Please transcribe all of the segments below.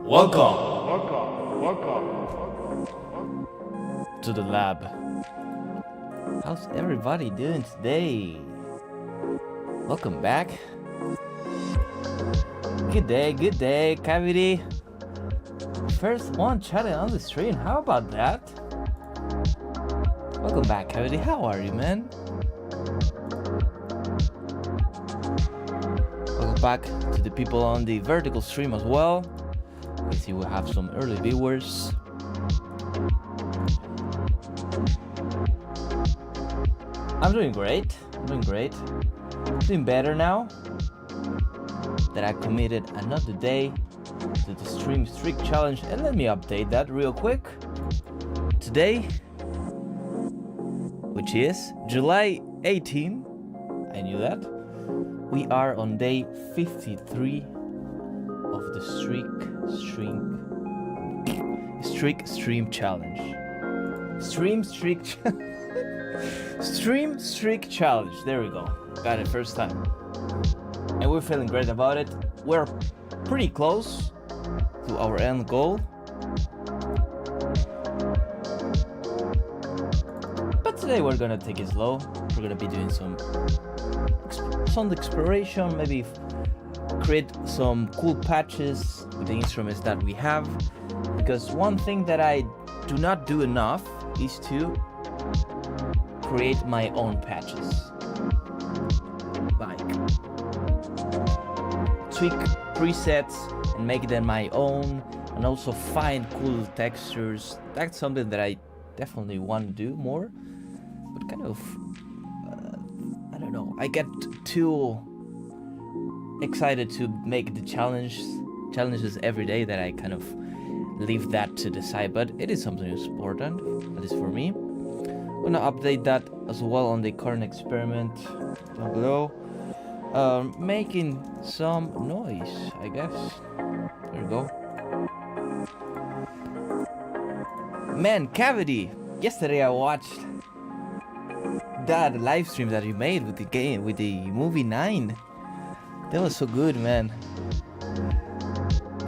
Welcome to the lab. How's everybody doing today? Welcome back. Good day, Cavity. First one chatting on the stream. How about that? Welcome back, Cavity. How are you, man? Welcome back to the people on the vertical stream as well. I see we have some early viewers. I'm doing great. Doing better now that I committed another day to the stream streak challenge. And let me update that real quick. Today, which is July 18, I knew that, we are on day 53 of the stream challenge. Stream streak challenge. There we go. Got it first time. And we're feeling great about it. We're pretty close to our end goal. But today we're gonna take it slow. We're gonna be doing some exploration, maybe create some cool patches with the instruments that we have, because one thing that I do not do enough is to create my own patches, like tweak presets and make them my own, and also find cool textures. That's something that I definitely want to do more, but kind of I don't know, I get too excited to make the challenges every day that I kind of leave that to the side, but it is something important, at least for me. I'm gonna update that as well on the current experiment down below. Making some noise, I guess. There we go. Man, Cavity, yesterday I watched that live stream that you made with the movie 9. That was so good, man.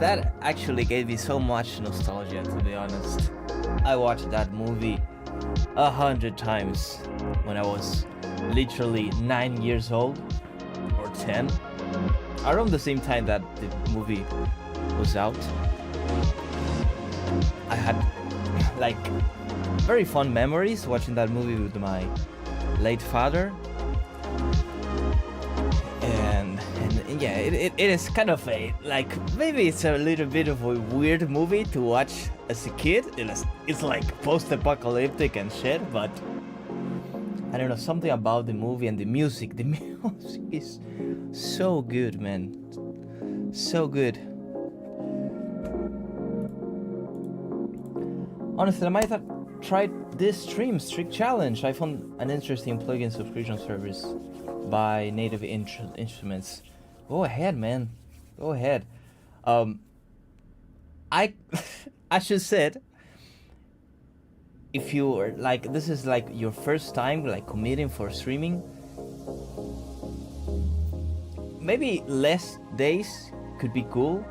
That actually gave me so much nostalgia, to be honest. I watched that movie 100 times when I was literally 9 years old, or 10, around the same time that the movie was out. I had like very fond memories watching that movie with my late father. And yeah, it is kind of a, like, maybe it's a little bit of a weird movie to watch as a kid. It's like post-apocalyptic and shit, but I don't know, something about the movie and the music. The music is so good, man. So good. Honestly, I might have tried this streak challenge. I found an interesting plugin subscription service by Native Instruments. Go ahead, man. Go ahead. I should said, if you're like, this is like your first time like committing for streaming, maybe less days could be cool.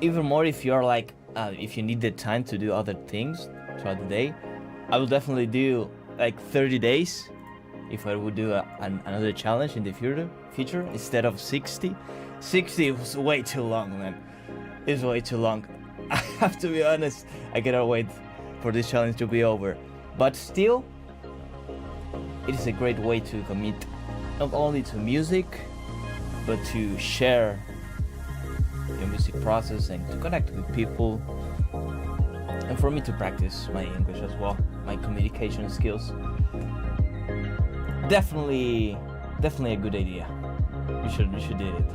Even more if you're like if you need the time to do other things throughout the day. I will definitely do like 30 days if I would do another challenge in the future instead of 60. 60 was way too long, man. It's way too long. I have to be honest, I cannot wait for this challenge to be over. But still, it is a great way to commit not only to music, but to share your music process and to connect with people. And for me to practice my English as well, my communication skills. Definitely a good idea. You should do it.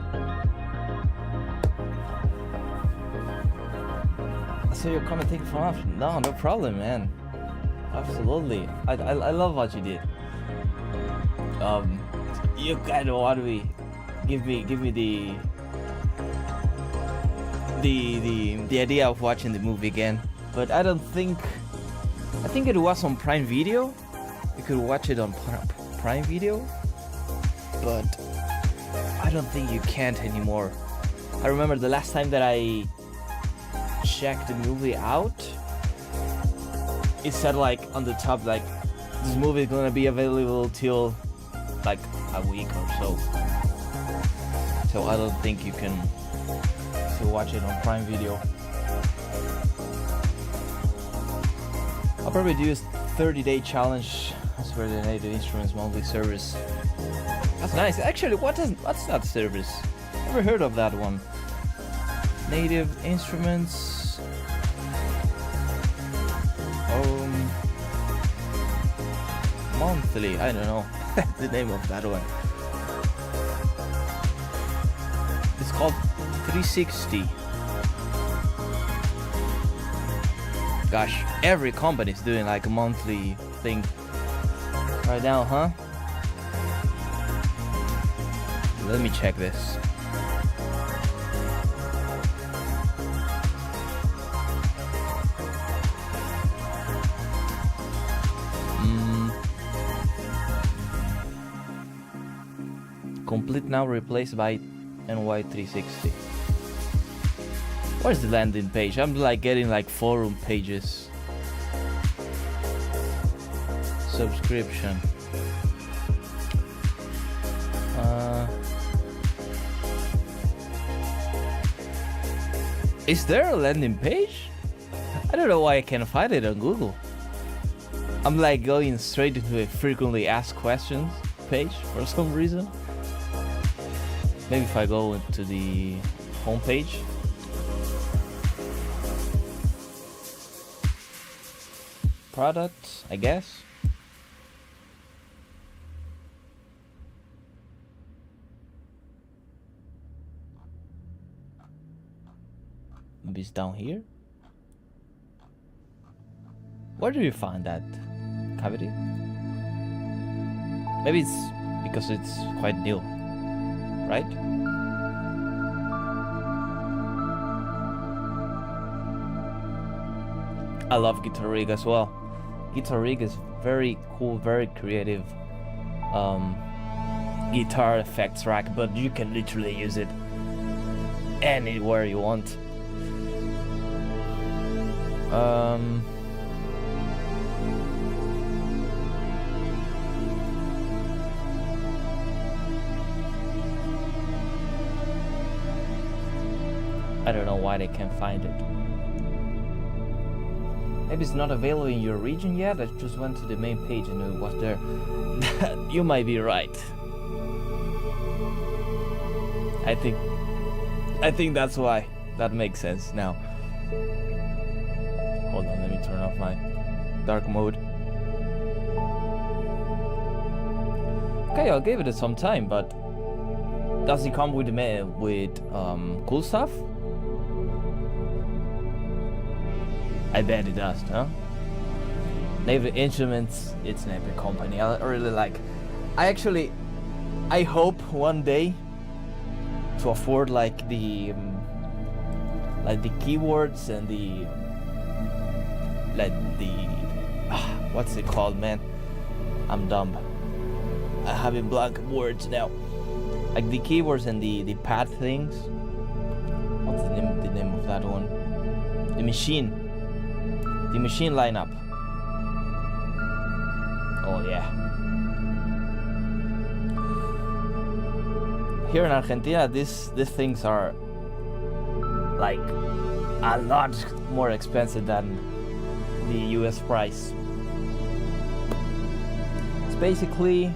I saw your comment. Thank you for much. No problem, man. Absolutely. I love what you did. You kind of want to give me the idea of watching the movie again, but I think it was on Prime Video. You could watch it on Prime Video, but I don't think you can't anymore. I remember the last time that I checked the movie out, it said like on the top like this movie is gonna be available till like a week or so. So I don't think you can still watch it on Prime Video. I'll probably do a 30-day challenge as per the Native Instruments monthly service. That's nice. Actually, what's that service? Never heard of that one. Native Instruments. Monthly. I don't know the name of that one. It's called 360. Gosh, every company is doing like a monthly thing right now, huh? Let me check this. Complete now, replaced by NY360. Where's the landing page? I'm like getting like forum pages. Subscription. Is there a landing page? I don't know why I can't find it on Google. I'm like going straight into a frequently asked questions page for some reason. Maybe if I go into the homepage. Products, I guess. Maybe it's down here. Where do you find that cavity? Maybe it's because it's quite new, right? I love Guitar Rig as well. Guitar Rig is very cool, very creative guitar effects rack, but you can literally use it anywhere you want. I don't know why they can't find it. Maybe it's not available in your region yet. I just went to the main page and it was there. You might be right. I think that's why. That makes sense now. Hold on, let me turn off my dark mode. Okay, I'll give it some time, but does it come with cool stuff? I bet it does, huh? Native Instruments, it's an epic company. I really like. I hope one day to afford like the keywords and the what's it called, man? I'm dumb. I having blank words now. Like the keywords and the pad things. What's the name of that one? The machine lineup. Oh yeah. Here in Argentina, these things are like a lot more expensive than the US price. It's basically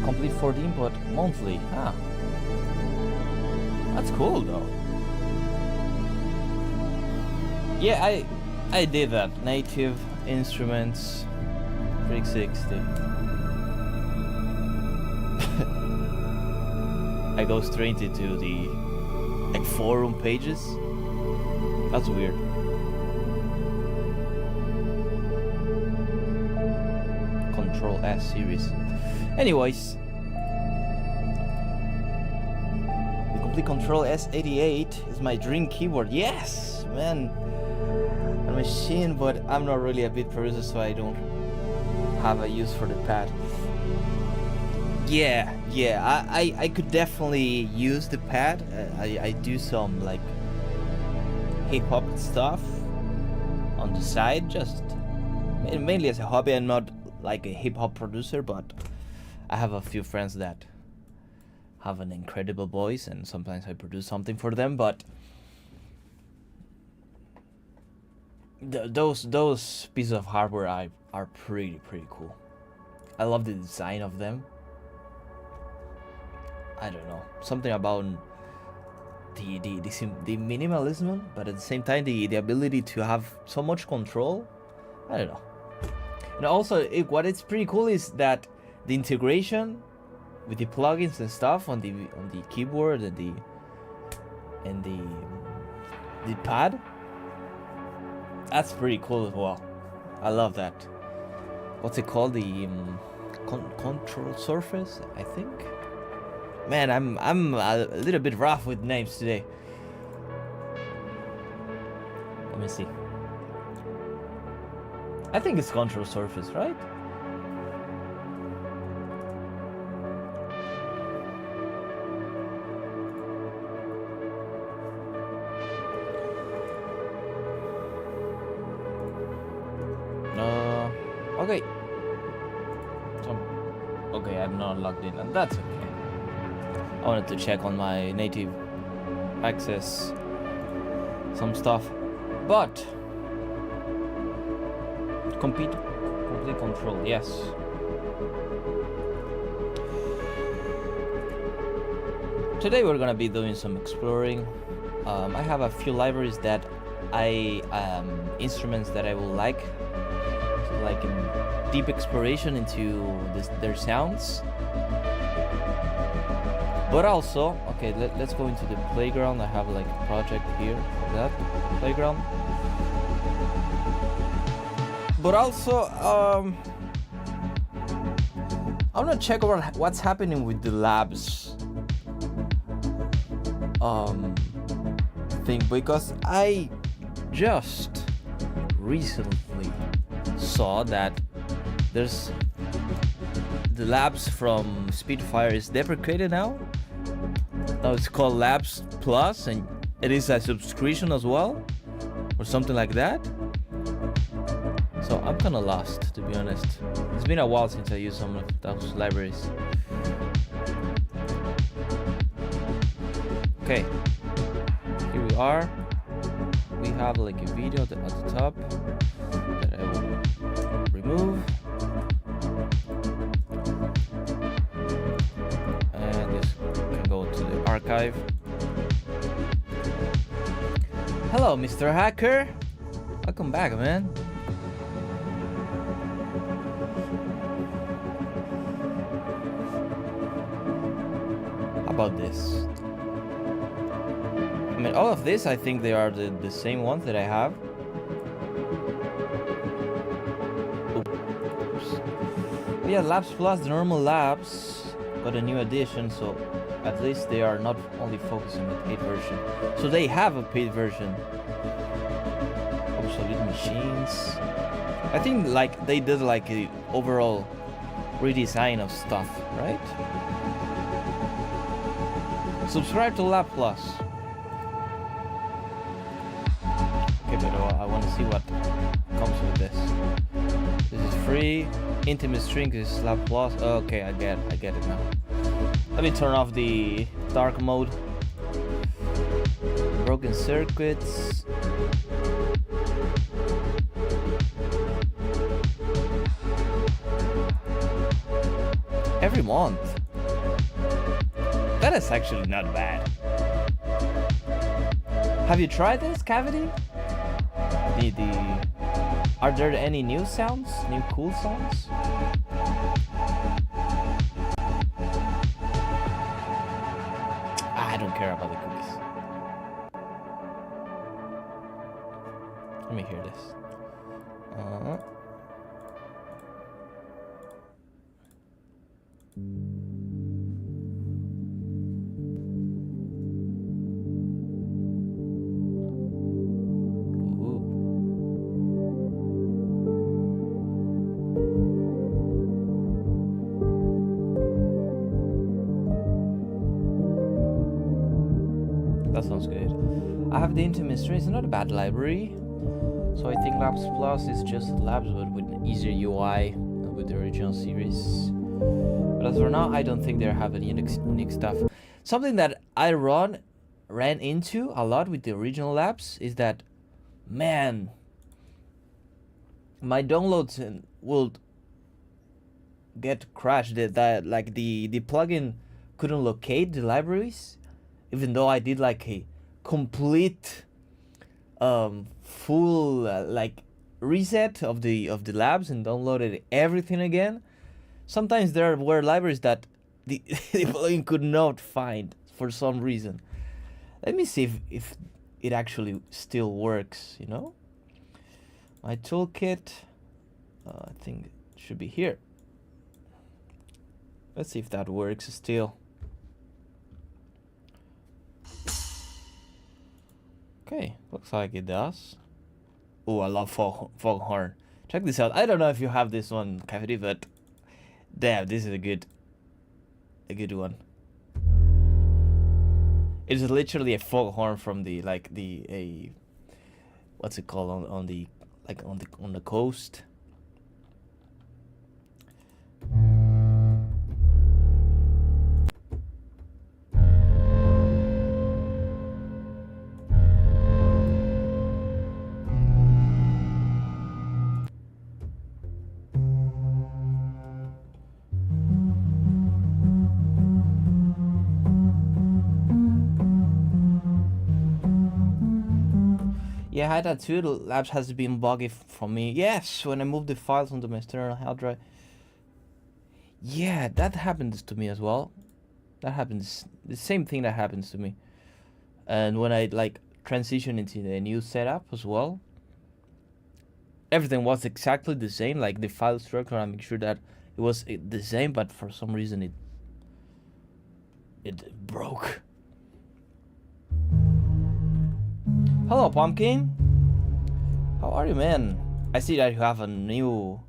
complete 14 but monthly. That's cool though. Yeah, I did that. Native Instruments 360. I go straight into the like forum pages. That's weird. Control S series. Anyways, the complete Control S88 is my dream keyboard. Yes, man. A machine, but I'm not really a beat producer, so I don't have a use for the pad. Yeah, I could definitely use the pad. I do some like hip hop stuff on the side, just mainly as a hobby. I'm not like a hip hop producer, but I have a few friends that have an incredible voice, and sometimes I produce something for them. But those pieces of hardware are pretty cool. I love the design of them. I don't know, something about the minimalism, but at the same time the ability to have so much control. I don't know. And also, what it's pretty cool is that the integration with the plugins and stuff on the keyboard and the pad. That's pretty cool as well. I love that. What's it called? The control surface, I think. Man, I'm a little bit rough with names today. Let me see. I think it's control surface, right? Okay. Okay, I'm not logged in, and that's okay. I wanted to check on my native access some stuff, but complete control, yes. Today we're gonna be doing some exploring. I have a few libraries that instruments that I will like in deep exploration into their sounds. But also, okay, let's go into the playground. I have like a project here for that playground. But also, I'm gonna check over what's happening with the labs thing, because I just recently saw that there's the labs from Spitfire is deprecated now. Now it's called Labs Plus, and it is a subscription as well, or something like that. So I'm kind of lost, to be honest. It's been a while since I used some of those libraries. Okay, here we are. We have like a video at the top that I will remove. And this can go to the archive. Hello, Mr. Hacker. Welcome back, man. How about this? I mean, all of this, I think they are the same ones that I have. Oops. But yeah, Labs Plus, the normal Labs, got a new edition, so at least they are not only focused on the paid version. So they have a paid version. Obsolete machines. I think like they did like a overall redesign of stuff, right? Subscribe to Lab Plus. Okay, but I want to see what comes with this. This is free. Intimate string is lab plus. Okay, I get it now. Let me turn off the dark mode. Broken circuits. Every month. That is actually not bad. Have you tried this, Cavity? Are there any new sounds? New cool sounds? I don't care about the cookies. Let me hear this. That sounds good. I have the Intimate String. It's not a bad library. So I think Labs Plus is just Labs but with an easier UI with the original series. But as for now, I don't think they have any unique stuff. Something that I ran into a lot with the original Labs is that, man, my downloads will get crashed. That like the plugin couldn't locate the libraries, even though I did like a complete full like reset of the labs and downloaded everything again. Sometimes there were libraries that the plugin could not find for some reason. Let me see if it actually still works, you know. My toolkit, I think it should be here. Let's see if that works still. Okay, looks like it does. Oh, I love foghorn. Check this out. I don't know if you have this one, Cavity, but damn, this is a good one. It is literally a foghorn from the what's it called on the coast. Yeah, I had that too. The labs has been buggy for me. Yes, when I moved the files onto my external hard drive. Yeah, that happens to me as well. That happens. The same thing that happens to me. And when I like transition into the new setup as well, everything was exactly the same. Like the file structure, I make sure that it was the same, but for some reason it broke. Hello, Pumpkin. How are you, man? I see that you have a new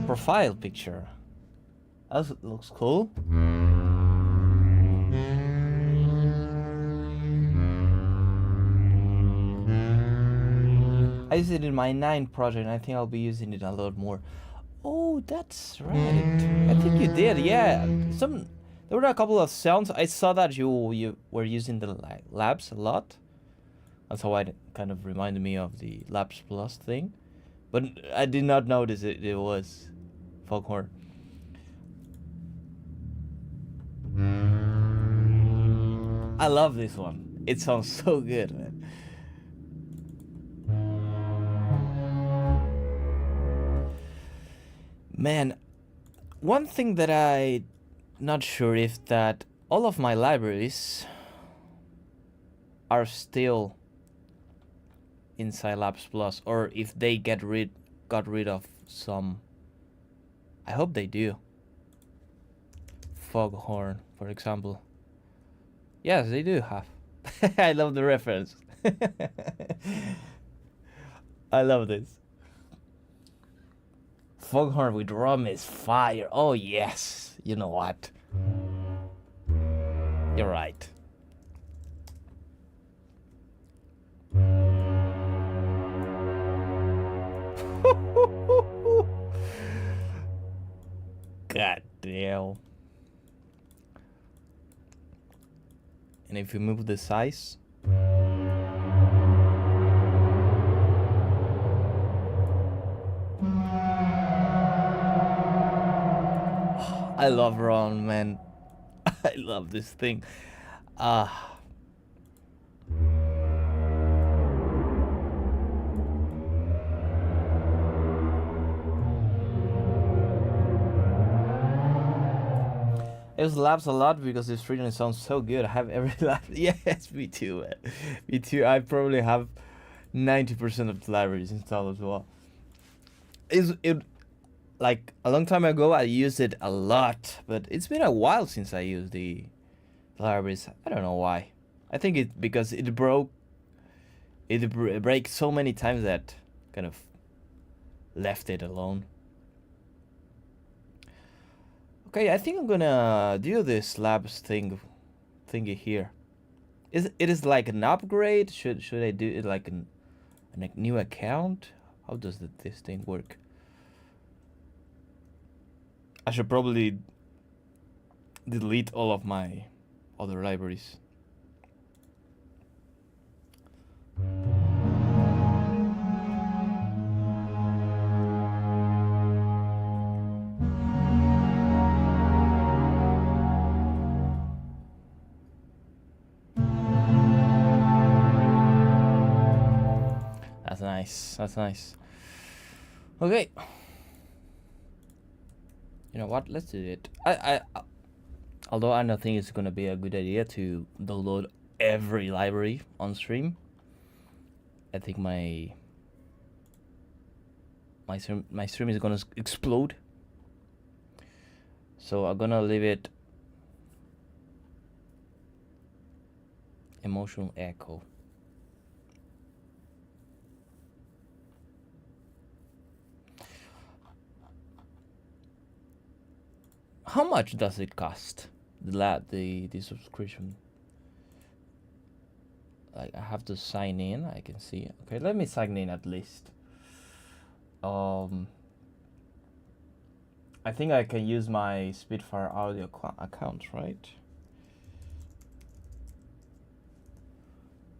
profile picture. That looks cool. I use it in my 9 project, and I think I'll be using it a lot more. Oh, that's right. I think you did, yeah. There were a couple of sounds. I saw that you were using the labs a lot. That's how it kind of reminded me of the Labs Plus thing. But I did not notice it was foghorn. I love this one. It sounds so good, man. Man, one thing that I'm not sure if that all of my libraries are still inside Labs Plus, or if they got rid of some. I hope they do. Foghorn, for example. Yes, they do have. I love the reference. I love this. Foghorn with rum is fire. Oh yes. You know what? You're right. God damn. And if you move the size, I love Ron, man. I love this thing. Ah. It slaps a lot because this region sounds so good. I have every lap. Yes, me too, man. Me too. I probably have 90% of the libraries installed as well. It like a long time ago I used it a lot, but it's been a while since I used the libraries. I don't know why. I think it because it broke. It breaks so many times that kind of left it alone. Okay, I think I'm gonna do this labs thingy here. It is like an upgrade? Should I do it like a new account? How does this thing work? I should probably delete all of my other libraries. That's nice. Okay. You know what? Let's do it. Although I don't think it's gonna be a good idea to download every library on stream. I think my stream is gonna explode. So I'm gonna leave it emotional echo. How much does it cost? The subscription. Like I have to sign in. I can see. Okay, let me sign in at least. I think I can use my Spitfire audio account, right?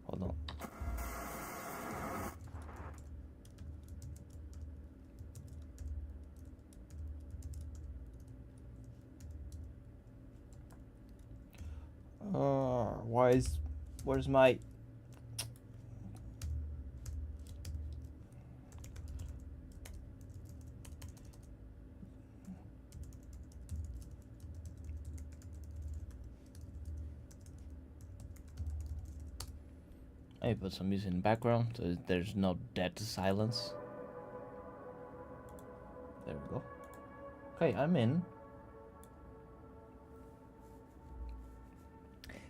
Hold on. Where's my I put some music in the background so there's no dead silence. There we go. Okay, I'm in.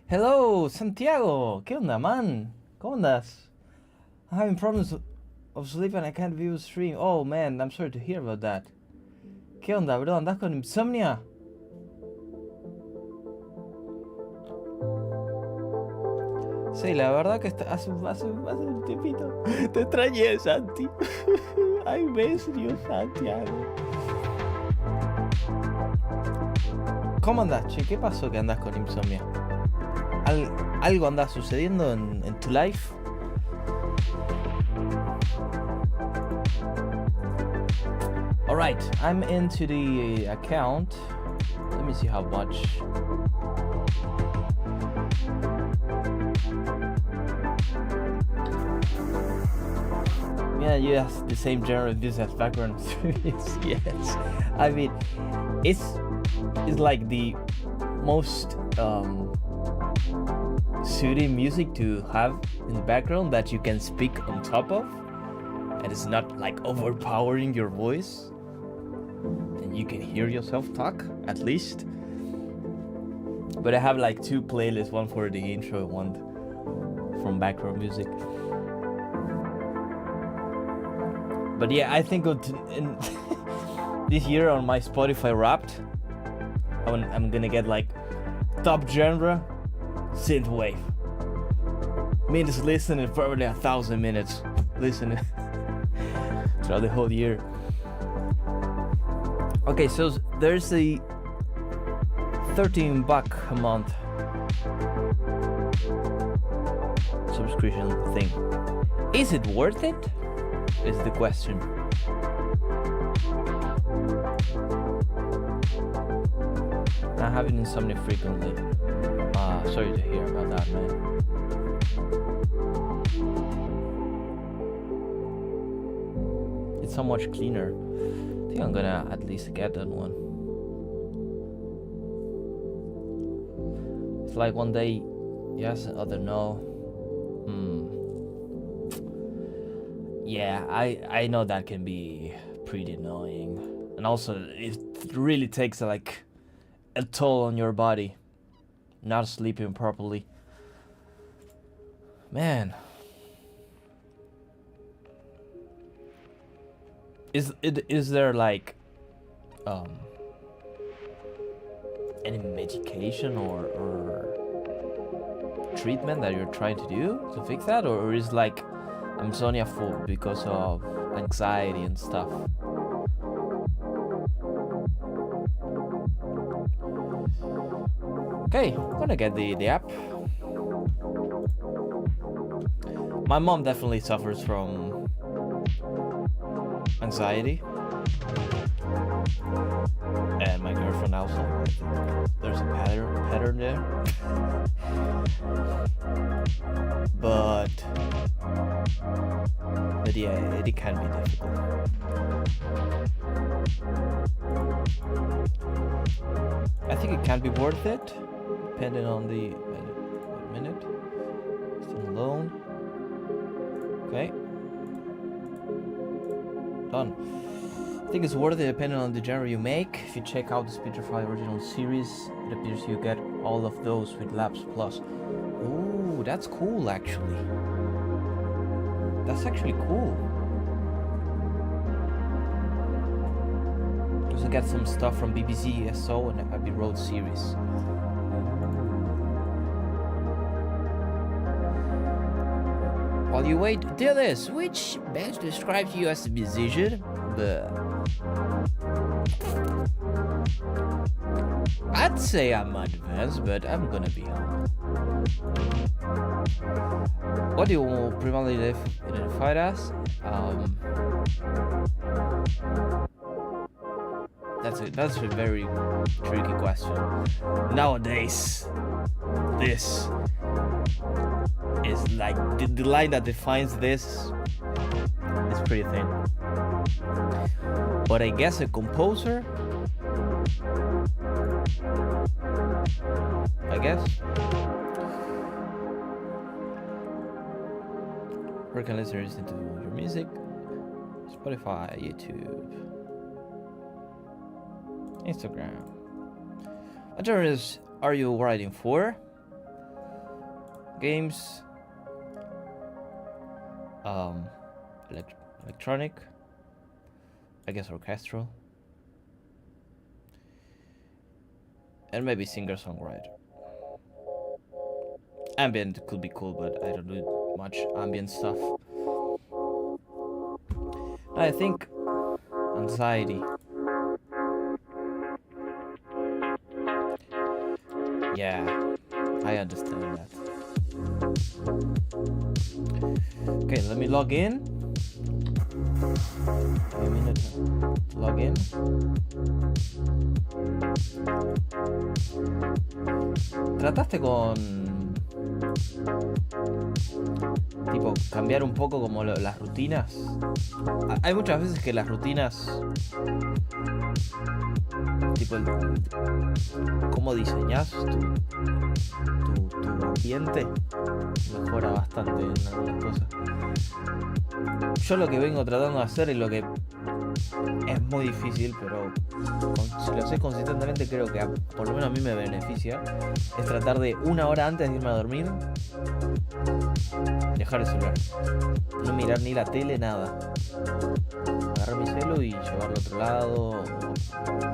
Hello, Santiago. ¿Qué onda, man? ¿Cómo andas? I'm having problems of sleep and I can't view stream. Oh man, I'm sorry to hear about that. ¿Qué onda, bro? ¿Andas con insomnia? Sí, la verdad que hace un tiempito. Te extrañé, Santi. I miss you, Santiago. ¿Cómo andas, che? ¿Qué pasó que andas con insomnia? ¿Algo anda sucediendo en tu life? Alright, I'm into the account. Let me see how much. Yeah, yes, the same general business background. Yes. I mean, it's like the most soothing music to have in the background that you can speak on top of, and it's not like overpowering your voice, and you can hear yourself talk at least. But I have like two playlists, one for the intro, one from background music. But yeah, I think in this year on my Spotify Wrapped, I'm gonna get like top genre synthwave. Minutes listening, probably 1,000 minutes listening throughout the whole year. Okay, so there's a $13 a month subscription thing. Is it worth it? Is the question. I'm having insomnia frequently. Sorry to hear about that, man. It's so much cleaner. I think I'm gonna at least get that one. It's like one day yes, other no. Yeah, I know that can be pretty annoying. And also it really takes like a toll on your body. Not sleeping properly. Man. Is there like any medication or treatment that you're trying to do to fix that, or is like insomnia full because of anxiety and stuff? Okay, I'm gonna get the app. My mom definitely suffers from anxiety, and my girlfriend also. I think there's a pattern there. But yeah, it can be difficult. I think it can be worth it, depending on the. Wait a minute. Still alone. Okay. Done. I think it's worth it depending on the genre you make. If you check out the Speechify original series, it appears you get all of those with Labs Plus. Ooh, that's cool actually. That's actually cool. Also get some stuff from BBC ESO and Abbey Road series. While you wait, do this. Which best describes you as a musician? I'd say I'm advanced, but I'm gonna be humble. What do you primarily identify as? That's a very tricky question. Nowadays, this is like the line that defines this is pretty thin. But I guess a composer, I guess. Where can listeners listen to your music? Spotify, YouTube, Instagram. What genres are you writing for? Games, electronic, I guess orchestral, and maybe singer-songwriter. Ambient could be cool, but I don't do much ambient stuff. I think anxiety. Yeah, I understand that. Okay, let me log in. Wait a minute. Log in. ¿Trataste con tipo cambiar un poco como las rutinas? Hay muchas veces que las rutinas, tipo cómo diseñas tu ambiente, mejora bastante en algunas cosas. Yo lo que vengo tratando de hacer y lo que es muy difícil, pero si lo haces consistentemente creo que por lo menos a mí me beneficia, es tratar de una hora antes de irme a dormir dejar el celular, no mirar ni la tele, nada, agarrar mi celu y llevarlo a otro lado,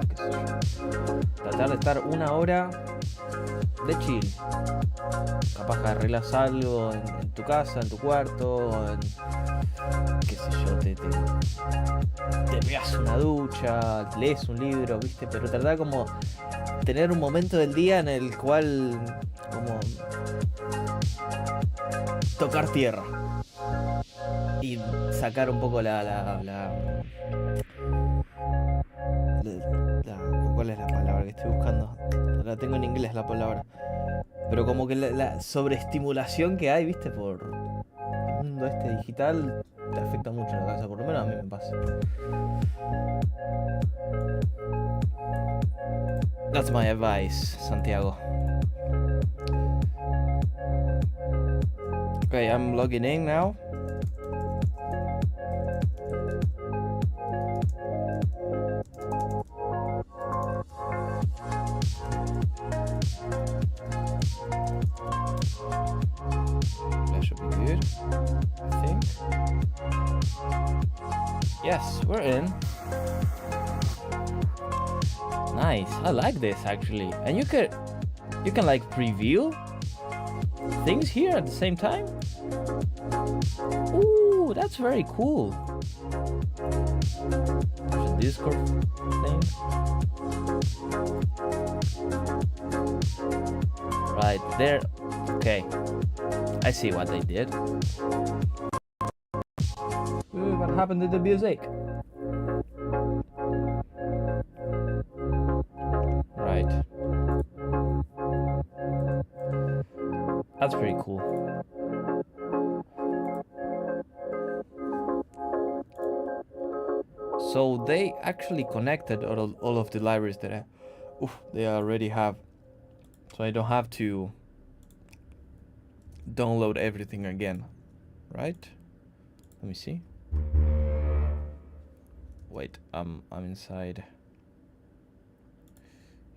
qué sé yo. Tratar de estar una hora de chill. Capaz que arreglas algo en tu casa, en tu cuarto, qué sé yo, te pegas una ducha, lees un libro, ¿viste? Pero tratar como tener un momento del día en el cual como tocar tierra y sacar un poco ¿cuál es la palabra que estoy buscando? La tengo en inglés la palabra. Pero como que la sobreestimulación que hay, ¿viste? Por el mundo este digital te afecta mucho la cabeza, por lo menos a mí me pasa. That's my advice, Santiago. Okay, I'm logging in now. That should be good, I think. Yes, we're in. Nice, I like this actually. And you can like preview things here at the same time. Ooh, that's very cool. There's a Discord thing. Right there. Okay, I see what they did. Ooh, what happened to the music? Right. That's pretty cool. So they actually connected all of the libraries that they already have. So I don't have to download everything again, right? Let me see. Wait, I'm inside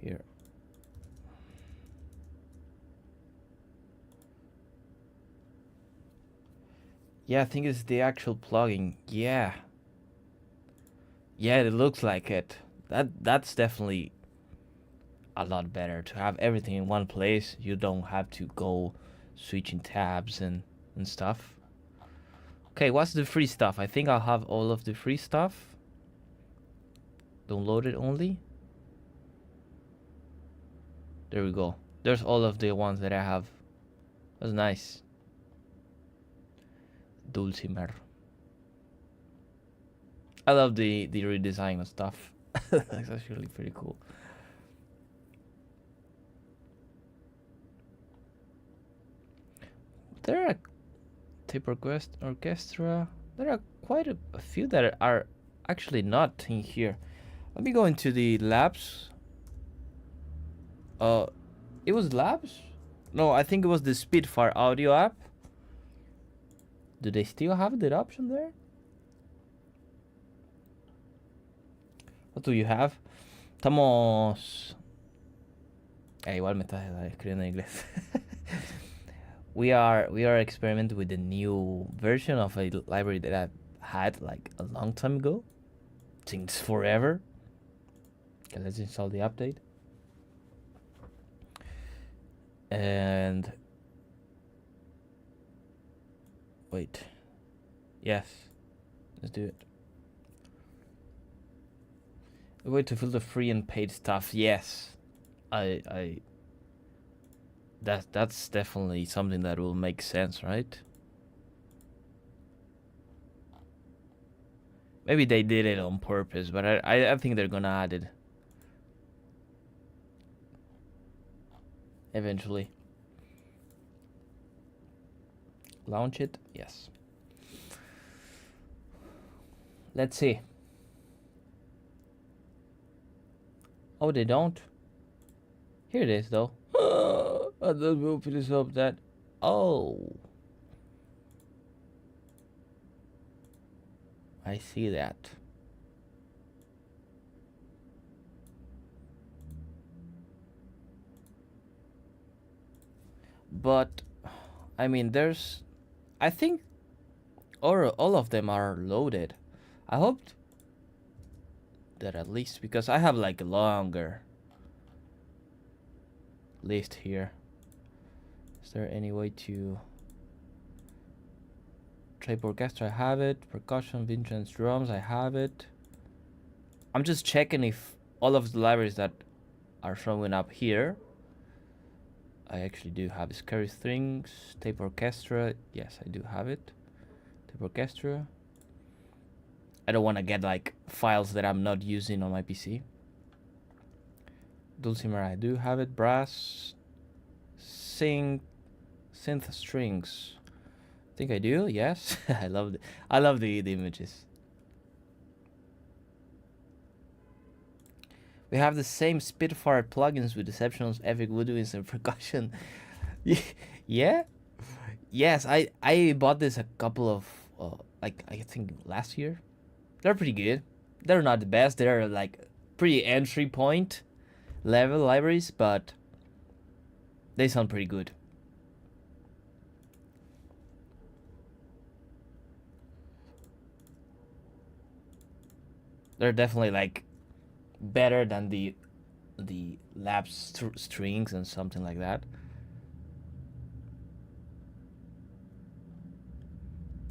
here. Yeah, I think it's the actual plugin. Yeah. Yeah, it looks like it. That's definitely a lot better to have everything in one place. You don't have to go switching tabs and stuff. Okay, what's the free stuff? I think I'll have all of the free stuff. Download it only. There we go. There's all of the ones that I have. That's nice. Dulcimer. I love the redesign of stuff. That's actually pretty cool. There are tape orchestra. There are quite a few that are actually not in here. Let me go into the labs. It was labs? No, I think it was the Spitfire audio app. Do they still have that option there? What do you have? Estamos... igual me estás escribiendo en inglés. we are experimenting with the new version of a library that I've had like a long time ago. Since forever. Okay, let's install the update. And... wait. Yes. Let's do it. A way to filter free and paid stuff. Yes. That's definitely something that will make sense, right? Maybe they did it on purpose, but I think they're gonna add it eventually. Launch it? Yes. Let's see. Oh, they don't? Here it is, though. I don't open this up that... oh. I see that. But, I mean, there's... I think all of them are loaded. I hope that at least, because I have like a longer list here. Is there any way to trap orchestra? I have it. Percussion, Vincent's drums, I have it. I'm just checking if all of the libraries that are showing up here, I actually do have. Scary strings, tape orchestra. Yes, I do have it. Tape orchestra. I don't want to get like files that I'm not using on my PC. Dulcimer, I do have it. Brass, synth strings. I think I do. Yes, I love the images. We have the same Spitfire plugins with exceptions, epic woodwinds, and percussion. Yeah. Yes, I bought this a couple of like I think last year. They're pretty good. They're not the best. They're like pretty entry point level libraries, but they sound pretty good. They're definitely like better than the lab strings and something like that.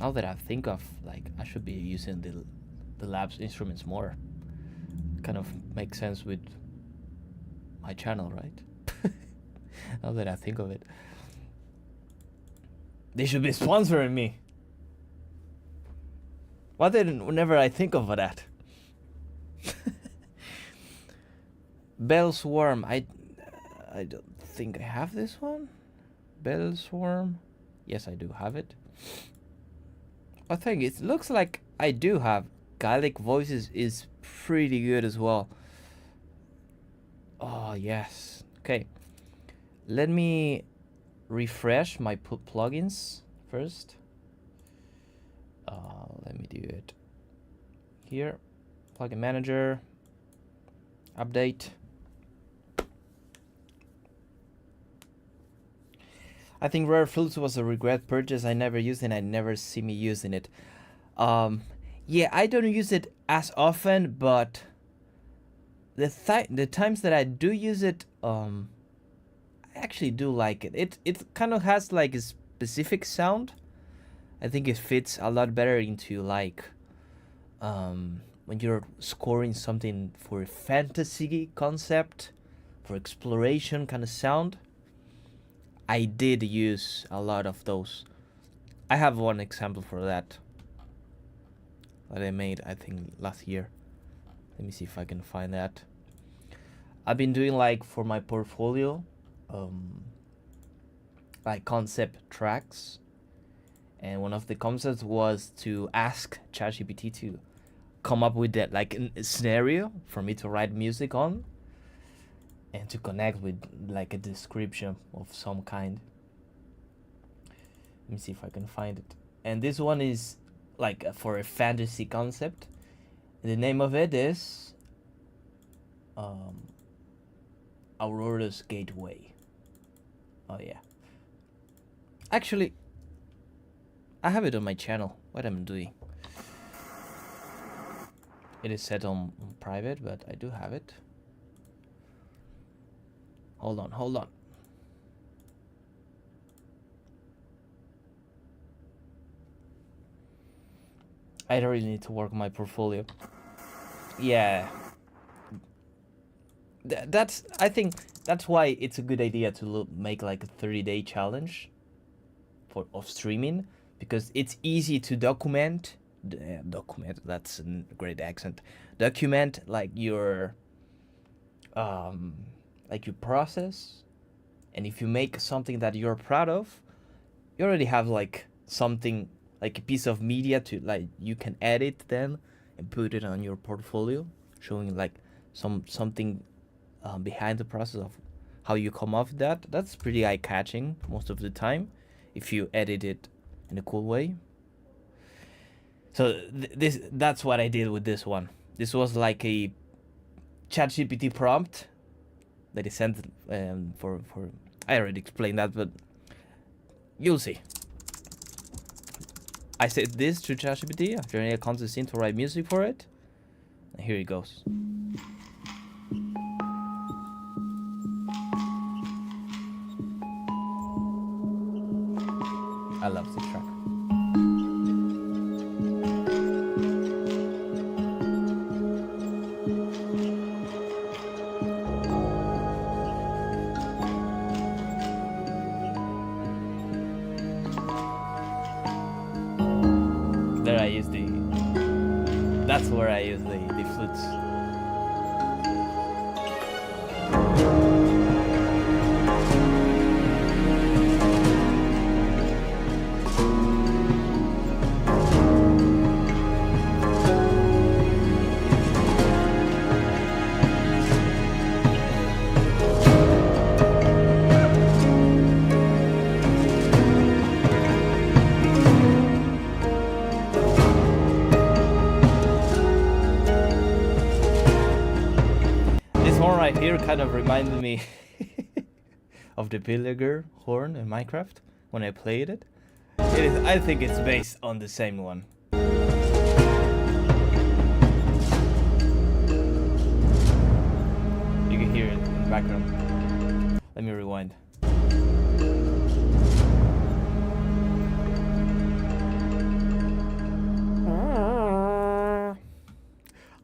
Now that I think of, like, I should be using the labs instruments more. Kind of makes sense with my channel, right? Now that I think of it, they should be sponsoring me. Why didn't whenever I think of that? Bell Swarm. I don't think I have this one. Bell Swarm. Yes, I do have it. I think it looks like I do have. Gaelic Voices is pretty good as well. Oh, yes. Okay. Let me refresh my plugins first. Let me do it here. Plugin manager. Update. I think Rare Flutes was a regret purchase. I never used it. I never see me using it. Yeah, I don't use it as often, but the times that I do use it, I actually do like it. It kind of has like a specific sound. I think it fits a lot better into like when you're scoring something for a fantasy concept, for exploration kind of sound. I did use a lot of those. I have one example for that I made, I think, last year. Let me see if I can find that. I've been doing like for my portfolio, like concept tracks, and one of the concepts was to ask ChatGPT to come up with that like a scenario for me to write music on, and to connect with like a description of some kind. Let me see if I can find it. And this one is like for a fantasy concept. The name of it is Aurora's Gateway. Oh yeah. Actually, I have it on my channel. What I'm doing. It is set on private, but I do have it. Hold on. I really need to work on my portfolio. Yeah. I think that's why it's a good idea to make like a 30-day challenge of streaming, because it's easy to document. That's a great accent. Document like your process, and if you make something that you're proud of, you already have like something, like a piece of media to like you can edit then and put it on your portfolio, showing like something behind the process of how you come off that. That's pretty eye-catching most of the time if you edit it in a cool way. So that's what I did with this one. This was like a ChatGPT prompt that is sent for I already explained that, but you'll see. I said this to ChatGPT, generate a concept scene to write music for it. Here it goes. I love this track. There I use the... That's where I use the flutes. Right here kind of reminded me of the villager horn in Minecraft when I played it. I think it's based on the same one. You can hear it in the background. Let me rewind.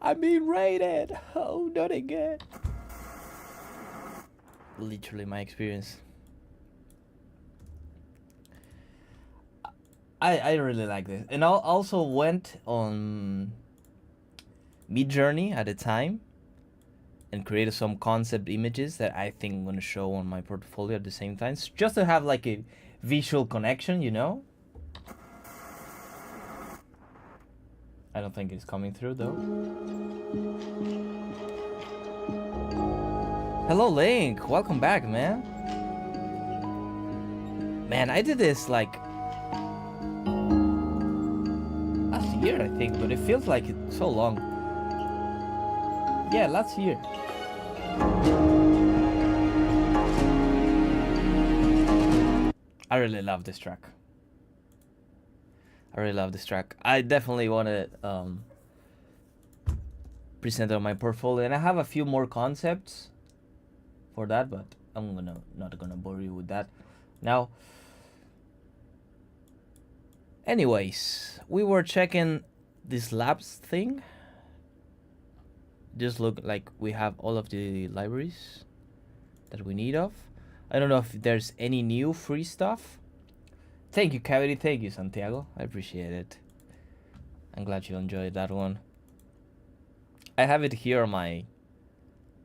I'm being raided! Oh, not again! Literally my experience. I really like this, and I also went on Midjourney at the time and created some concept images that I think I'm gonna show on my portfolio at the same time, just to have like a visual connection, you know. I don't think it's coming through though. Hello Link, welcome back, man. Man, I did this like last year, I think, but it feels like it's so long. Yeah, last year. I really love this track. I definitely want to present it on my portfolio, and I have a few more concepts for that, but I'm not gonna bore you with that now. Anyways, we were checking this labs thing. Just look like we have all of the libraries that we need of. I don't know if there's any new free stuff. Thank you, Cavity. Thank you, Santiago. I appreciate it. I'm glad you enjoyed that one. I have it here on my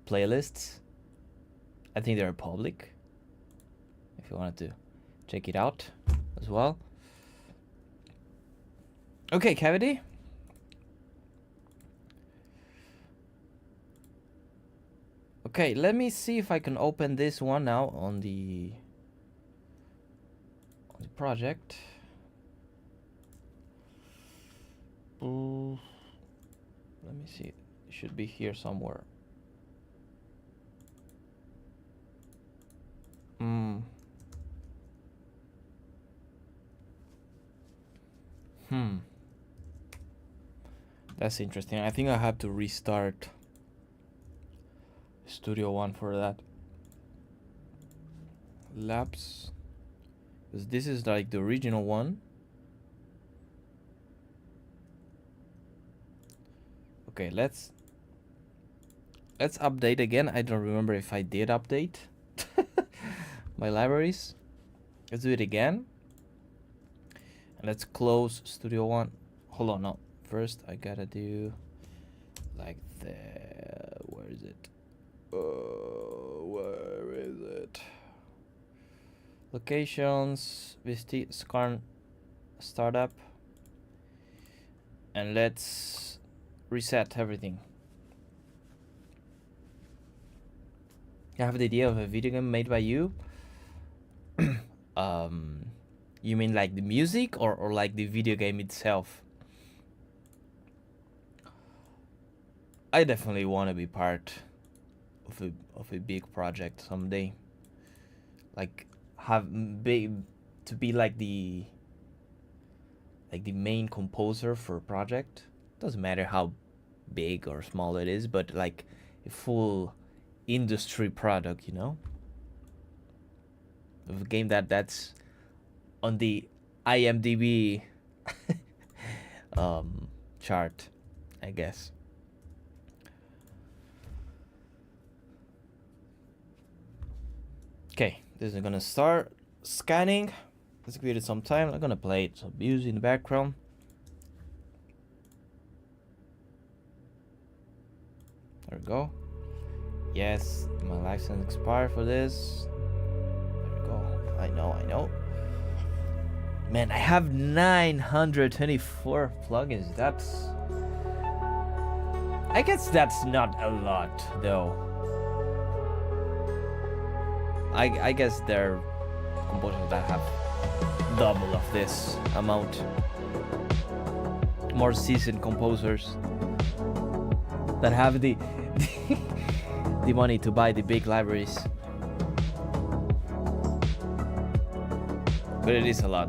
playlists. I think they're public, if you wanted to check it out as well. Okay, Cavity. Okay, let me see if I can open this one now on the project. Let me see. It should be here somewhere. That's interesting. I think I have to restart Studio One for that. Labs. Because this is like the original one. Okay, let's update again. I don't remember if I did update my libraries. Let's do it again. And let's close Studio One. Hold on, no. First I gotta do like that. Where is it? Where is it? Locations, Visti, Scarn, Startup. And let's reset everything. I have the idea of a video game made by you. You mean like the music or like the video game itself? I definitely want to be part of a big project someday. Like to be like the main composer for a project. Doesn't matter how big or small it is, but like a full industry product, you know, of a game that's on the IMDb chart, I guess. Okay, this is gonna start scanning. Let's give it some time. I'm gonna play some music in the background. There we go. Yes, my license expired for this. There we go. I know. Man, I have 924 plugins. I guess that's not a lot, though. I guess there are composers that have double of this amount. More seasoned composers that have the the money to buy the big libraries. But it is a lot,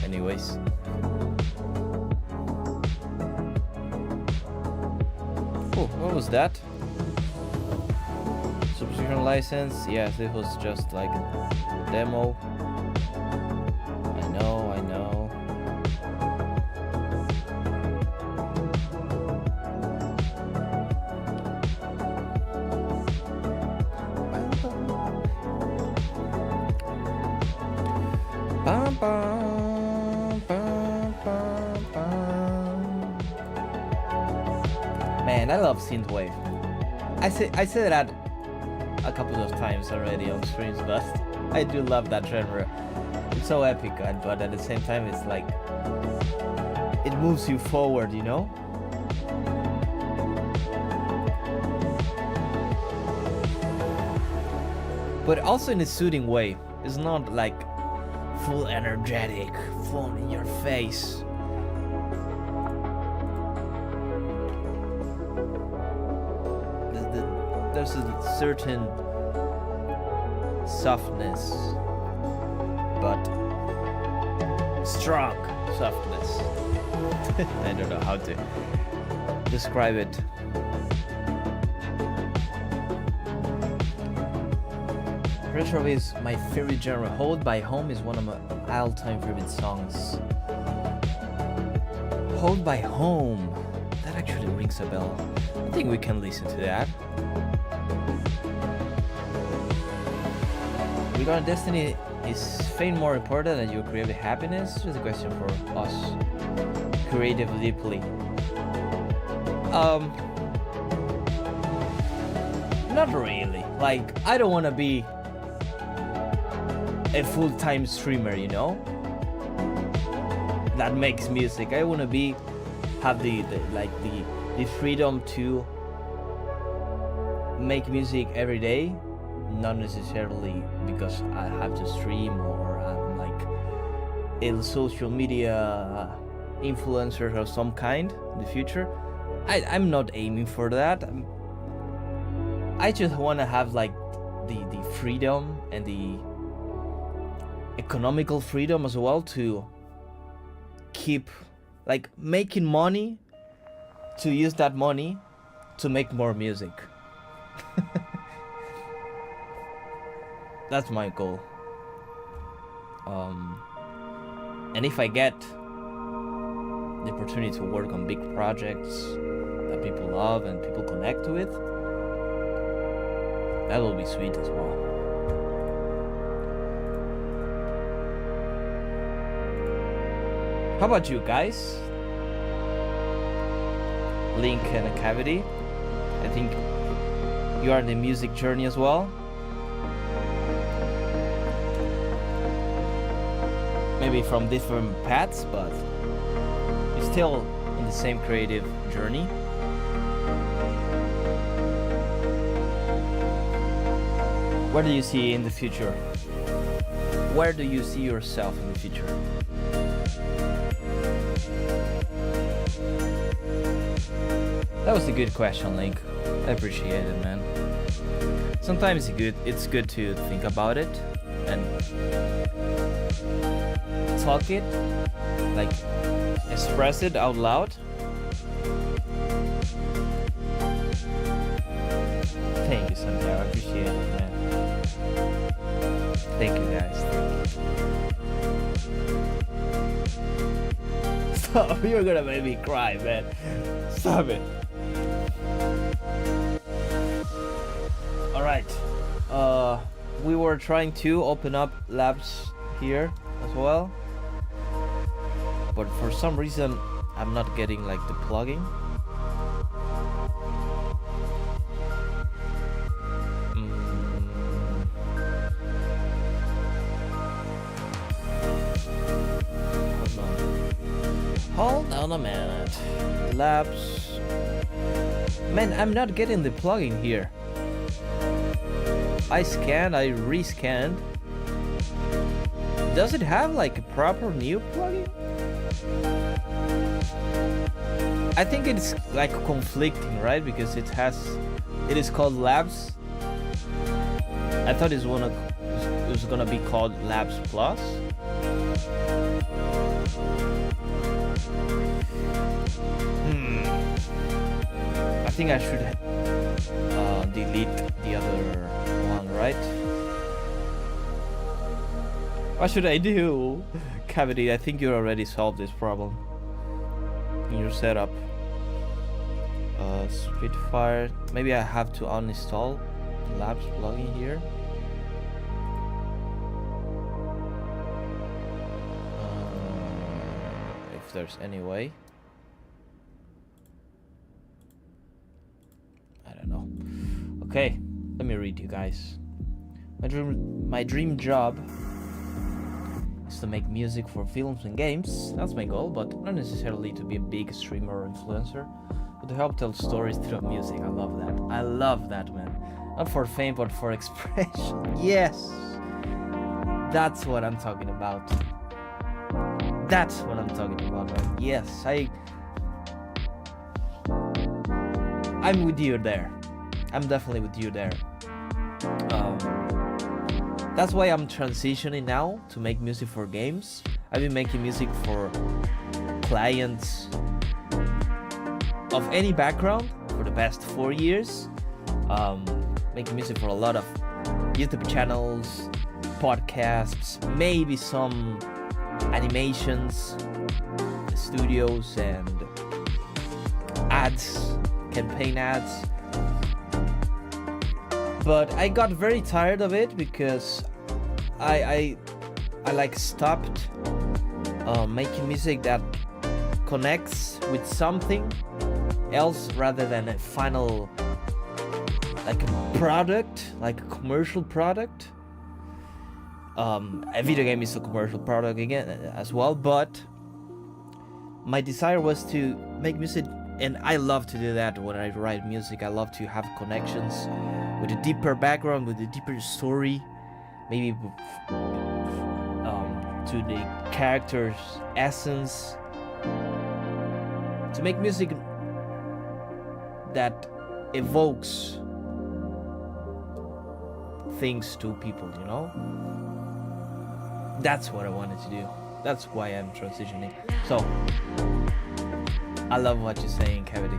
anyways. Oh, what was that? Subscription license? Yes, it was just like a demo. I know. Bum, bum, bum, bum, bum. Man, I love synthwave. I said that a couple of times already on streams, but I do love that genre. It's so epic, but at the same time, it's like it moves you forward, you know. But also in a soothing way. It's not like full energetic, full in your face. There's a certain softness, but strong softness. I don't know how to describe it. Retro is my favorite genre. Hold by Home is one of my all-time favorite songs. Hold by Home. That actually rings a bell. I think we can listen to that. Regarding Destiny, is fame more important than your creative happiness? This is a question for us. Creative deeply. Not really. Like, I don't want to be a full-time streamer, you know, that makes music. I want to have the freedom to make music every day, not necessarily because I have to stream or I'm like a social media influencer of some kind in the future. I'm not aiming for that. I just want to have like the freedom and the economical freedom as well to keep like making money, to use that money to make more music. That's my goal. And if I get the opportunity to work on big projects that people love and people connect with, that will be sweet as well. How about you guys? Link and a Cavity. I think you are in the music journey as well. Maybe from different paths, but you're still in the same creative journey. Where do you see in the future? Where do you see yourself in the future? That was a good question, Link. I appreciate it, man. Sometimes it's good to think about it and talk it, like express it out loud. Thank you, Santiago. I appreciate it, man. Thank you, guys. Stop! You're gonna make me cry, man. Stop it. All right. We were trying to open up labs here as well, but for some reason I'm not getting like the plugin. Hold on a minute. Labs. Man, I'm not getting the plugin here. I scanned, I rescanned. Does it have like a proper new plugin? I think it's like conflicting, right? Because it is called Labs. I thought it was gonna be called Labs Plus. I think I should delete the other one, right? What should I do? Cavity, I think you already solved this problem in your setup. Spitfire. Maybe I have to uninstall the Labs plugin here. If there's any way. I don't know. Okay, let me read you guys. My dream job is to make music for films and games. That's my goal, but not necessarily to be a big streamer or influencer, but to help tell stories through music. I love that. I love that, man. Not for fame, but for expression. Yes, that's what I'm talking about. That's what I'm talking about, man. Yes, I'm with you there. I'm definitely with you there. That's why I'm transitioning now to make music for games. I've been making music for clients of any background for the past 4 years. Making music for a lot of YouTube channels, podcasts, maybe some animations, studios, and ads, campaign ads. But I got very tired of it because I like stopped making music that connects with something else rather than a final like a product, like a commercial product. A video game is a commercial product again as well, but my desire was to make music, and I love to do that when I write music. I love to have connections with a deeper background, with a deeper story, maybe to the character's essence. To make music that evokes things to people, you know? That's what I wanted to do. That's why I'm transitioning. So, I love what you're saying, Cavity.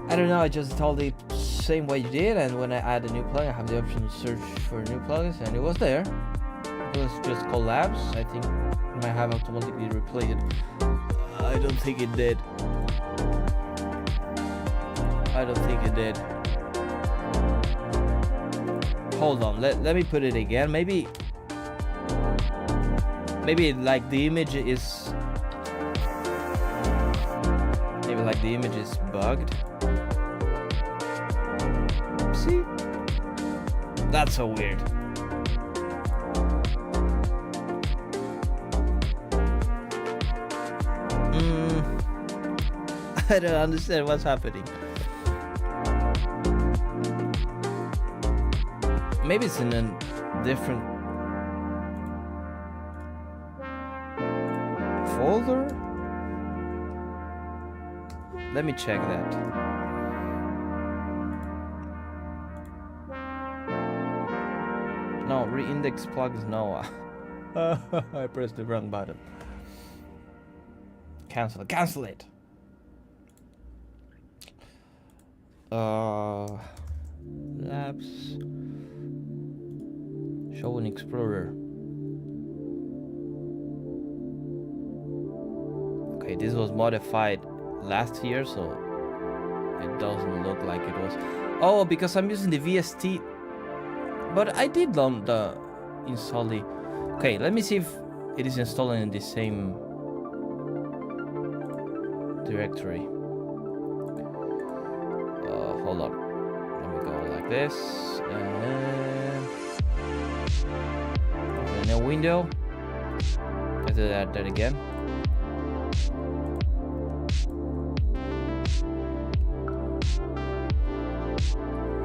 I don't know, I just told the same way you did, and when I add a new plugin, I have the option to search for new plugins, and it was there. It was just called Labs. I think it might have automatically replaced it. I don't think it did. I don't think it did. Hold on, let me put it again. Maybe like the image is bugged. See? That's so weird. I don't understand what's happening. Maybe it's in a different folder? Let me check that. No, reindex plugins, no. I pressed the wrong button. Cancel it. Labs. Show an explorer. Okay, this was modified last year, so it doesn't look like it was. Oh, because I'm using the VST, but I did install the. Okay, let me see if it is installed in the same directory. Hold on. Let me go like this. Open a new window. Let's do that again.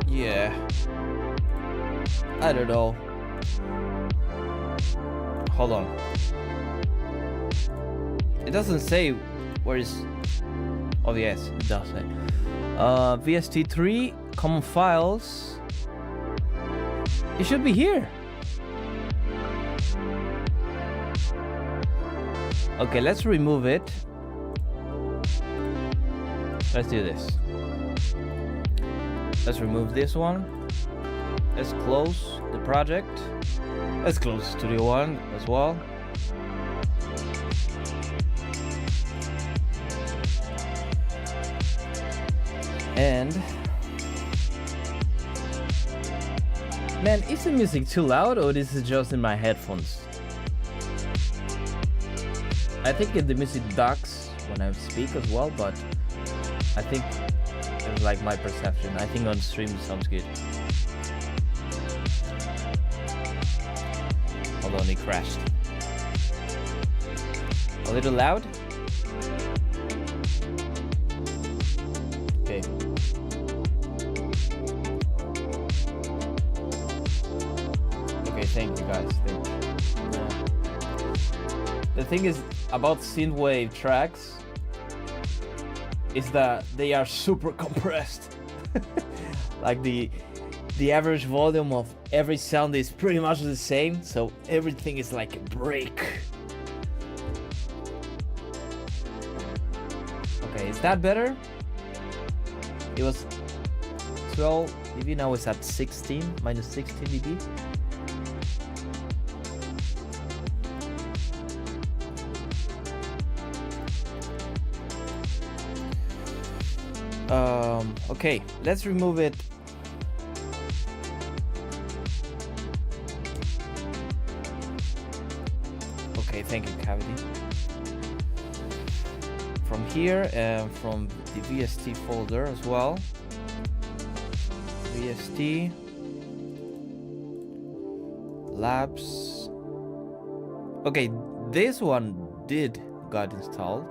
Yeah. I don't know. Hold on. It doesn't say where is. Oh yes, it does say. VST3 common files. It should be here. Okay, let's remove it. Let's do this. Let's remove this one. Let's close the project. Let's close Studio One as well. And man, is the music too loud or this is just in my headphones? I think the music ducks when I speak as well, but I think it's like my perception. I think on stream it sounds good. Hold on, it crashed. A little loud? Okay. Okay, thank you guys. Thank you. The thing is about synthwave tracks is that they are super compressed. Like the average volume of every sound is pretty much the same, so everything is like a break. Okay, is that better? It was 12 dB, now it's at 16, minus 16 dB. Okay, let's remove it. Okay, thank you, Cavity. From here and from the VST folder as well. VST Labs. Okay, this one got installed,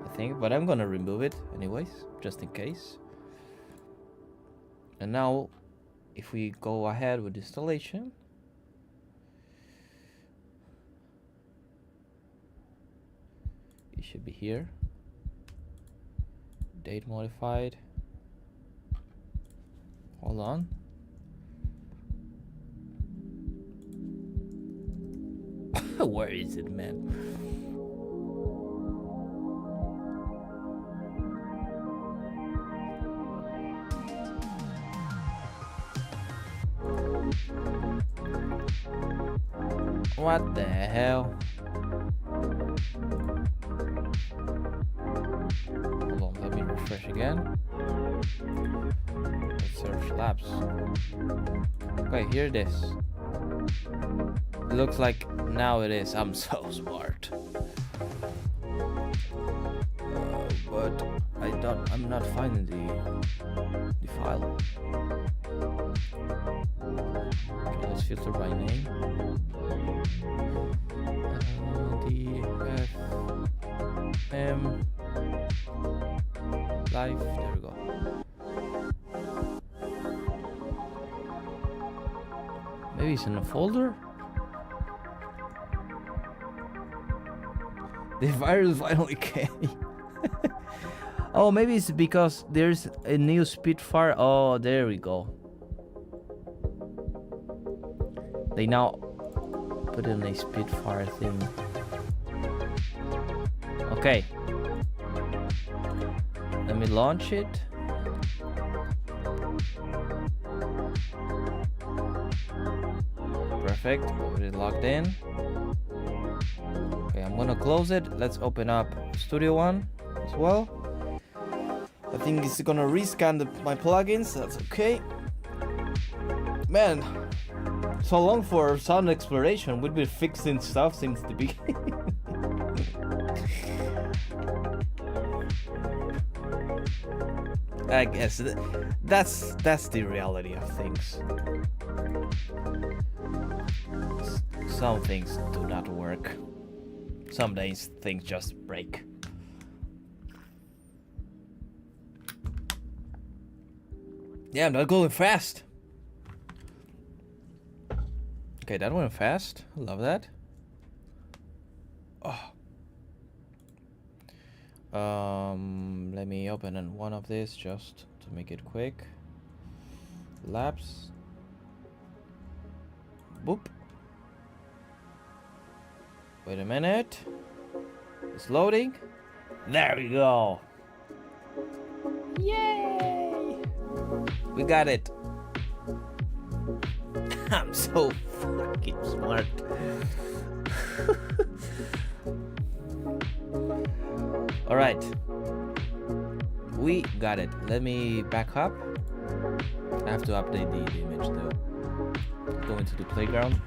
I think, but I'm gonna remove it anyways, just in case. And now, if we go ahead with installation, it should be here. Date modified. Hold on. Where is it, man? What the hell? Hold on, let me refresh again. Let's search labs. Okay, here it is. It looks like now it is. I'm so smart. But I'm not finding the file. Okay, let's filter by name. Live. There we go. Maybe it's in a folder. The virus finally came. Oh, maybe it's because there's a new Spitfire. Oh, there we go. They now put in a Spitfire thing. Okay. Let me launch it. Perfect, already logged in. Okay, I'm gonna close it. Let's open up Studio One as well. I think it's gonna rescan my plugins, that's okay. Man, so long for sound exploration. We've been fixing stuff since the beginning. I guess that's the reality of things. Some things do not work. Some days things just break. Yeah, I'm not going fast. Okay, that went fast. I love that. Oh. Let me open one of these just to make it quick. Labs. Boop. Wait a minute. It's loading. There we go. Yay! We got it. I'm so fucking smart. All right. We got it. Let me back up. I have to update the image though. Go into the playground.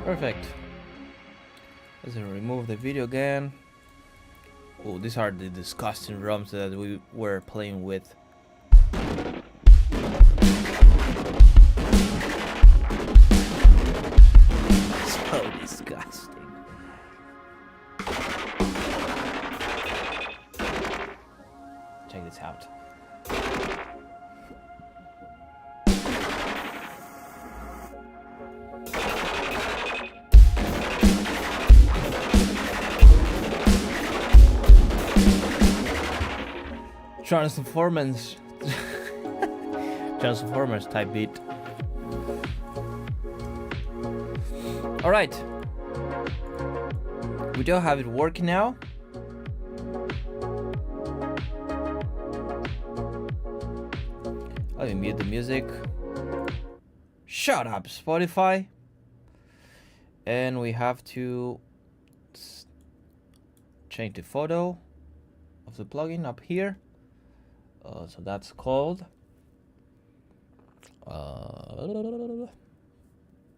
Perfect. Let's remove the video again. Oh, these are the disgusting ROMs that we were playing with. So disgusting. Check this out. Transformers type beat. All right, we do have it working now. Let me mute the music. Shut up, Spotify. And we have to change the photo of the plugin up here. So that's called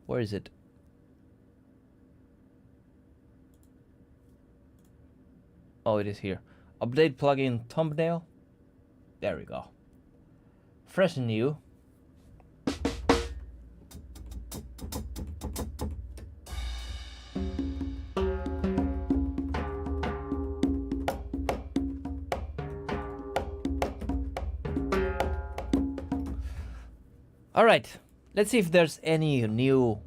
where is it? Oh, it is here. Update plugin thumbnail. There we go. Fresh and new. All right, let's see if there's any new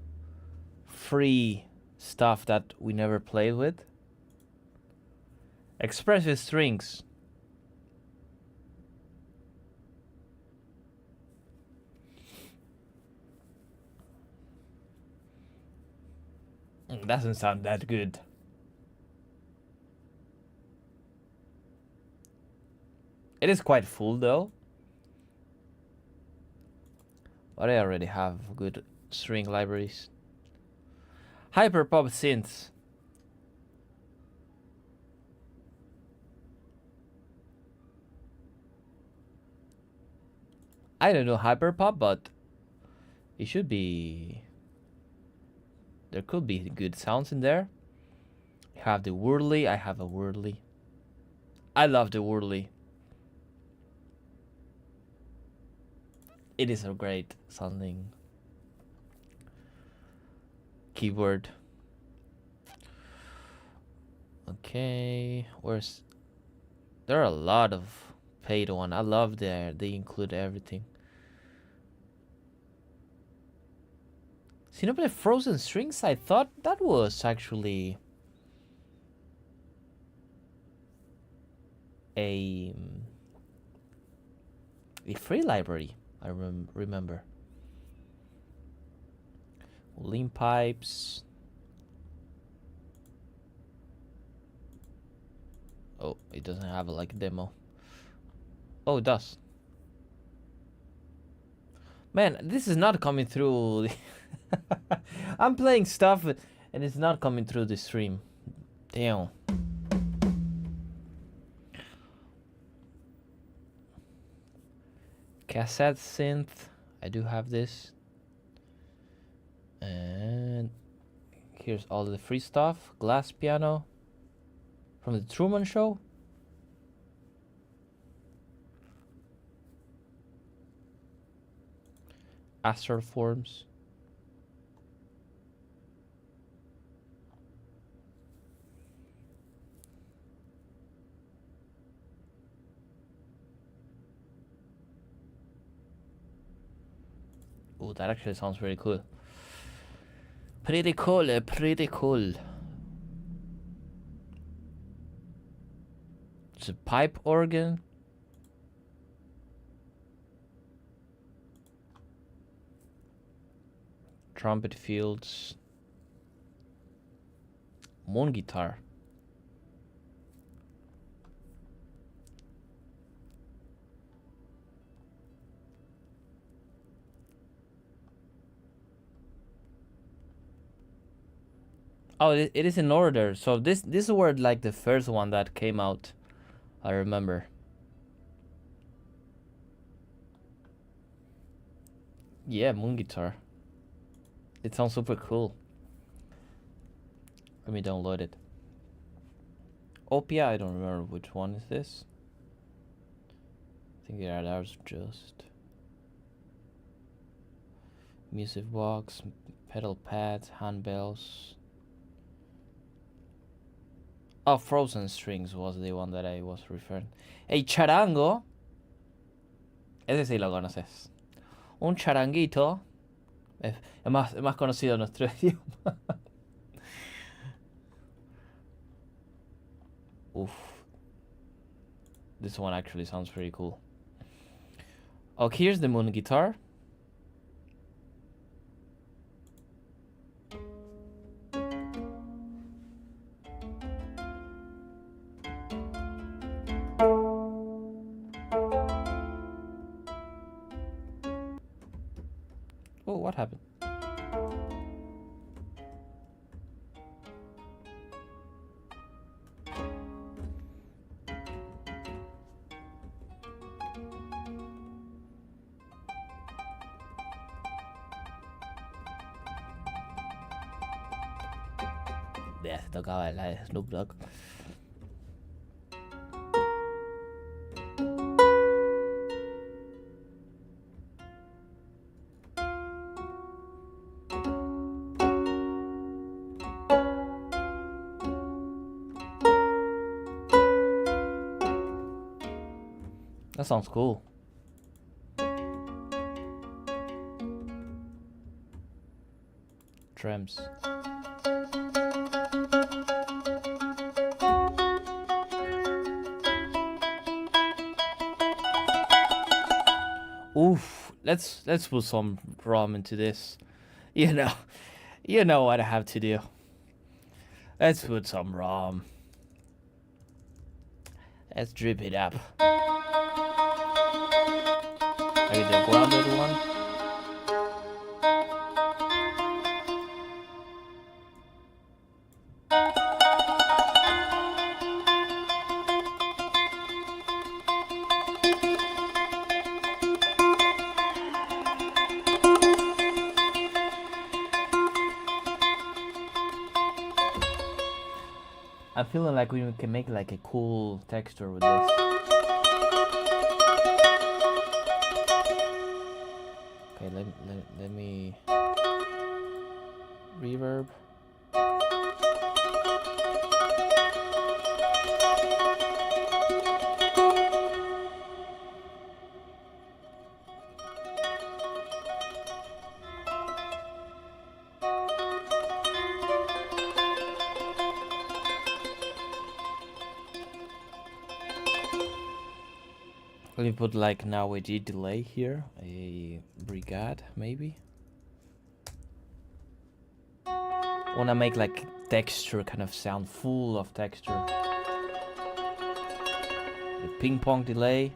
free stuff that we never played with. Expressive strings. Doesn't sound that good. It is quite full though. But I already have good string libraries. Hyperpop synths. I don't know hyperpop, but it should be. There could be good sounds in there. You have the whirly. I have a whirly. I love the whirly. It is a great sounding keyboard. Okay, there are a lot of paid one. I love they include everything. Cinnamon Frozen Strings, I thought that was actually a free library. I remember. Lean pipes. Oh, it doesn't have like a demo. Oh, it does. Man, this is not coming through. I'm playing stuff and it's not coming through the stream. Damn. Cassette synth. I do have this. And here's all the free stuff. Glass piano from the Truman Show. Astral Forms. Oh, that actually sounds pretty cool. Pretty cool, pretty cool. It's a pipe organ. Trumpet fields. Moon guitar. Oh, it is in order. So this were like the first one that came out. I remember. Yeah, moon guitar. It sounds super cool. Let me download it. Opia, I don't remember which one is this. I think that was just music box, pedal pads, handbells. Oh, Frozen Strings was the one that I was referring. El charango. Ese sí lo conoces. Un charanguito. Es más conocido en nuestro idioma. Oof. This one actually sounds pretty cool. Oh, here's the moon guitar. Oh, what happened? Ya se tocaba la de Snoop Dogg. That sounds cool. Drums. Oof, let's put some rum into this. You know what I have to do. Let's put some rum. Let's drip it up. Maybe the grounded one. I'm feeling like we can make like a cool texture with this. Okay, let me reverb. Let me put like now a G delay here, a brigade maybe. Wanna make like texture kind of sound, full of texture. The ping pong delay.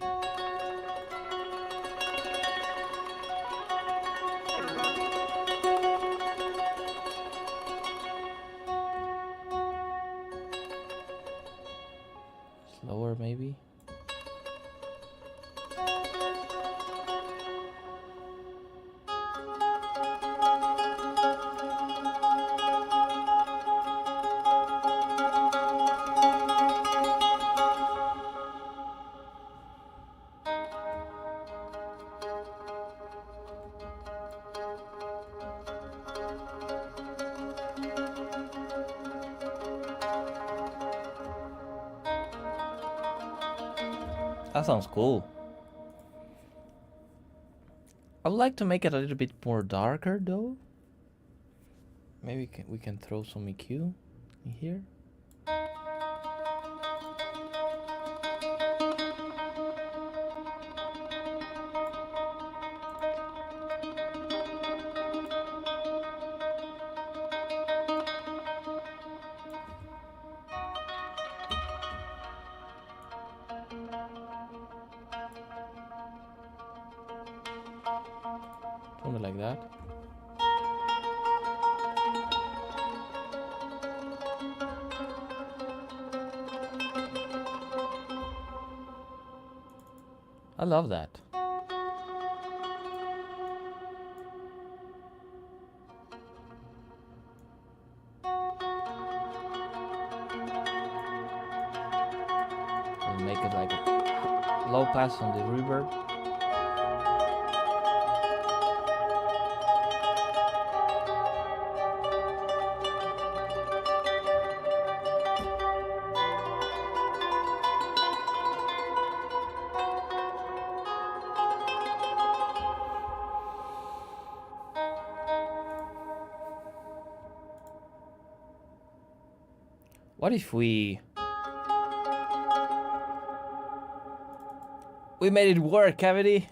Slower maybe. That sounds cool. I would like to make it a little bit more darker though. Maybe we can throw some EQ in here. Something like that. I love that. I'll make it like a low pass on the reverb. What if we made it work, Cavity?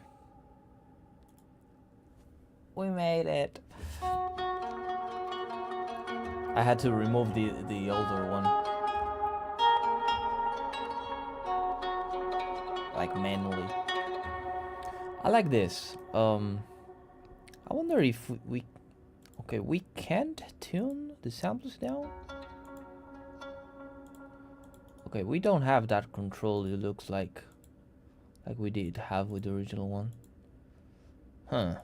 We made it. I had to remove the older one, like manually. I like this. I wonder if we can't tune the samples down. Okay, we don't have that control, it looks like we did have with the original one. Huh.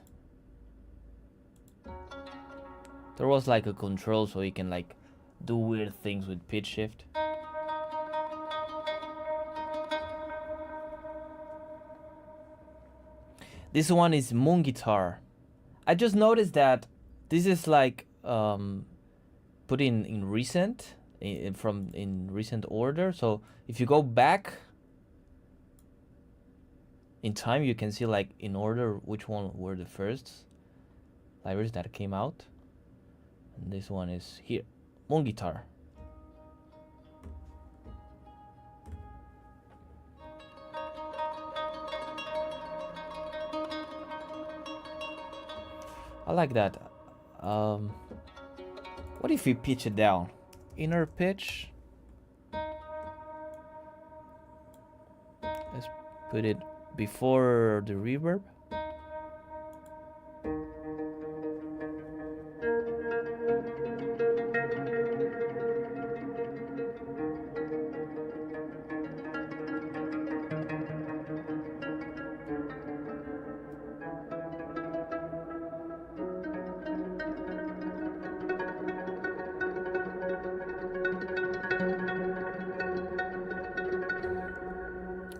There was like a control so you can like do weird things with pitch shift. This one is Moon Guitar. I just noticed that this is like put in recent. In recent order, so if you go back in time you can see like in order which one were the first libraries that came out, and this one is here, Moon Guitar. I like that. What if we pitch it down? Inner pitch. Let's put it before the reverb.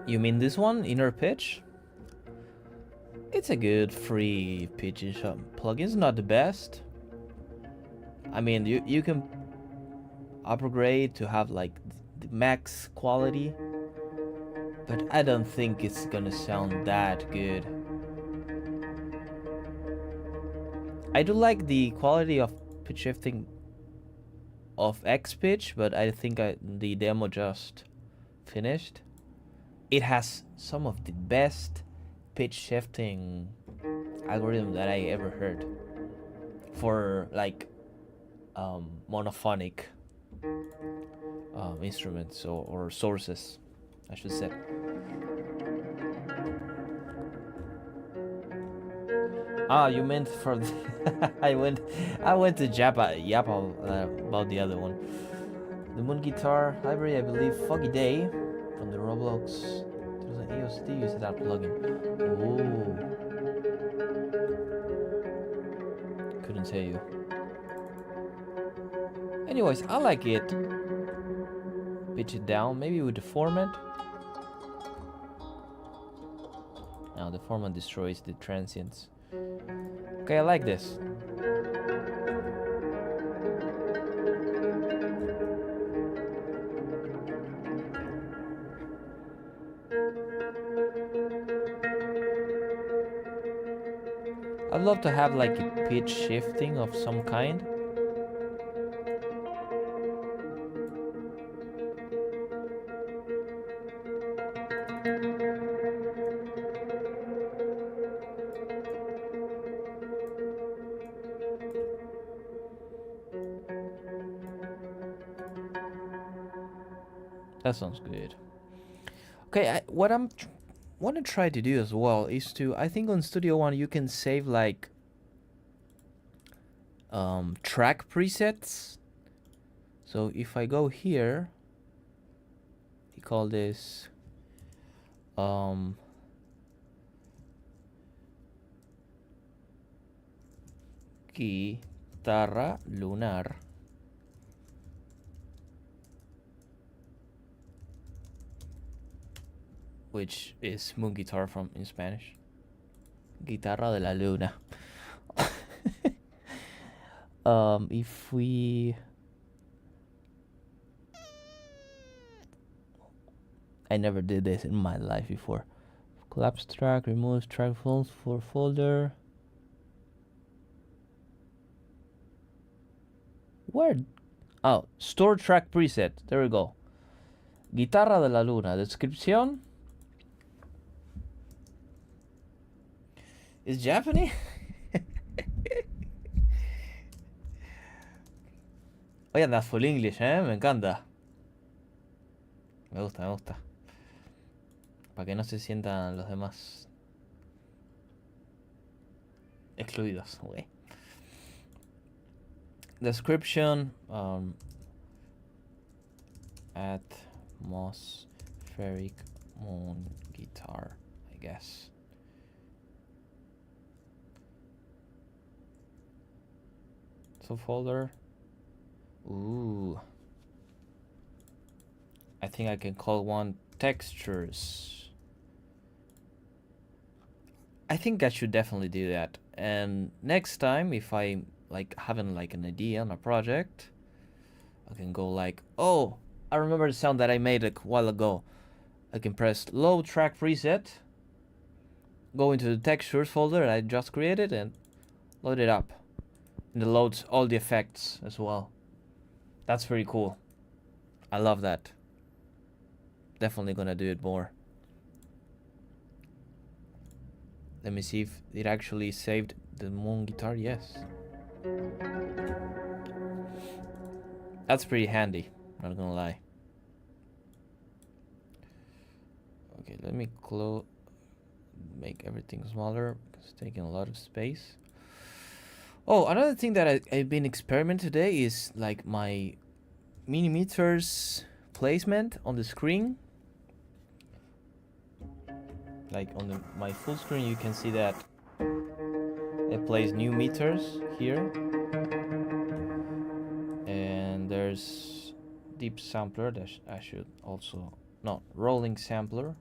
You mean this one, inner pitch? It's a good free pitching shop plugin. It's not the best. I mean, you can upgrade to have like the max quality, but I don't think it's gonna sound that good. I do like the quality of pitch shifting of X pitch, but I think the demo just finished. it has some of the best pitch shifting algorithm that I ever heard for like monophonic instruments or sources, I should say. Ah, you meant for the I went to Japa about the other one. The Moon Guitar Library, I believe. Foggy Day from the Roblox 2000 EOSD uses that plugin. Oh, couldn't tell you. Anyways, I like it. Pitch it down, maybe with the format. Now the format destroys the transients. Okay, I like this. I'd love to have like a pitch shifting of some kind. That sounds good. Okay, what I'm want to try to do as well is to, I think on Studio One you can save like track presets. So if I go here, you call this guitarra lunar. Which is moon guitar in Spanish. Guitarra de la luna. If we... I never did this in my life before. Collapse track, removes track files for folder. Where? Oh, store track preset. There we go. Guitarra de la luna. Descripción. Is Japanese? Oye, andas full English, me encanta. Me gusta. Para que no se sientan los demás excluidos, güey. Description, atmospheric moon guitar, I guess. So folder. Ooh. I think I can call one textures. I think I should definitely do that. And next time, if I like having like an idea on a project, I can go like, oh, I remember the sound that I made a while ago. I can press load track preset, go into the textures folder that I just created and load it up. And it loads all the effects as well. That's pretty cool. I love that. Definitely gonna do it more. Let me see if it actually saved the moon guitar. Yes. That's pretty handy, not gonna lie. Okay, let me make everything smaller because it's taking a lot of space. Oh, another thing that I've been experimenting today is like my millimeters placement on the screen. Like on my full screen, you can see that it plays new meters here. And there's deep sampler that I should also, no, rolling sampler.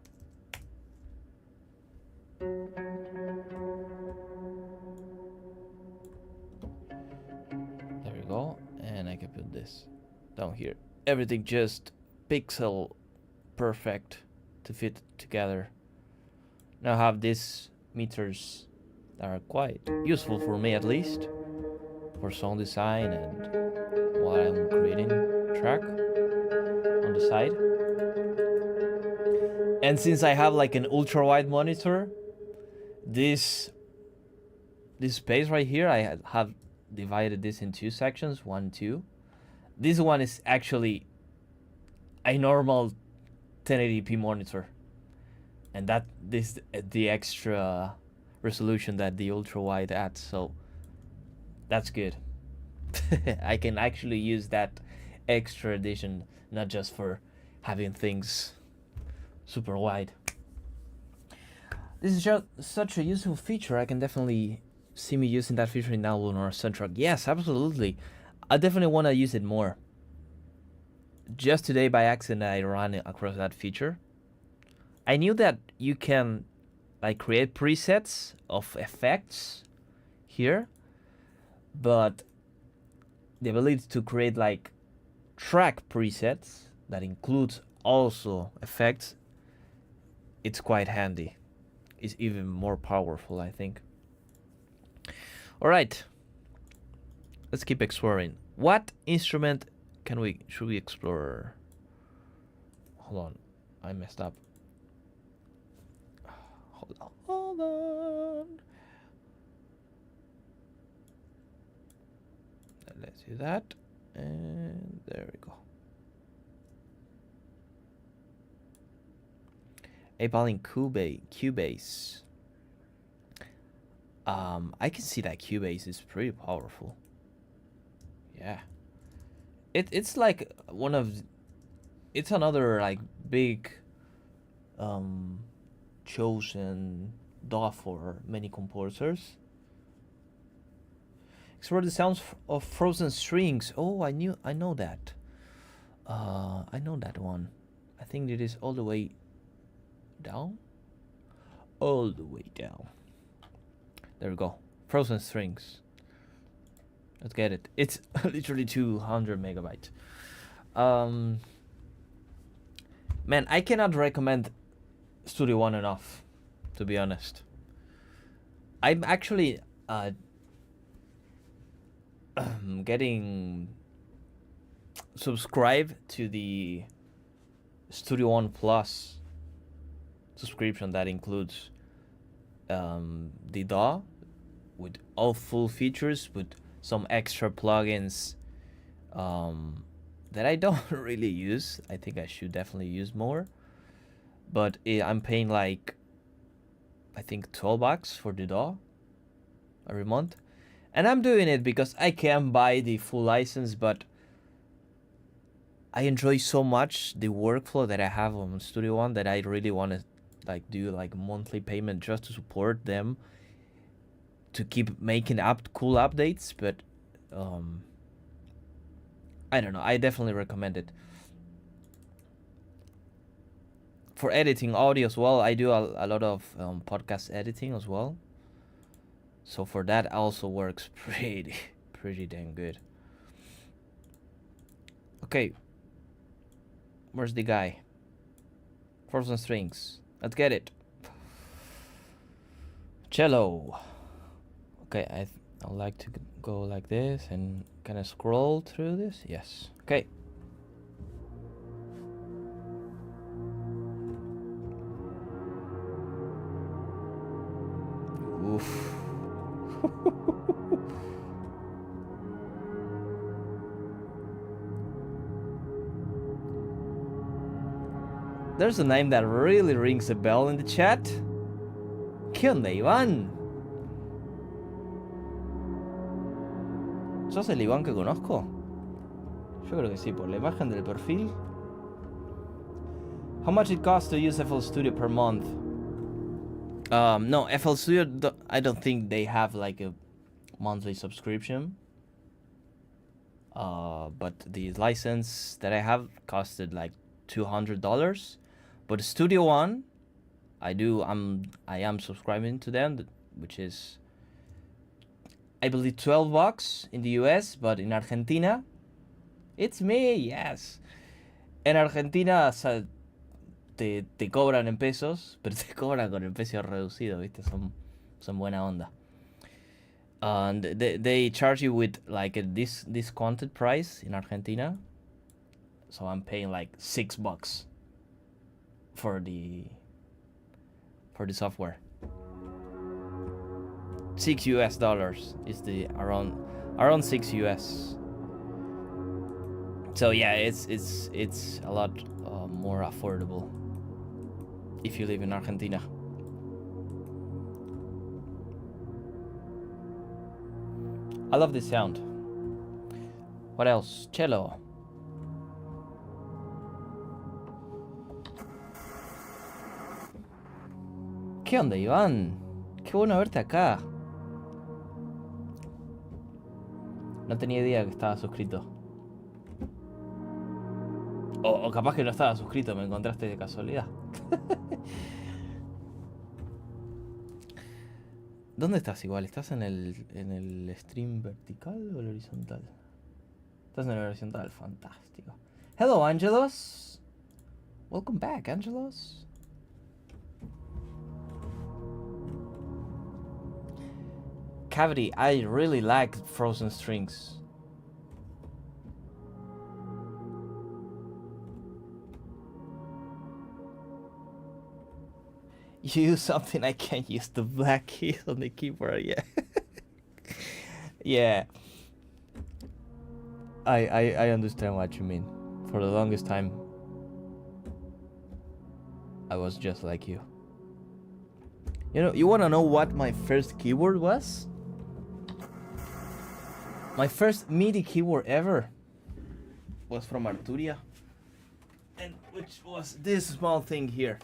There we go, and I can put this down here. Everything just pixel perfect to fit together. Now I have these meters that are quite useful for me, at least for sound design and while I'm creating track on the side. And since I have like an ultra wide monitor, this space right here, I have divided this in two sections, 1, 2. This one is actually a normal 1080p monitor, and that this the extra resolution that the ultra wide adds, so that's good. I can actually use that extra addition, not just for having things super wide. This is just such a useful feature. I can definitely see me using that feature in album or soundtrack. Yes, absolutely. I definitely want to use it more. Just today by accident I ran across that feature. I knew that you can like create presets of effects here, but the ability to create like track presets that includes also effects, it's quite handy. It's even more powerful, I think. All right, let's keep exploring. What instrument should we explore? Hold on, I messed up. Hold on. Let's do that, and there we go. Abel in Cubase. I can see that Cubase is pretty powerful. Yeah. It's like it's another like big chosen DAW for many composers. Explore the sounds of frozen strings. Oh, I know that. I know that one. I think it is all the way down. All the way down. There we go. Frozen strings. Let's get it. It's literally 200 megabytes. Man, I cannot recommend Studio One enough, to be honest. I'm actually getting subscribed to the Studio One Plus subscription that includes the DAW with all full features, with some extra plugins that I don't really use. I think I should definitely use more, but I'm paying like I think $12 for the DAW every month, and I'm doing it because I can buy the full license, but I enjoy so much the workflow that I have on Studio One that I really want to like do like monthly payment just to support them, to keep making cool updates. But I don't know, I definitely recommend it. For editing audio as well, I do a lot of podcast editing as well, so for that also works pretty damn good. Okay, where's the guy? Frozen strings. Let's get it. Cello. Okay, I'd like to go like this and kind of scroll through this. Yes. Okay. Oof. There's a name that really rings a bell in the chat. ¿Qué onda, Iván? ¿Sos el Iván que conozco? Yo creo que sí, por la imagen del perfil. How much it costs to use FL Studio per month? No, FL Studio, I don't think they have like a monthly subscription. But the license that I have costed like $200. But Studio One, I am subscribing to them, which is I believe $12 in the US, but in Argentina, it's me, yes. En Argentina te cobran en pesos, pero te cobran con el precio reducido, ¿viste? Son buena onda. And they charge you with like a discounted price in Argentina. So I'm paying like $6 for the software. $6 is the around $6. So yeah, it's a lot more affordable if you live in Argentina. I love this sound. What else? Cello. ¿Qué onda, Iván? Qué bueno verte acá. No tenía idea que estaba suscrito. O capaz que no estaba suscrito, me encontraste de casualidad. ¿Dónde estás igual? ¿Estás en el stream vertical o el horizontal? Estás en el horizontal, fantástico. Hello, Angelos. Welcome back, Angelos. Cavity, I really like frozen strings. You use something I can't use, the black keys on the keyboard, yeah. Yeah. I understand what you mean. For the longest time, I was just like you. You know, you wanna know what my first keyboard was? My first MIDI keyboard ever was from Arturia, and which was this small thing here.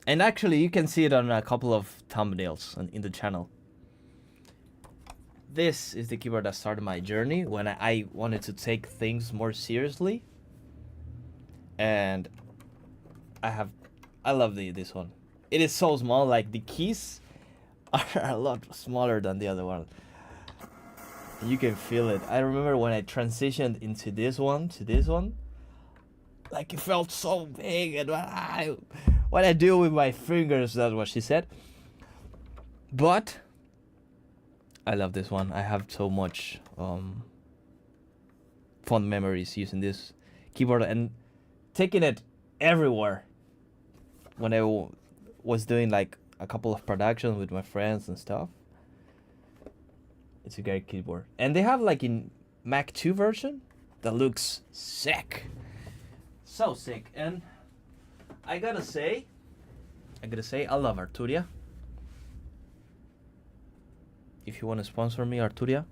And actually, you can see it on a couple of thumbnails in the channel. This is the keyboard that started my journey when I wanted to take things more seriously. And I love this one. It is so small, like the keys are a lot smaller than the other one. You can feel it. I remember when I transitioned into this one to this one, like it felt so big, and what I do with my fingers, that's what she said. But I love this one. I have so much fond memories using this keyboard and taking it everywhere when I was doing like a couple of productions with my friends and stuff. It's a great keyboard. And they have like in Mac 2 version that looks sick. So sick. And I gotta say, I love Arturia. If you want to sponsor me, Arturia,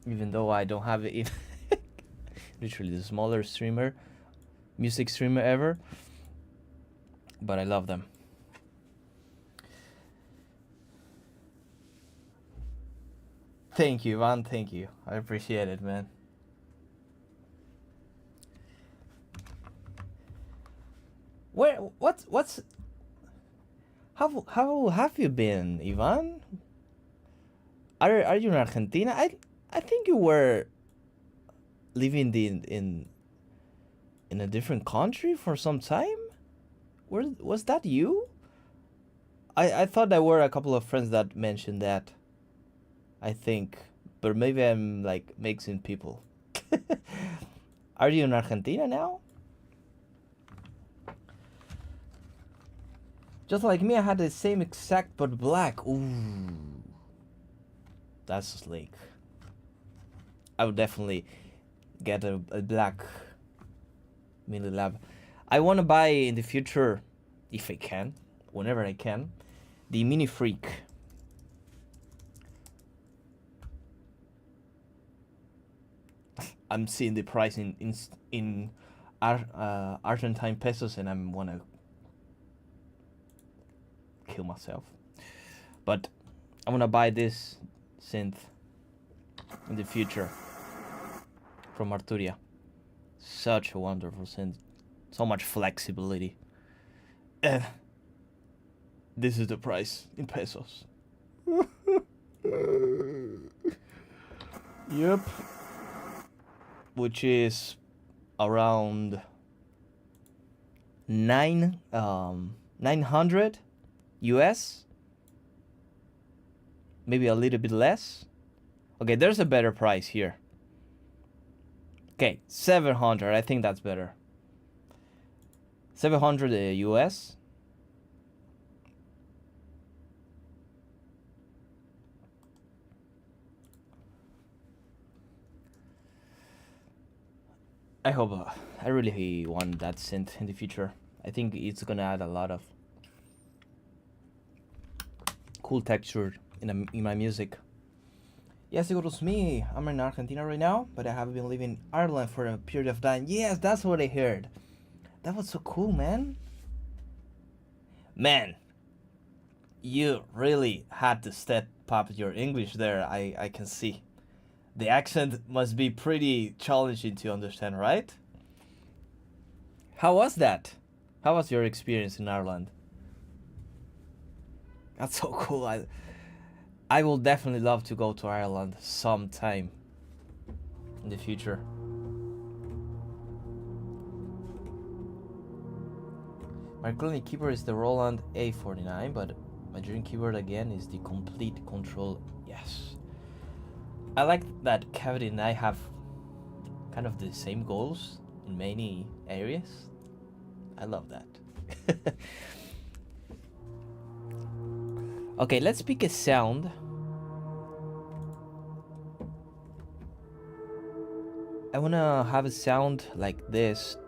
even though I don't have it, literally the smaller music streamer ever, but I love them. Thank you, Ivan. Thank you. I appreciate it, man. How have you been, Ivan? Are you in Argentina? I think you were living in a different country for some time. Was that you? I thought there were a couple of friends that mentioned that. I think, but maybe I'm like mixing people. Are you in Argentina now? Just like me, I had the same exact but black. Ooh, that's slick. I would definitely get a black Mini Lab. I want to buy in the future, if I can, whenever I can, the Mini Freak. I'm seeing the price in Argentine pesos, and I'm wanna kill myself. But I'm gonna buy this synth in the future from Arturia. Such a wonderful synth, so much flexibility. And this is the price in pesos. Yep. Which is around 900 US, maybe a little bit less. Okay, there's a better price here. Okay, 700. I think that's better. 700 US. I hope, I really want that synth in the future. I think it's gonna add a lot of cool texture in my music. Yes, it was me. I'm in Argentina right now, but I have been living in Ireland for a period of time. Yes, that's what I heard. That was so cool, man. Man, you really had to step up your English there, I can see. The accent must be pretty challenging to understand, right? How was that? How was your experience in Ireland? That's so cool. I will definitely love to go to Ireland sometime in the future. My current keyboard is the Roland A49, but my dream keyboard again is the Complete Control. Yes. I like that Kevin and I have kind of the same goals in many areas. I love that. Okay, let's pick a sound. I wanna have a sound like this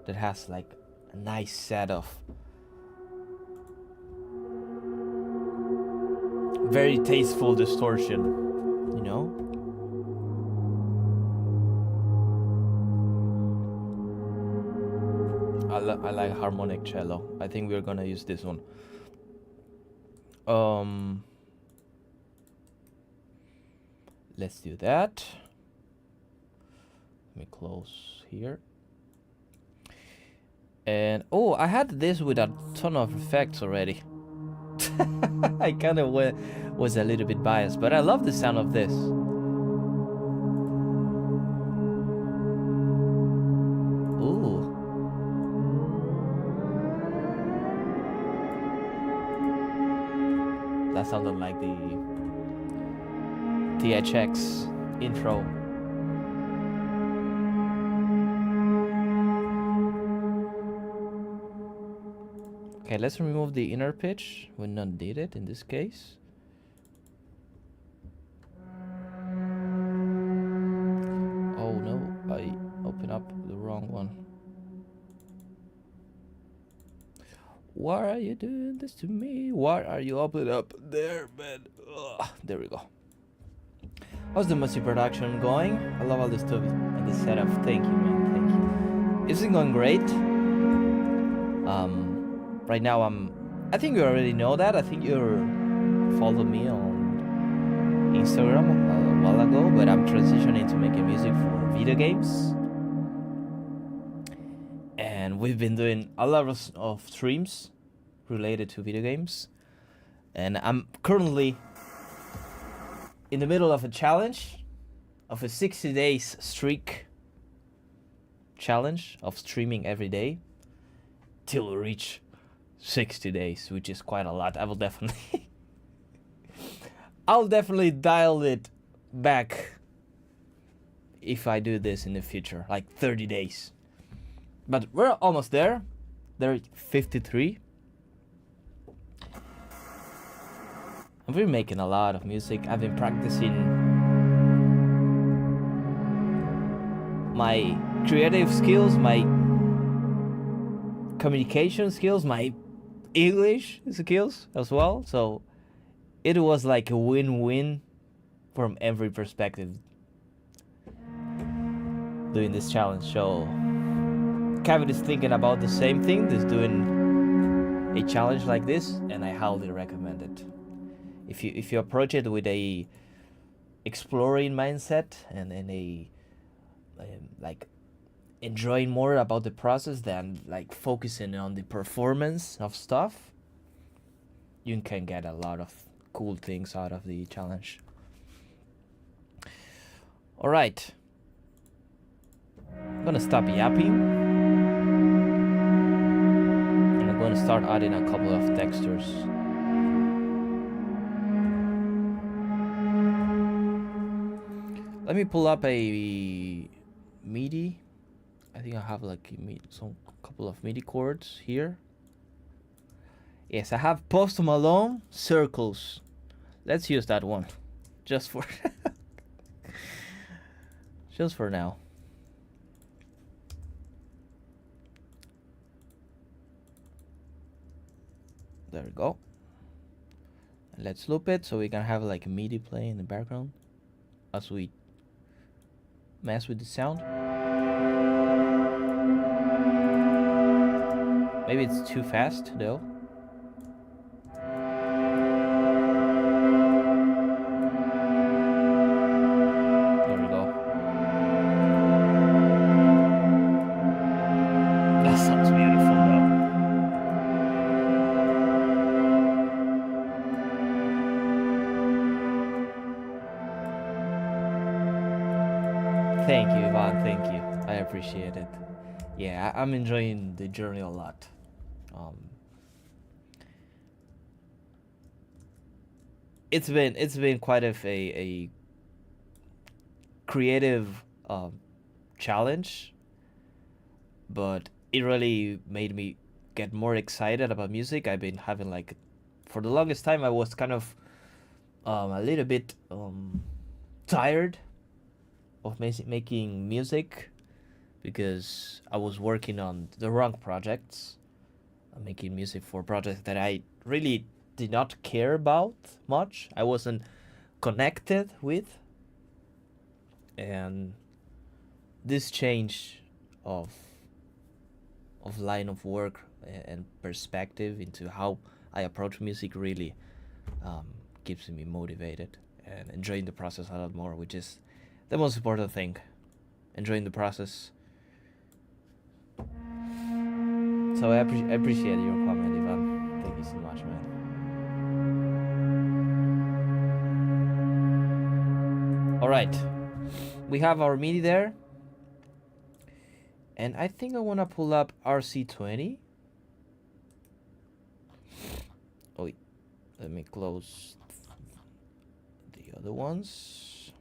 that has like a nice set of very tasteful distortion, you know? I like harmonic cello. I think we're gonna use this one. Let's do that. Let me close here. And oh, I had this with a ton of effects already. I kind of was a little bit biased, but I love the sound of this. Ooh. That sounded like the THX intro. Okay, let's remove the inner pitch. We not did it in this case. Oh no, I opened up the wrong one. Why are you doing this to me? Why are you opening up there, man? Ugh, there we go. How's the music production going? I love all this stuff and the setup. Thank you, man. Thank you. It's going great. Right now I think you already know that. I think you followed me on Instagram a while ago, but I'm transitioning to making music for video games. And we've been doing a lot of streams related to video games. And I'm currently in the middle of a challenge, of a 60 days streak challenge of streaming every day till we reach 60 days, which is quite a lot. I'll definitely dial it back if I do this in the future, like 30 days. But we're almost there. There 53. I've been making a lot of music. I've been practicing my creative skills, my communication skills, my English skills as well. So it was like a win-win from every perspective doing this challenge. So Kevin is thinking about the same thing, just doing a challenge like this, and I highly recommend it. If you approach it with a exploring mindset and a like enjoying more about the process than like focusing on the performance of stuff, you can get a lot of cool things out of the challenge. All right, I'm gonna stop yapping and I'm gonna start adding a couple of textures. Let me pull up a MIDI I think I have like some couple of MIDI chords here. Yes, I have Post Malone Circles. Let's use that one, just for just for now. There we go. And let's loop it so we can have like a MIDI play in the background as we mess with the sound. Maybe it's too fast though. There we go. That sounds beautiful though. Thank you, Ivan. Thank you. I appreciate it. Yeah, I'm enjoying the journey a lot. It's been quite a creative challenge, but it really made me get more excited about music. I've been having like, for the longest time, I was kind of a little bit tired of making music because I was working on the wrong projects, making music for projects that I really did not care about much. I wasn't connected with, and this change of line of work and perspective into how I approach music really keeps me motivated and enjoying the process a lot more, which is the most important thing. Enjoying the process. So I appreciate your comment, Ivan. Thank you so much, man. All right, we have our MIDI there, and I think I want to pull up RC20. Oh, wait. Let me close the other ones.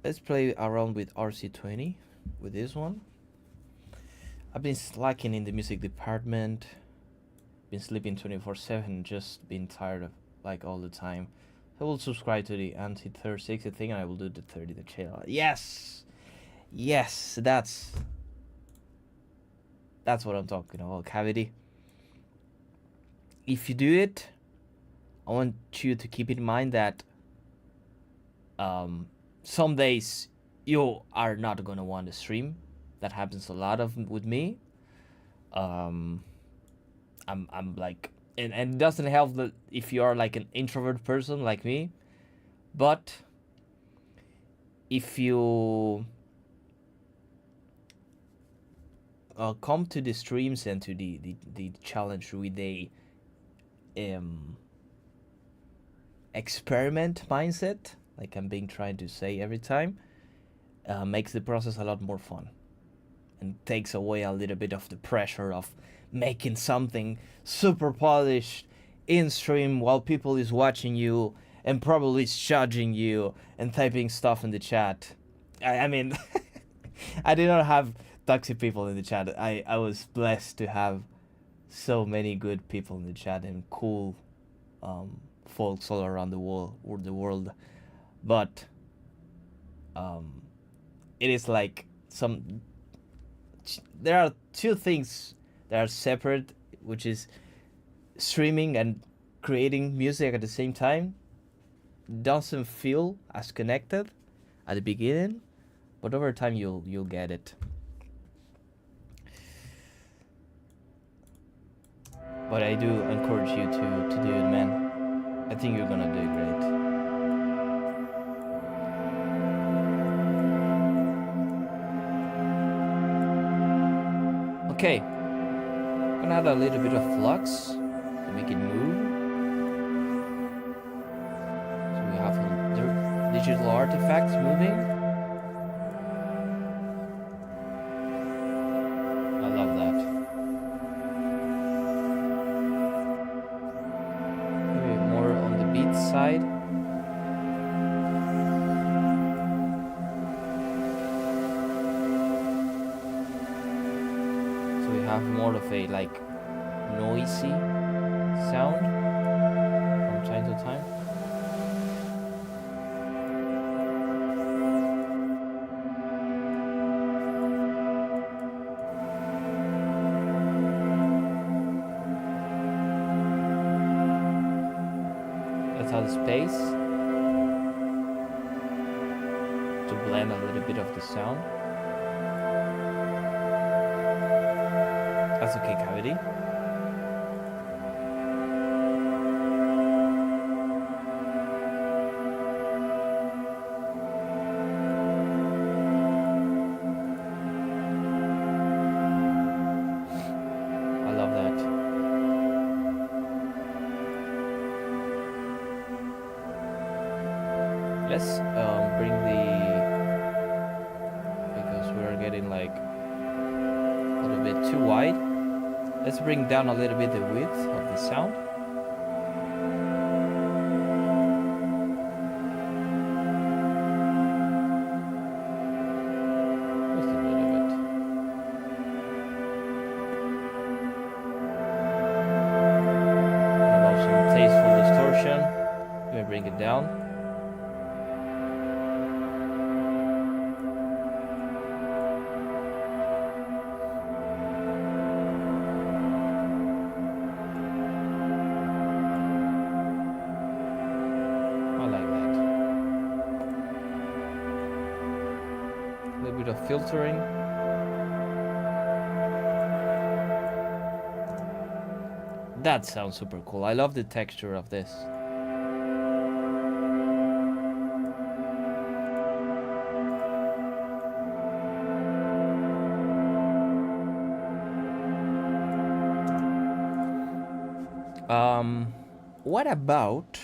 Let's play around with RC20 with this one. I've been slacking in the music department, been sleeping 24/7, just been tired of like all the time. I will subscribe to the anti-3060 thing and I will do the 30 the channel. Yes! Yes, that's what I'm talking about, Cavity. If you do it, I want you to keep in mind that some days you are not gonna want to stream. That happens a lot with me. I'm like, and it doesn't help that if you are like an introvert person like me, but if you come to the streams and to the challenge with the experiment mindset, like I'm being trying to say every time, makes the process a lot more fun and takes away a little bit of the pressure of making something super polished in stream while people is watching you and probably is judging you and typing stuff in the chat. I mean, I did not have toxic people in the chat. I was blessed to have so many good people in the chat and cool folks all around the world. But it is like there are two things that are separate, which is streaming and creating music at the same time. Doesn't feel as connected at the beginning, but over time you'll get it. But I do encourage you to do it, man. I think you're gonna do great. Okay, I'm gonna add a little bit of flux to make it move. So we have digital artifacts moving. I love that. Maybe more on the beat side. have more of a like noisy sound from time to time. Let's add space to blend a little bit of the sound. That's okay, cavity. I love that. Let's bring the, because we're getting like a little bit too wide. Let's bring down a little bit the width of the sound. Just a little bit. What about some tasteful distortion? Let me bring it down. Filtering. That sounds super cool. I love the texture of this. What about,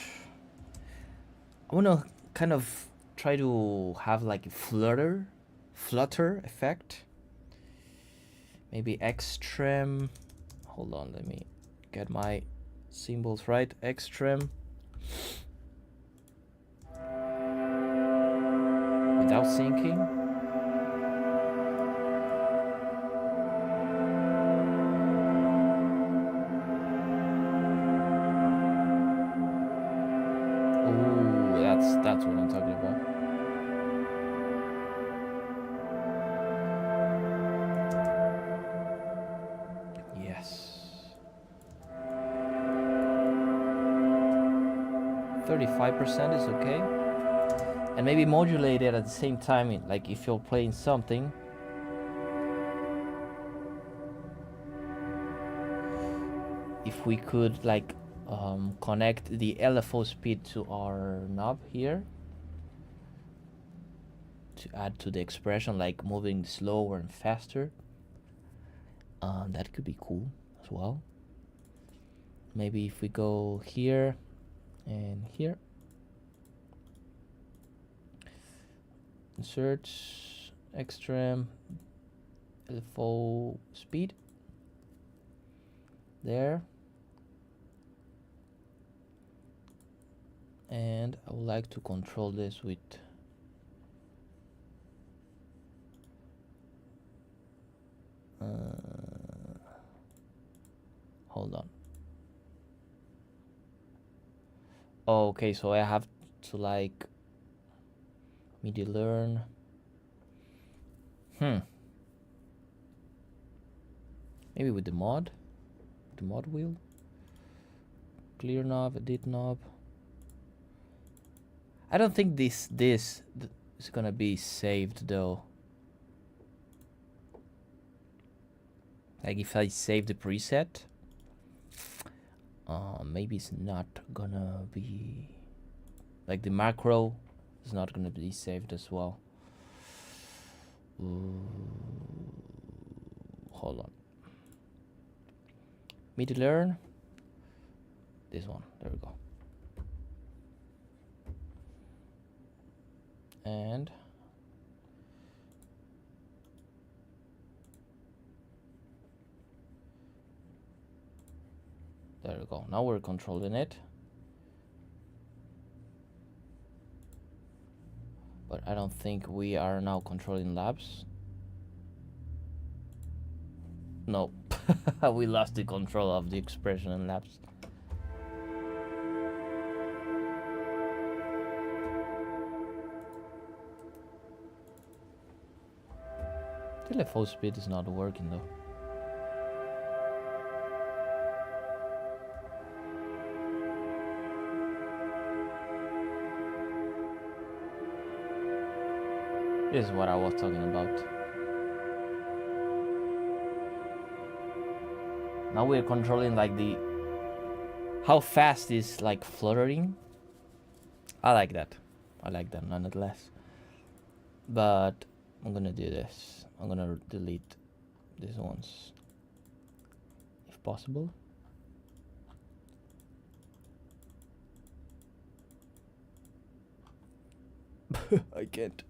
I want to kind of try to have like a flutter effect. Maybe extreme. Hold on, let me get my symbols right. Extreme. Without syncing. Ooh, that's what I'm talking about. Yes. 35% is okay. And maybe modulate it at the same time, like if you're playing something. If we could like connect the LFO speed to our knob here to add to the expression, like moving slower and faster. That could be cool as well. Maybe if we go here and here, insert extreme LFO speed there, and I would like to control this with hold on. Okay, so I have to like MIDI learn. Maybe with the mod wheel. Clear knob, edit knob. I don't think this is gonna be saved though. Like if I save the preset, maybe it's not gonna be, like the macro is not gonna be saved as well. Hold on. MIDI learn. This one. There we go. And there we go. Now we're controlling it. But I don't think we are now controlling labs. Nope. We lost the control of the expression and lapse. Telephone speed is not working though. This is what I was talking about. Now we're controlling like the how fast is like fluttering. I like that nonetheless. But I'm gonna do this. I'm gonna delete these ones if possible. I can't.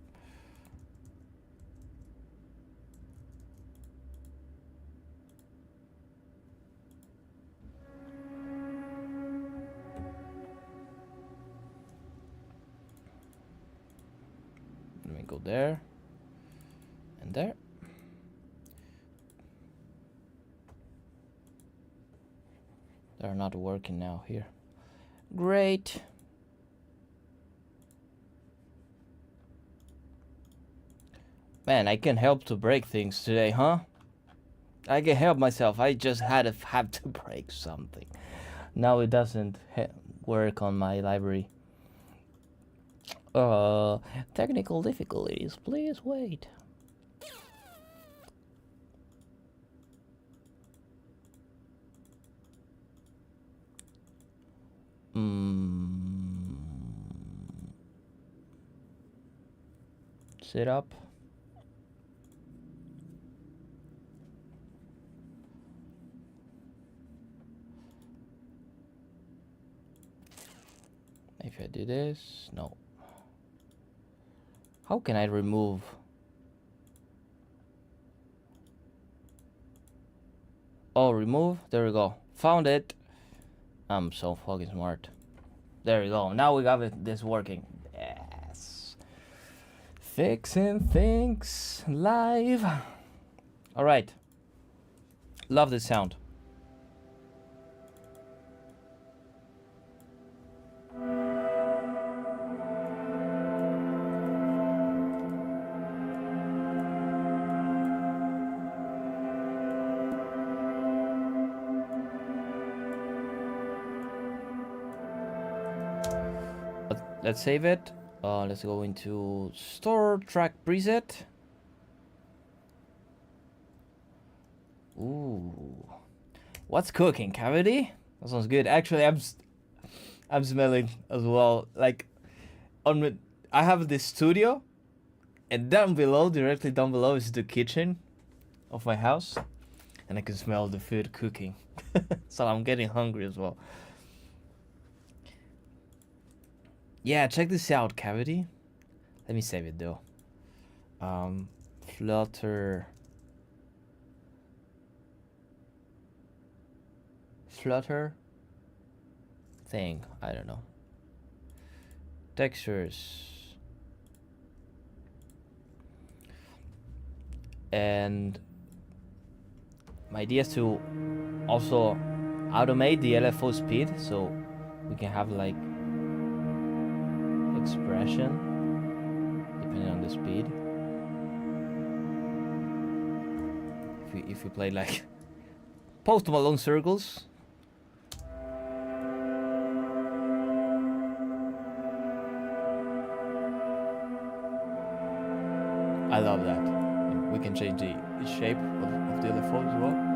Let me go there and there. They're not working now here. Great. Man, I can help to break things today, huh? I can help myself. I just had to break something. Now it doesn't work on my library. Technical difficulties. Please wait. Sit up. If I do this, no. How can I remove? Oh, remove. There we go. Found it. I'm so fucking smart. There we go. Now we got this working. Yes. Fixing things live. All right. Love this sound. Let's save it. Let's go into store track preset. Ooh, what's cooking? Cavity? That sounds good. Actually, I'm smelling as well. Like, I have this studio, and down below, directly down below, is the kitchen of my house, and I can smell the food cooking. So I'm getting hungry as well. Yeah, check this out, Cavity. Let me save it though. Flutter thing. I don't know. Textures. And my idea is to also automate the LFO speed so we can have like expression depending on the speed. If we play like Post Malone circles. I love that. We can change the shape of the LFO as well.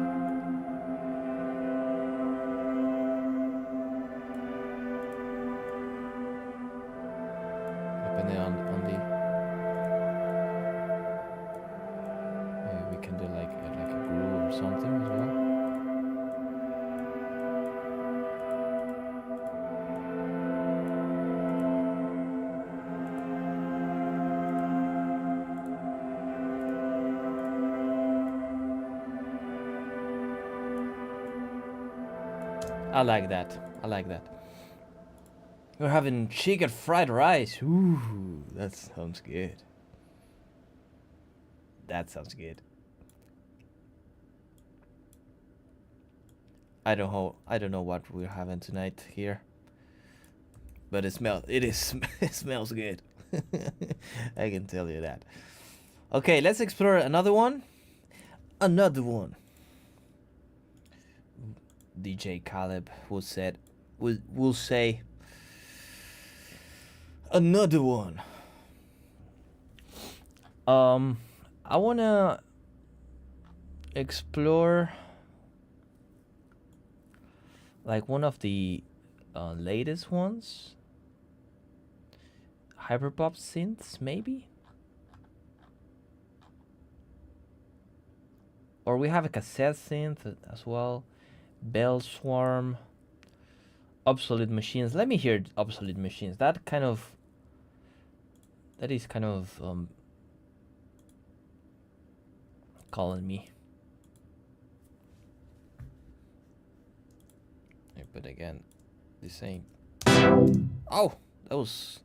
Depending on the, maybe we can do like a groove or something as well. I like that. We're having chicken fried rice. Ooh, that sounds good. That sounds good. I don't know what we're having tonight here, but it smells good. I can tell you that. Okay, let's explore another one. Another one. DJ Caleb will say another one. I wanna explore like one of the latest ones. Hyperpop synths, maybe? Or we have a cassette synth as well. Bell Swarm. Obsolete Machines. Let me hear Obsolete Machines. That is kind of calling me. But again, this ain't. Oh, that was.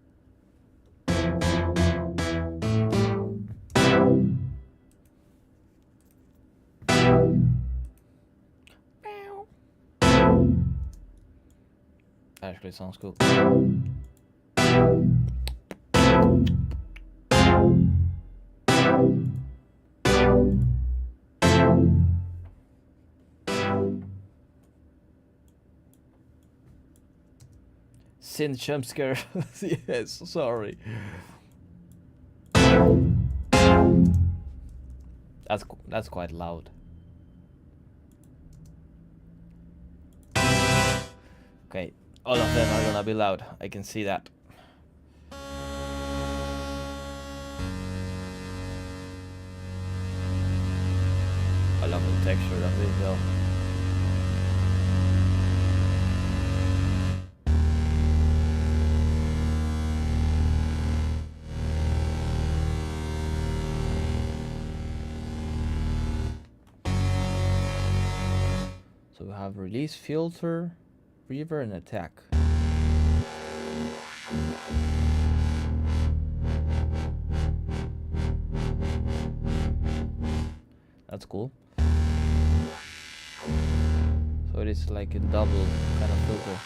Actually sounds cool. Synth jump scare. Yes, sorry. That's quite loud. Okay, all of them are gonna be loud. I can see that. I love the texture of it though. So we have release, filter, reverb, and attack. That's cool. So it is like a double kind of filter.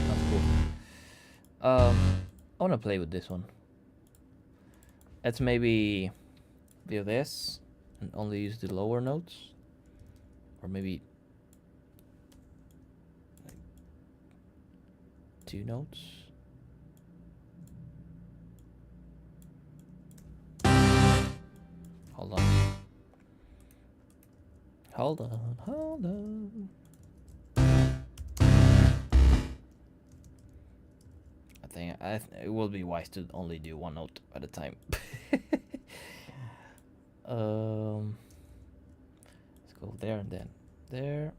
That's cool. I wanna play with this one. Let's maybe do this and only use the lower notes. Or maybe like 2 notes. Hold on. Hold on. I think it will be wise to only do 1 note at a time. Let's go there and then there.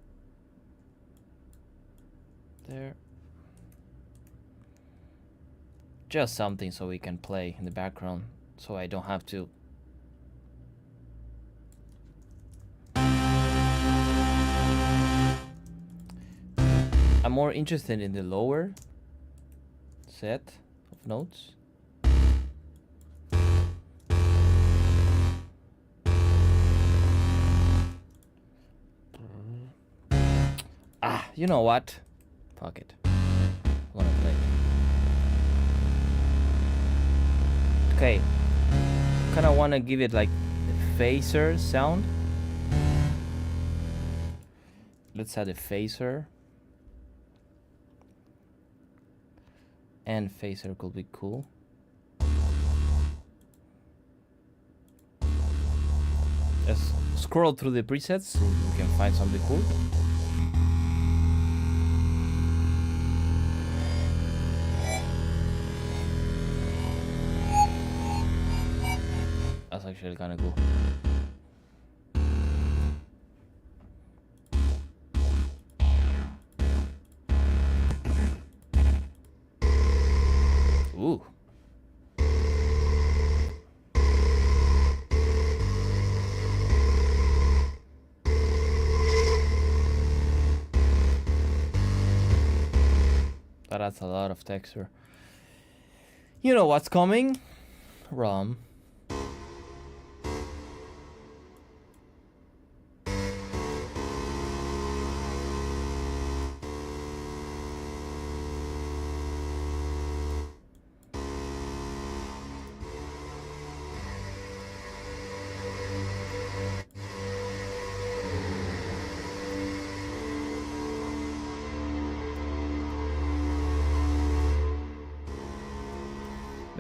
Just something so we can play in the background, so I don't have to. I'm more interested in the lower set of notes. You know what? Fuck it. I wanna play. Okay. Kinda wanna give it like the phaser sound. Let's add a phaser. And phaser could be cool. Let's scroll through the presets so we can find something cool. That's actually kind of cool. Ooh. That adds a lot of texture. You know what's coming? ROM.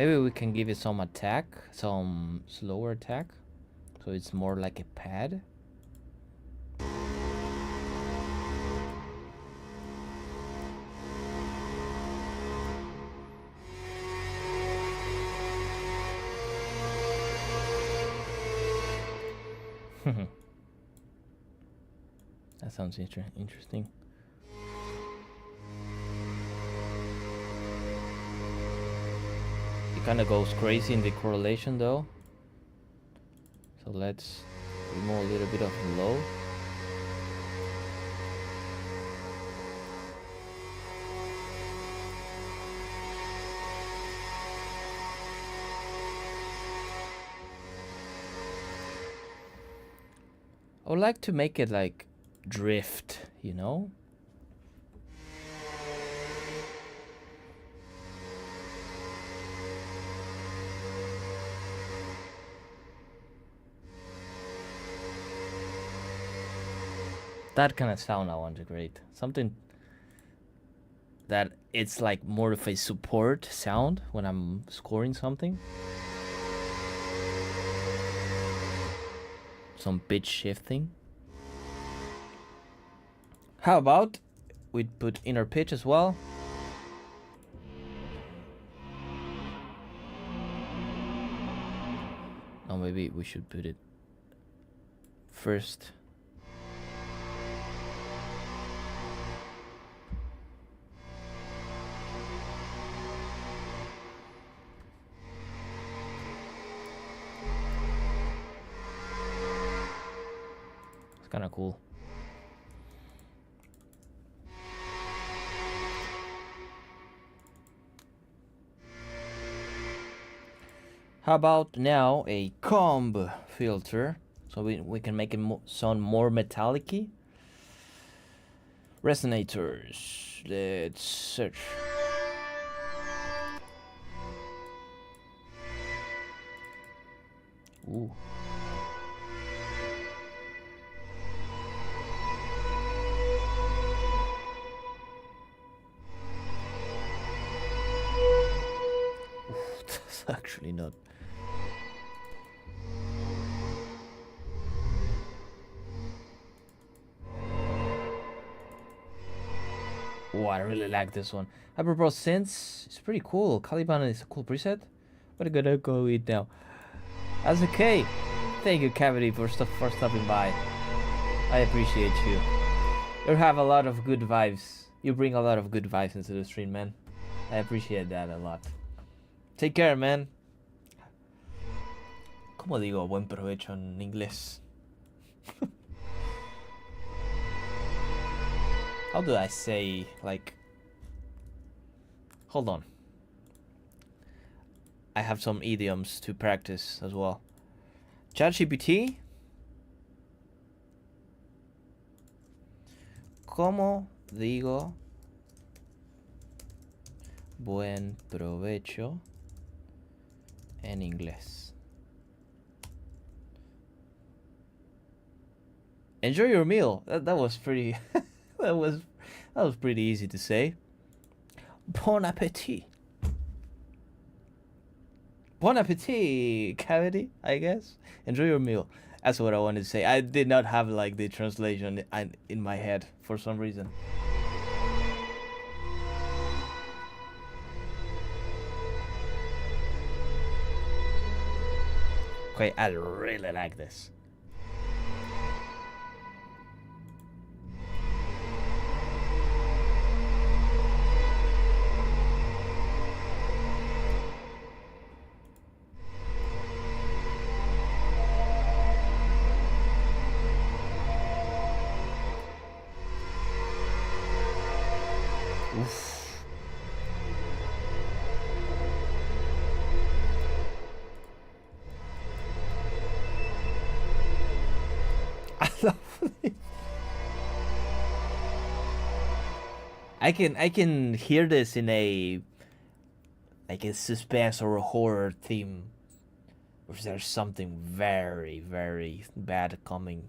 Maybe we can give it some attack, some slower attack, so it's more like a pad. That sounds interesting. It kind of goes crazy in the correlation though. So let's remove a little bit of low. I would like to make it like drift, you know? That kind of sound I want to create. Something that it's like more of a support sound when I'm scoring something. Some pitch shifting. How about we put inner pitch as well? Oh, maybe we should put it first. It's kind of cool. How about now a comb filter, so we can make it sound more metallic-y. Resonators. Let's search. Ooh. That's actually not. Oh, I really like this one. I propose synths. It's pretty cool. Caliban is a cool preset. But I'm gonna go eat now. That's okay. Thank you, Cavity, for stopping by. I appreciate you. You have a lot of good vibes. You bring a lot of good vibes into the stream, man. I appreciate that a lot. Take care, man. ¿Cómo digo buen provecho en inglés? How do I say, like... Hold on. I have some idioms to practice as well. ChatGPT. ¿Cómo digo buen provecho en inglés? Enjoy your meal. That was pretty... that was pretty easy to say. Bon appetit. Bon appetit, Cavity, I guess. Enjoy your meal. That's what I wanted to say. I did not have like the translation in my head for some reason. Okay, I really like this. Oof. I love it. I can hear this in a like a suspense or a horror theme, or there's something very, very bad coming.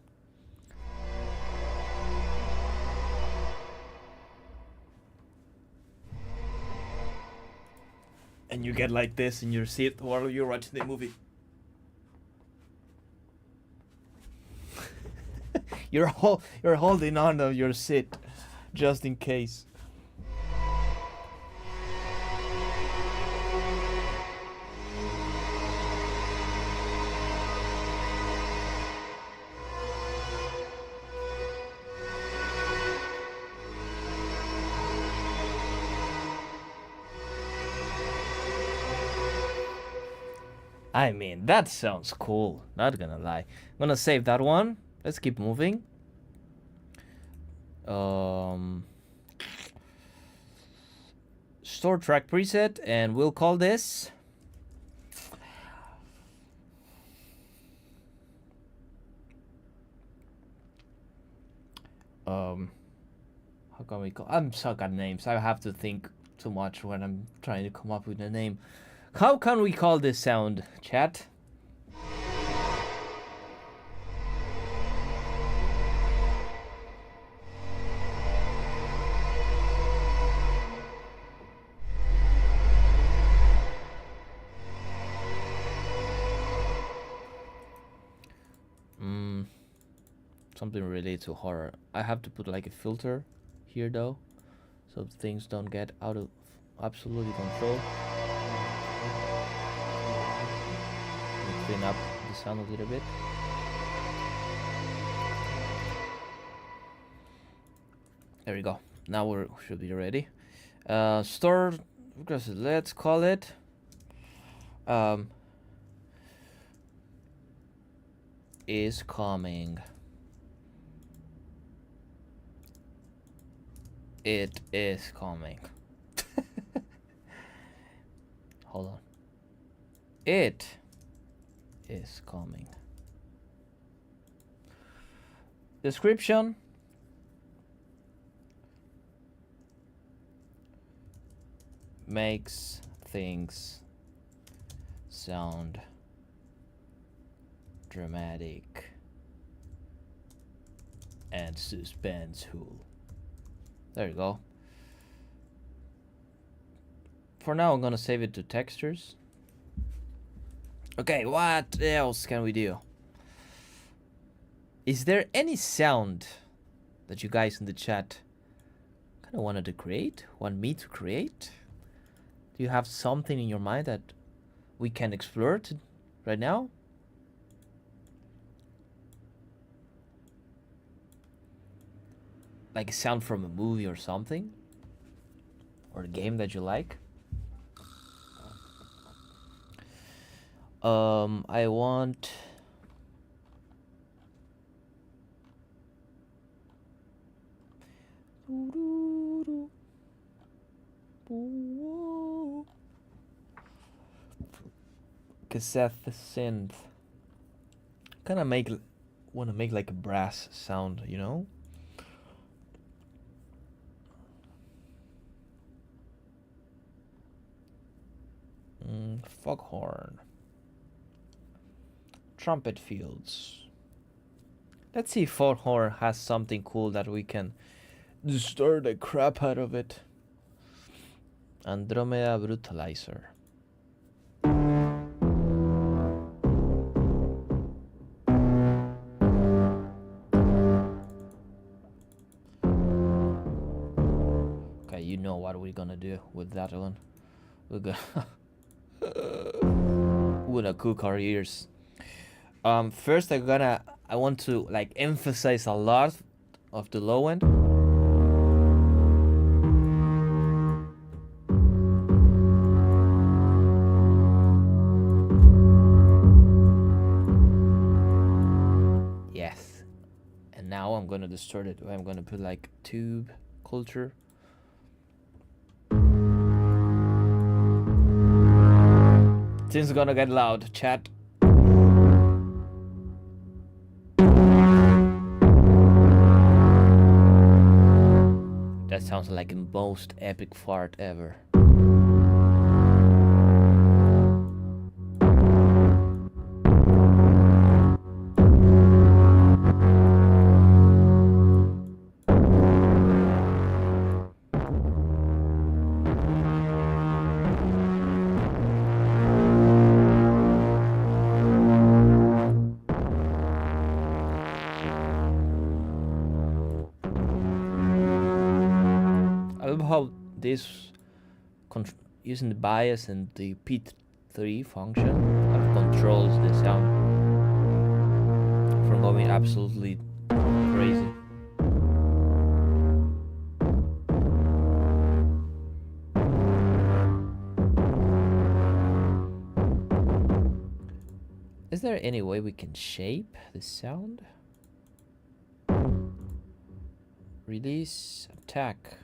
and you get like this in your seat while you're watching the movie. You're holding on to your seat just in case. I mean, that sounds cool, not gonna lie. I'm gonna save that one. Let's keep moving. Store track preset, and we'll call this how can we call? I'm stuck at names. I have to think too much when I'm trying to come up with a name. How can we call this sound, chat? Something related to horror. I have to put like a filter here though, so things don't get out of absolutely control. Clean up the sound a little bit. There we go. Now we should be ready. Store, let's call it is coming. It is coming. Hold on. It is coming. Description. Makes things sound dramatic and suspenseful. There you go. For now, I'm gonna save it to textures. Okay, what else can we do? Is there any sound that you guys in the chat kind of wanted to create? Want me to create? Do you have something in your mind that we can explore right now? Like a sound from a movie or something? Or a game that you like? I want... cassette synth. Kind of want to make like a brass sound, you know? Foghorn. Trumpet fields. Let's see if Foghorn has something cool that we can distort the crap out of it. Andromeda Brutalizer. Okay, you know what we're gonna do with that one. We're gonna cook our ears. First I want to like emphasize a lot of the low end. Yes. And now I'm gonna distort it. I'm gonna put like tube culture. Things are gonna get loud, chat. That sounds like the most epic fart ever. this using the bias and the P3 function kind of controls the sound from going absolutely crazy. Is there any way we can shape the sound? Release, attack.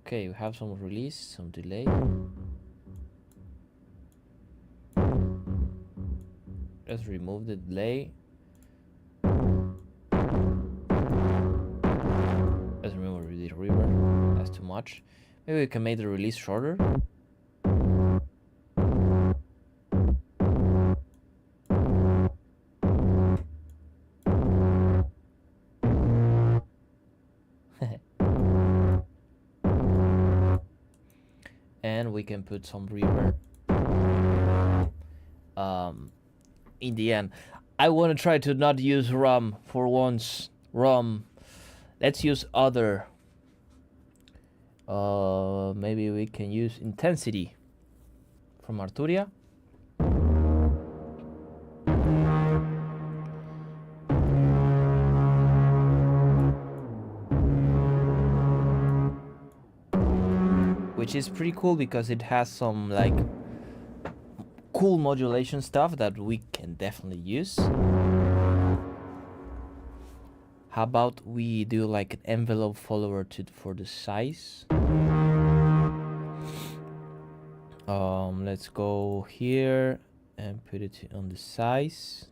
Okay, we have some release, some delay. Let's remove the delay. Let's remove the reverb. That's too much. Maybe we can make the release shorter. And we can put some reverb. In the end, I want to try to not use ROM for once. ROM. Let's use other. Maybe we can use intensity from Arturia. Which is pretty cool because it has some like cool modulation stuff that we can definitely use. How about we do like an envelope follower for the size? Let's go here and put it on the size.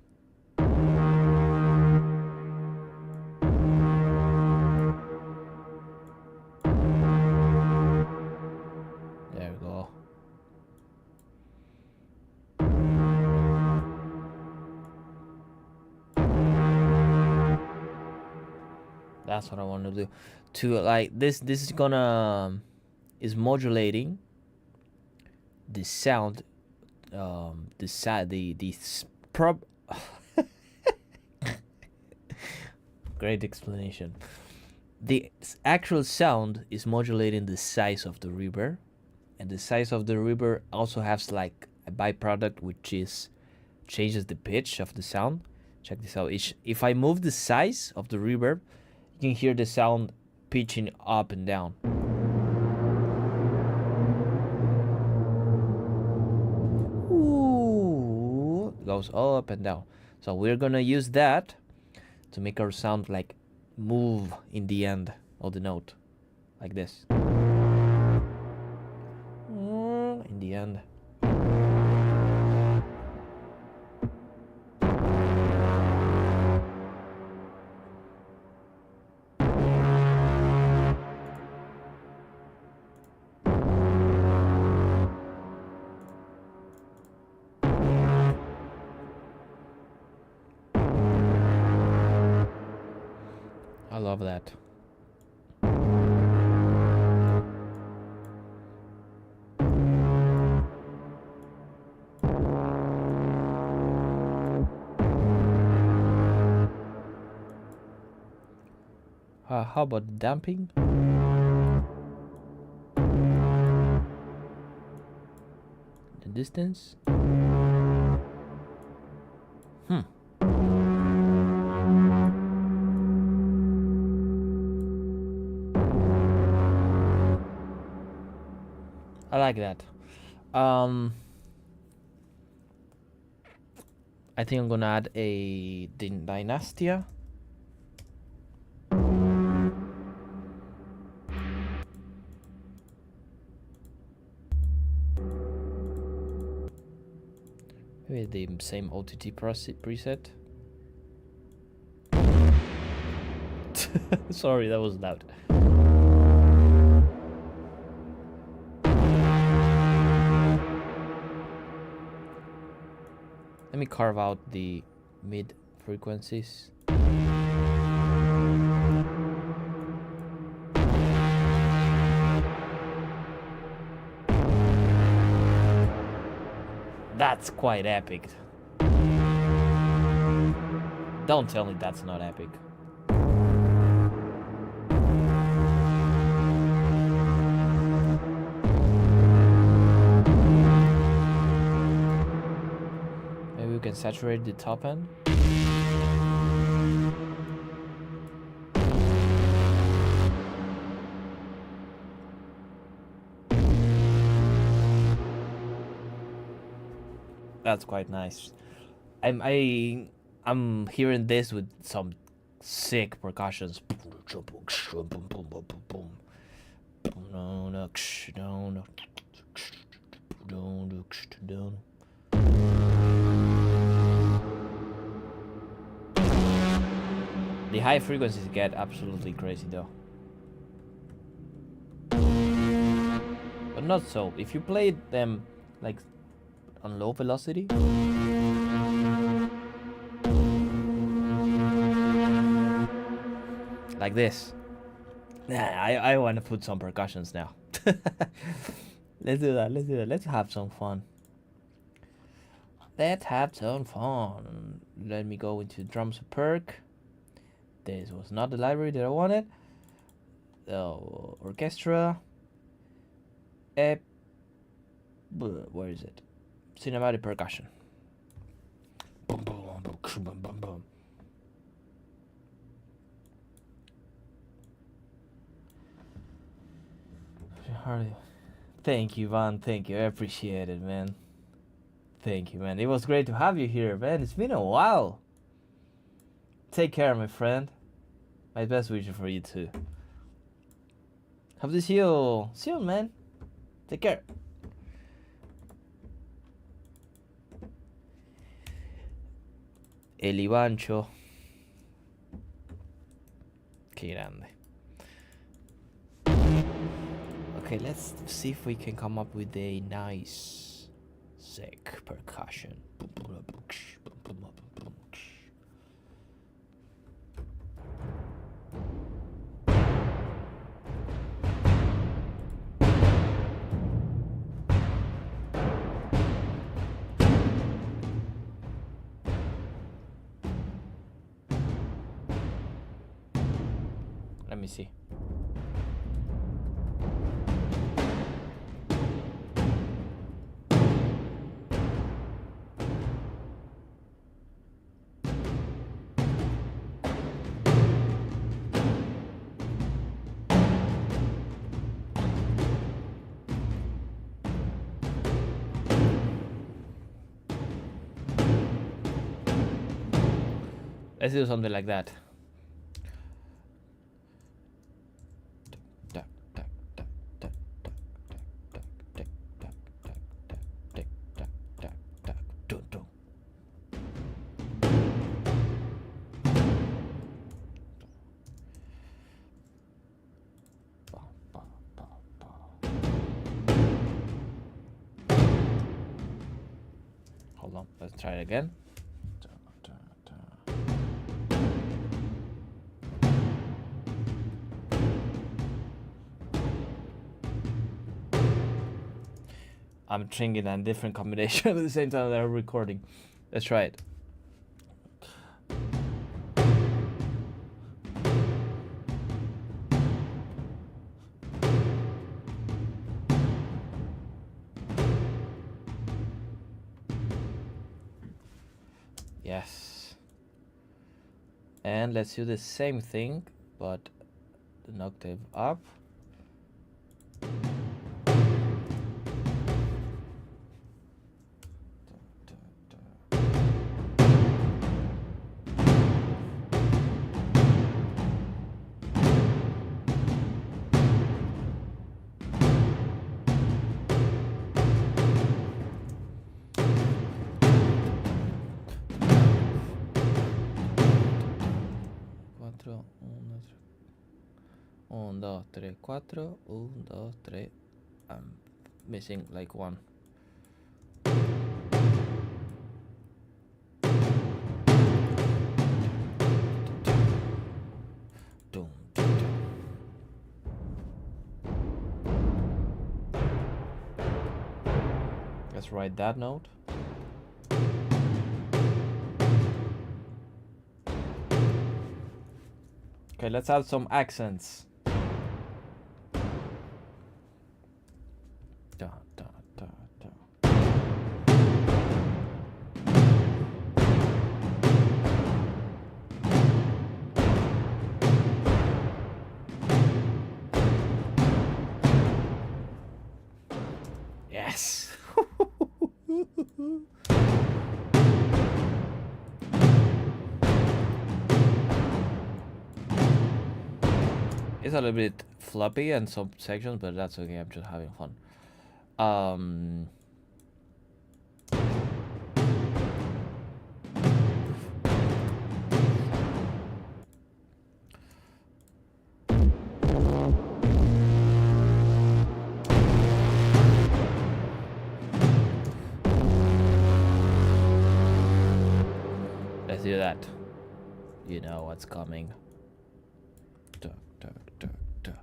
There we go. That's what I want to do. To like this is gonna is modulating the sound, great explanation. The actual sound is modulating the size of the reverb, and the size of the reverb also has like a byproduct which is changes the pitch of the sound. Check this out. If I move the size of the reverb, you can hear the sound pitching up and down. Ooh, it goes up and down. So we're gonna use that to make our sound like move in the end of the note, like this. In the end. I love that. How about damping? The distance? I like that. I think I'm gonna add a dynastia. Maybe the same OTT preset. Sorry, that was loud. Let me carve out the mid frequencies. That's quite epic. Don't tell me that's not epic. we can saturate the top end. That's quite nice. I'm hearing this with some sick percussions. The high frequencies get absolutely crazy though. But not so. If you play them like on low velocity, like this. Nah, I want to put some percussions now. Let's do that. Let's do that. Let's have some fun. Let's have some fun. Let me go into drums perk. This was not the library that I wanted. Orchestra. Where is it? Cinematic percussion. Boom, boom, boom, boom, boom, boom. Thank you, Van. Thank you. I appreciate it, man. Thank you, man. It was great to have you here, man. It's been a while. Take care, my friend. My best wishes for you too. Hope to see you soon, man. Take care. El Ivancho. Qué grande. Okay, let's see if we can come up with a nice, sick percussion. Let me see. Let's do something like that. Hold on, let's try it again. I'm thinking a different combination at the same time that I'm recording. Let's try it. Yes. And let's do the same thing, but an octave up. Un, dos, tres, cuatro. Un, dos, tres. I'm missing like one. Let's write that note. Okay, let's add some accents. Da, da, da, da. It's a little bit floppy in some sections, but that's okay. I'm just having fun. Um. Let's do that. You know what's coming. Duh, duh, duh, duh.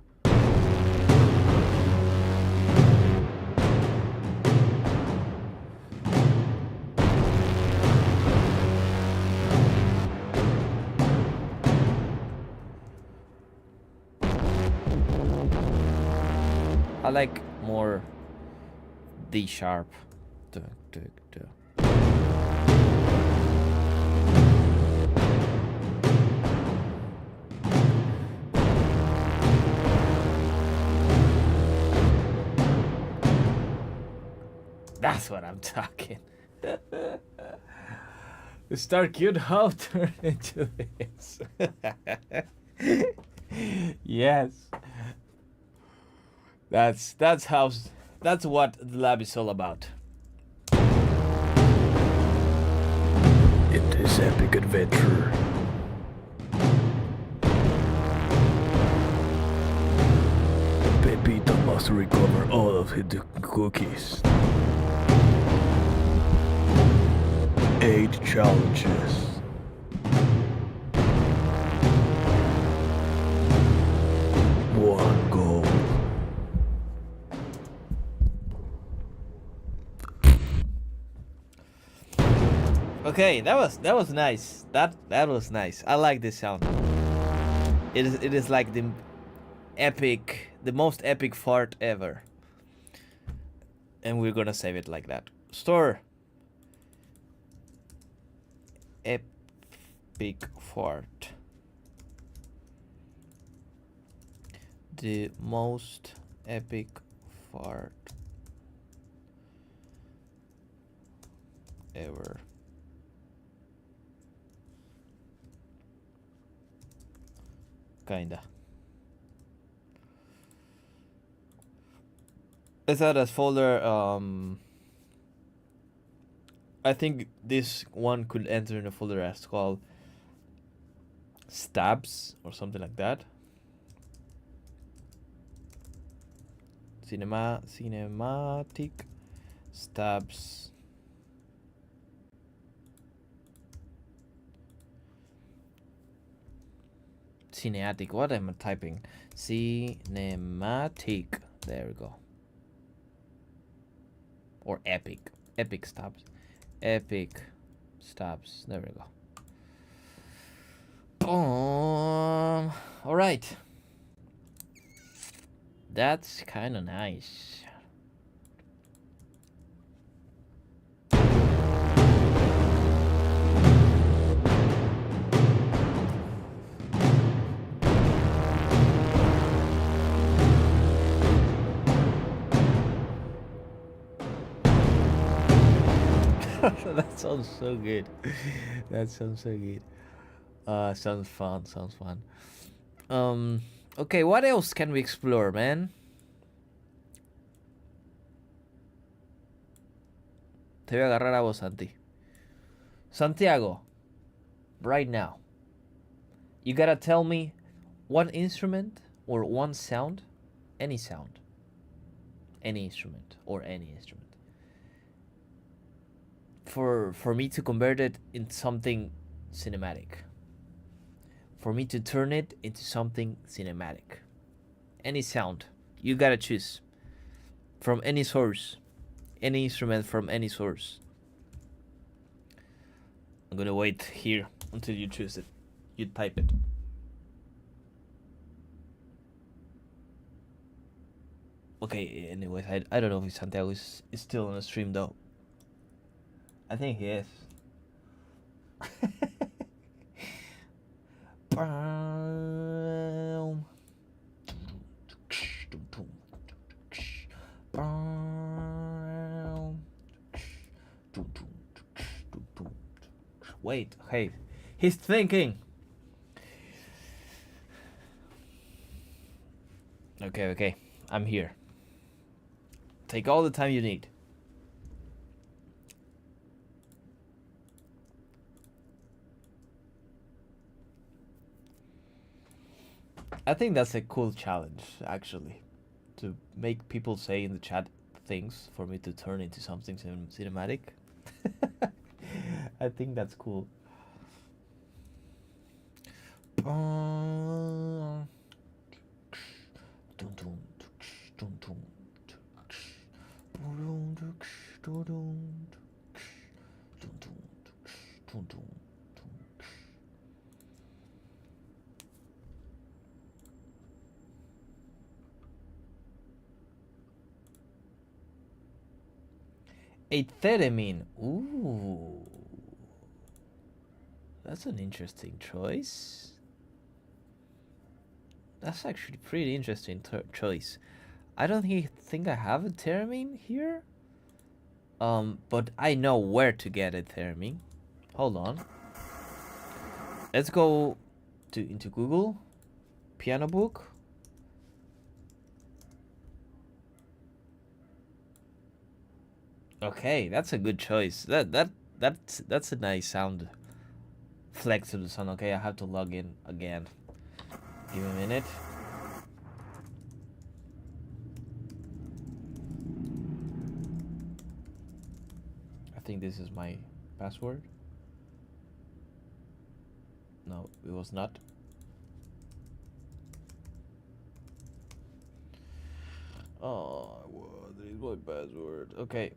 I like more D sharp. Duh, duh, duh. That's what I'm talking. Start cute, how turn into this. Yes. That's what the lab is all about. In this epic adventure, Pepito must recover all of his cookies. 8 challenges. One goal. Okay, that was nice. That was nice. I like this sound. It is like the most epic fart ever. And we're gonna save it like that. Store. Epic fart. The most epic fart ever. Kinda. Let's add as folder. I think this one could enter in a folder as called stabs or something like that. Cinematic stabs. Cineatic. What am I typing? Cinematic. There we go. Or epic. Epic stabs. Epic stabs. There we go. Boom. All right. That's kind of nice. That sounds so good. That sounds so good. Sounds fun. Sounds fun. Okay, what else can we explore, man? Te voy a agarrar a vos, Santi. Santiago, right now, you gotta tell me one instrument or one sound, any instrument or any instrument, for me to convert it into something cinematic. For me to turn it into something cinematic. Any sound, you gotta choose from any source, any instrument from any source. I'm gonna wait here until you choose it. You type it. Okay, anyways, I don't know if Santiago is still on the stream though. I think he is. Wait, hey, he's thinking. Okay, I'm here. Take all the time you need. I think that's a cool challenge, actually, to make people say in the chat things for me to turn into something cinematic. I think that's cool. A theremin. Ooh. That's an interesting choice. That's actually pretty interesting choice. I don't think I have a theremin here. But I know where to get a theremin. Hold on. Let's go into Google. Piano book. Okay, that's a good choice. That's a nice sound. Flex to the sun. Okay, I have to log in again. Give me a minute. I think this is my password. No, it was not. Oh, what is my password? Okay,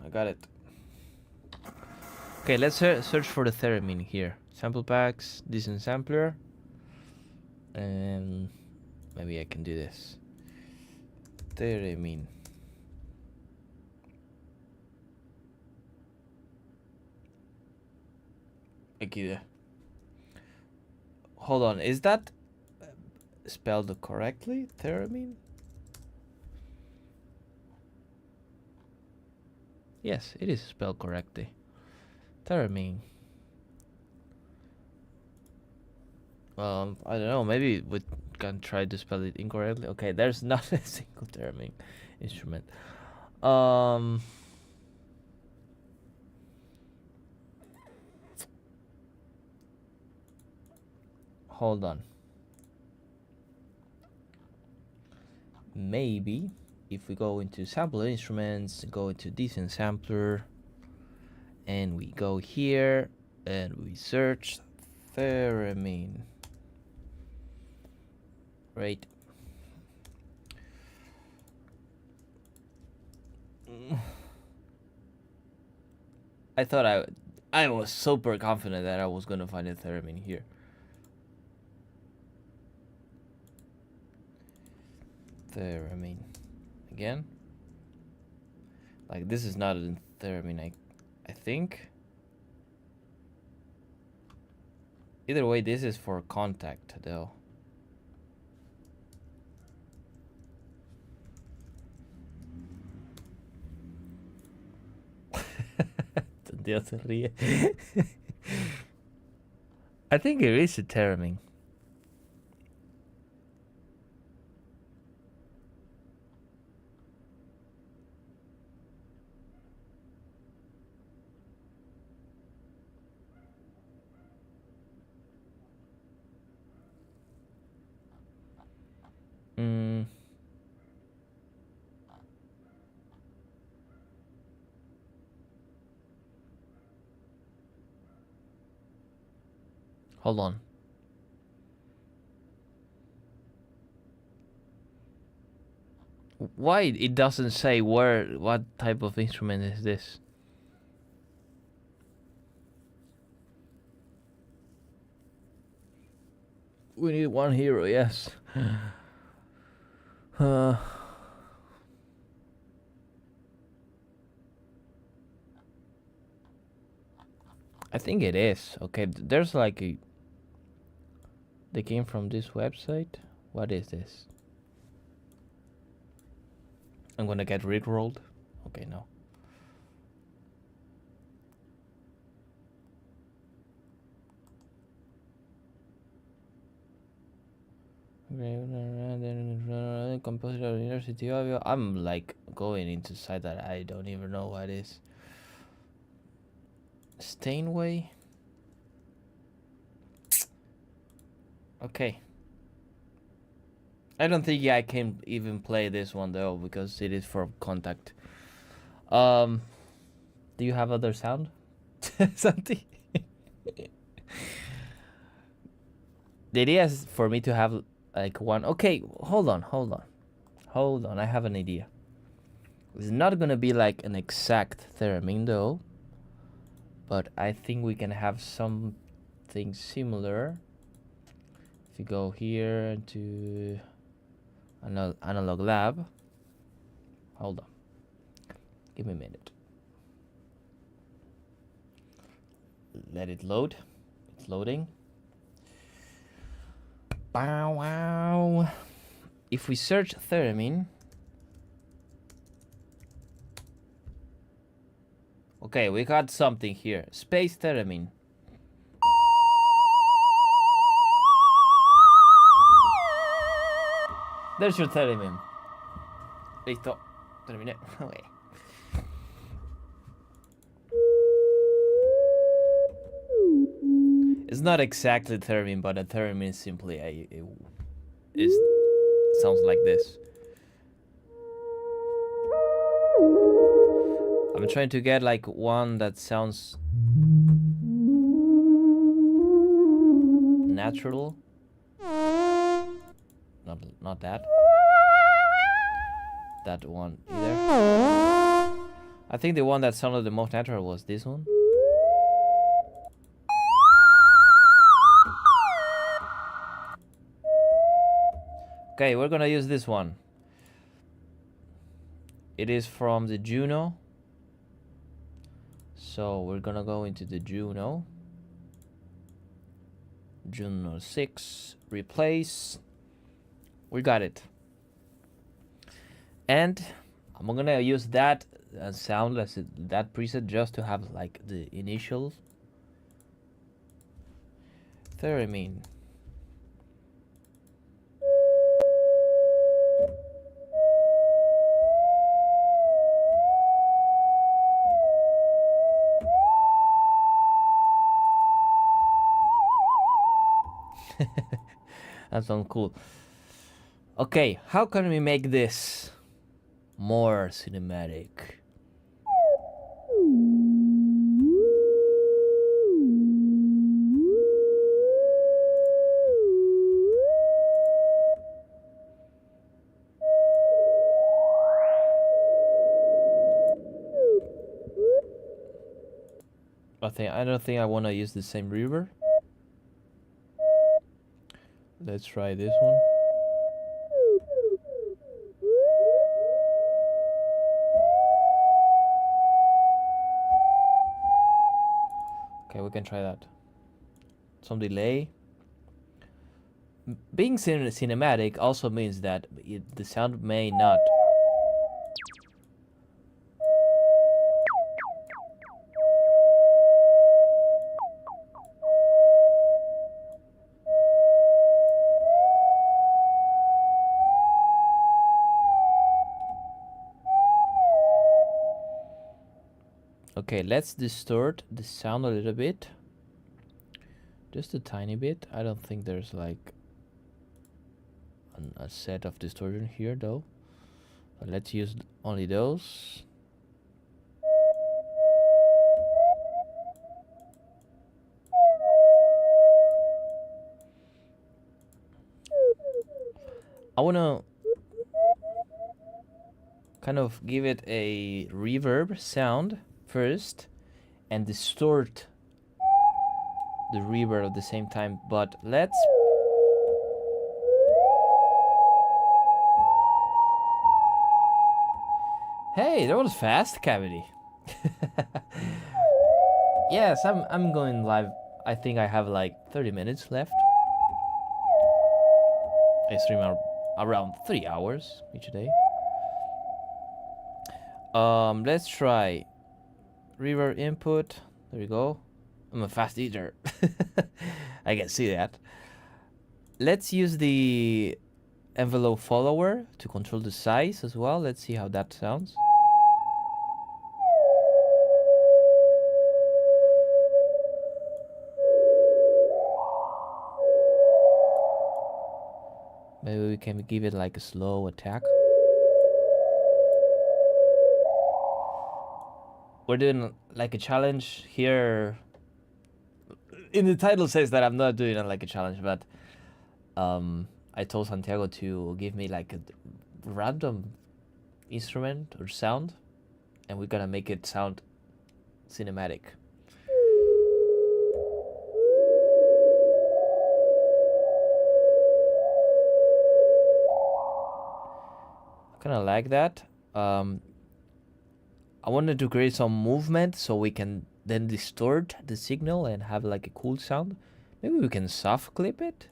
I got it. Okay, let's search for the theremin here. Sample packs, decent sampler. And maybe I can do this. Theremin. Okay. Hold on, is that spelled correctly? Theremin? Yes, it is spelled correctly. Theremin. I don't know. Maybe we can try to spell it incorrectly. Okay, there's not a single theremin instrument. Hold on. Maybe if we go into sample instruments, go into decent sampler, and we go here and we search theremin. Right. I thought I was super confident that I was gonna find a theremin here. Theremin. Again. Like this is not a theremin, I think. Either way, this is for contact though. Dios se ríe. I think it is a theremin. Hold on. Why it doesn't say what type of instrument is this? We need one hero, yes. I think it is. Okay, there's like a... They came from this website. What is this? I'm gonna get rickrolled. Okay, no. Compositor University Audio. I'm like going into site that I don't even know what it is. Steinway. Okay. I don't think I can even play this one though because it is for contact. Do you have other sound? Something. The idea is for me to have like one. Okay, hold on. I have an idea. It's not gonna be like an exact theremin though, but I think we can have something similar. If you go here to analog lab. Hold on. Give me a minute. Let it load. It's loading. Bow wow. If we search theremin. Okay, we got something here. Space theremin. There's your theremin. Listo. Terminé. Okay. It's not exactly theremin, but a theremin is simply it sounds like this. I'm trying to get like one that sounds natural. Not that. That one either. I think the one that sounded the most natural was this one. Okay, we're gonna use this one. It is from the Juno. So we're gonna go into the Juno. Juno 6. Replace. We got it. And I'm gonna use that sound as that preset just to have like the initials. Theremin. That sounds cool. Okay, how can we make this more cinematic? I don't think I want to use the same reverb. Let's try this one. Okay, we can try that. Some delay. Being cinematic also means that the sound may not. Okay, let's distort the sound a little bit. Just a tiny bit. I don't think there's like a set of distortion here though. But let's use only those. I wanna kind of give it a reverb sound first and distort the reverb at the same time, but let's hey, that was fast, Cavity. Yes, I'm going live. I think I have like 30 minutes left. I stream around 3 hours each day. Let's try reverb input. There we go. I'm a fast eater. I can see that. Let's use the envelope follower to control the size as well. Let's see how that sounds. Maybe we can give it like a slow attack. We're doing like a challenge here. In the title says that I'm not doing it like a challenge, but I told Santiago to give me like a random instrument or sound, and we're gonna make it sound cinematic. I kind of like that. I wanted to create some movement so we can then distort the signal and have like a cool sound. Maybe we can soft clip it.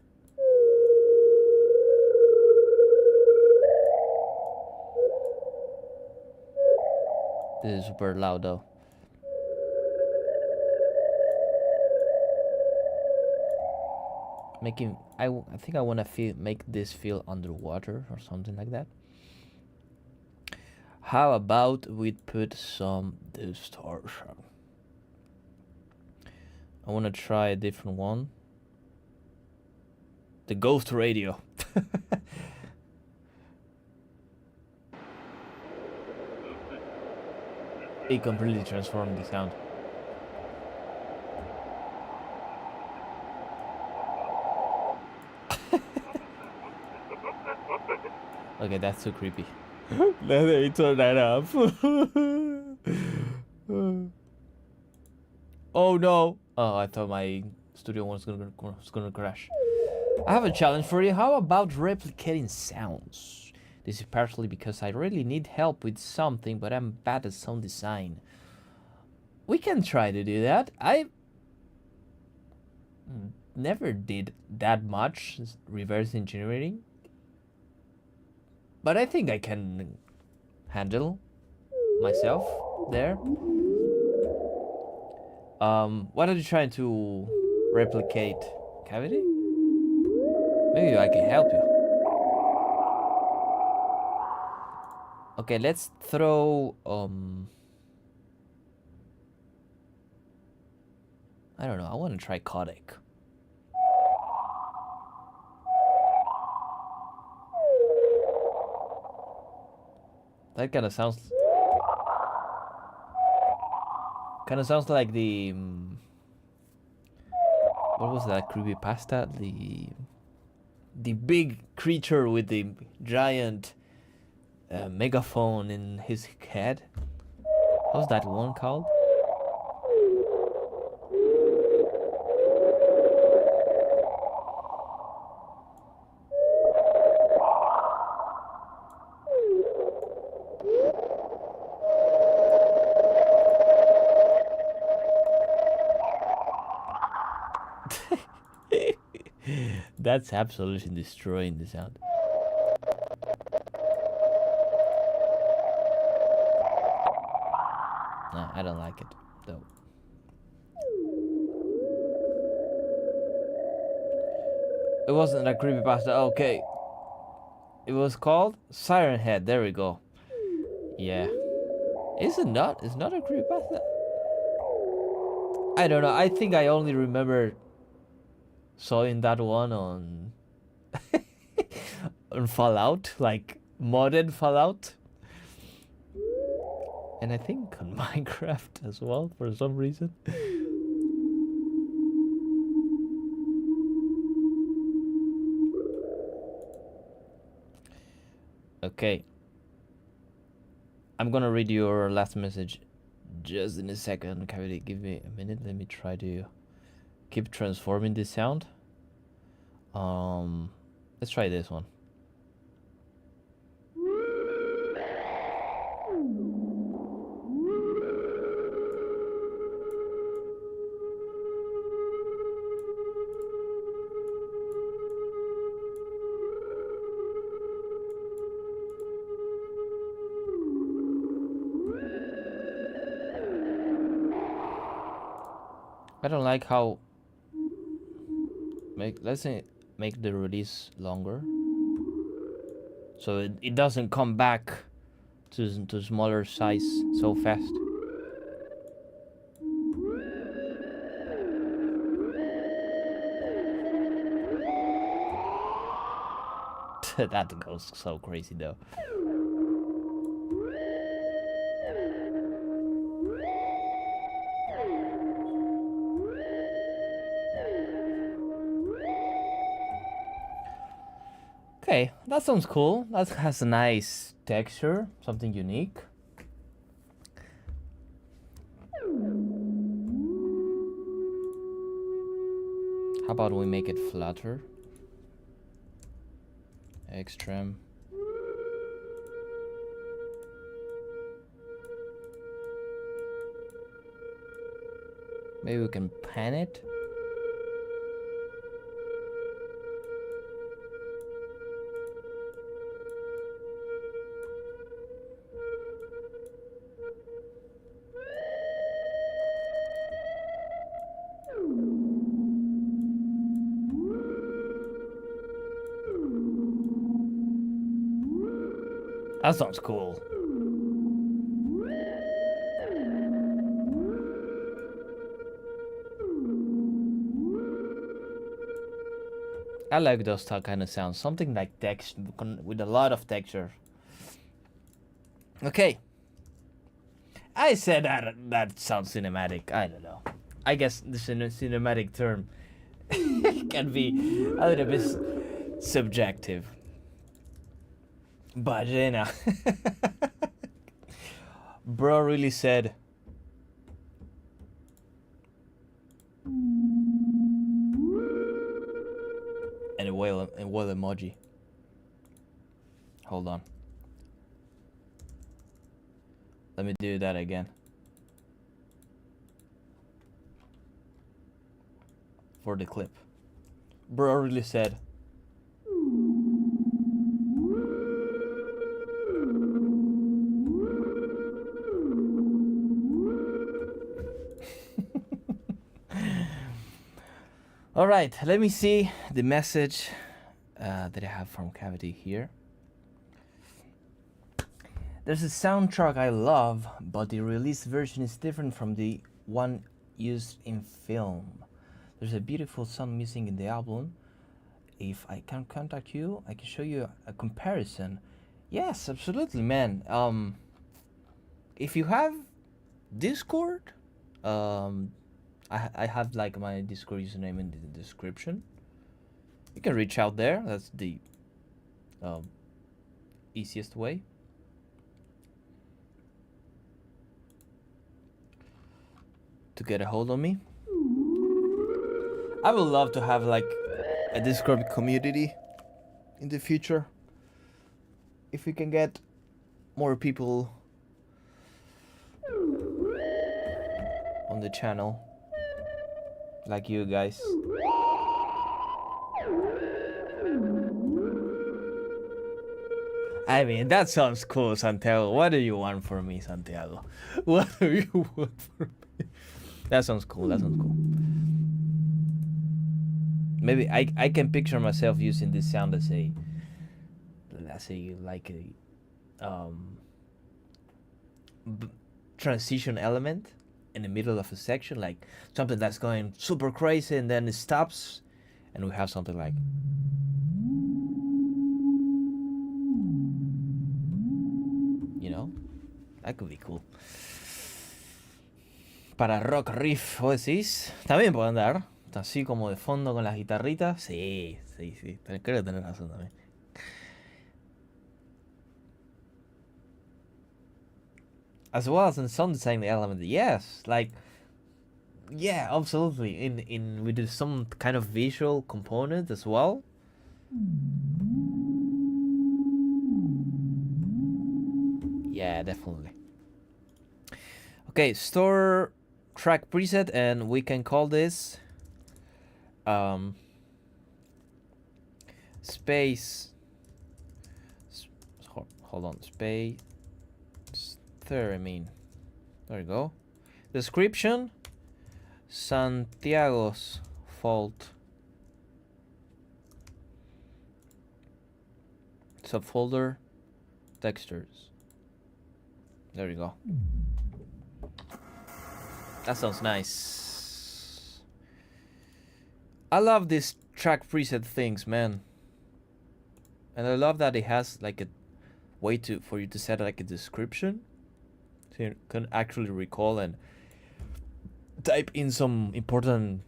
This is super loud though. I think I want to make this feel underwater or something like that. How about we put some distortion? I want to try a different one. The ghost radio. It completely transformed the sound. Okay, that's too creepy. Let me turn that up. Oh no! Oh, I thought my studio was gonna crash. I have a challenge for you. How about replicating sounds? This is partially because I really need help with something, but I'm bad at sound design. We can try to do that. I never did that much reverse engineering, but I think I can handle myself there. What are you trying to replicate? Cavity? Maybe I can help you. Okay, let's throw I don't know, I want to try codec. That kind of sounds like the what was that creepypasta? The big creature with the giant megaphone in his head. How's that one called? That's absolutely destroying the sound. No, I don't like it, though. It wasn't a creepypasta. Okay. It was called Siren Head. There we go. Yeah. Is it not? It's not a creepypasta. I don't know. I think I only remember sawing that one on on Fallout, like modded Fallout, and I think on Minecraft as well for some reason. Okay, I'm gonna read your last message just in a second. Cavity, give me a minute. Let me try to keep transforming this sound. Let's try this one. I don't like how let's say make the release longer. so it doesn't come back to smaller size so fast. That goes so crazy though. Okay, that sounds cool. That has a nice texture, something unique. How about we make it flatter? Extreme. Maybe we can pan it. That sounds cool. I like those kind of sounds. Something like text with a lot of texture. Okay. I said that sounds cinematic. I don't know. I guess the cinematic term can be a little bit subjective. But you know, bro really said. And a whale emoji. Hold on. Let me do that again. For the clip. Bro really said. All right, let me see the message that I have from Cavity here. There's a soundtrack I love, but the release version is different from the one used in film. There's a beautiful song missing in the album. If I can contact you, I can show you a comparison. Yes, absolutely, man. If you have Discord, I have like my Discord username in the description. You can reach out there. That's the easiest way. To get a hold of me. I would love to have like a Discord community in the future. If we can get more people on the channel. Like you guys. I mean, that sounds cool, Santiago. What do you want from me, Santiago? What do you want from me? That sounds cool. That sounds cool. Maybe I can picture myself using this sound as a, let's say, like a transition element in the middle of a section, like something that's going super crazy and then it stops, and we have something like. You know, that could be cool. Para rock riff, ¿vos decís? También puede andar. Así como de fondo con las guitarritas. Sí. Creo que tenés razón también. As well as in sound design element, yes. Like, yeah, absolutely. In we did some kind of visual component as well. Yeah, definitely. Okay, store track preset, and we can call this space. Hold on, space. There, I mean, there you go. Description: Santiago's fault. subfolder, textures. There you go. That sounds nice. I love these track preset things, man. And I love that it has like a way for you to set like a description, so you can actually recall and type in some important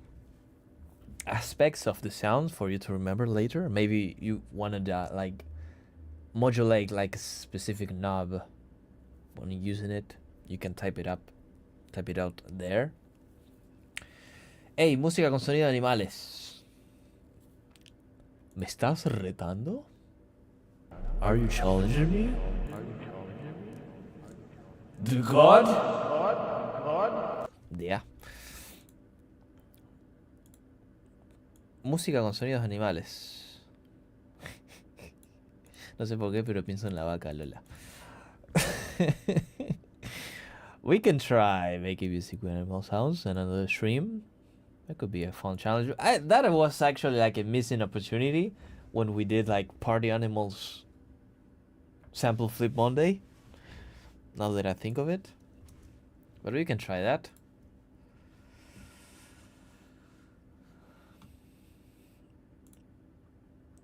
aspects of the sounds for you to remember later. Maybe you wanted to like modulate like a specific knob when you're using it. You can type it out there. Hey, música con sonido de animales. ¿Me estás retando? Are you challenging me? The God? Yeah. Música con sonidos de animales. No sé por qué, pero pienso en la vaca Lola. We can try making music with animal sounds and another stream. That could be a fun challenge. That was actually like a missing opportunity when we did like Party Animals Sample Flip Monday. Now that I think of it. But we can try that.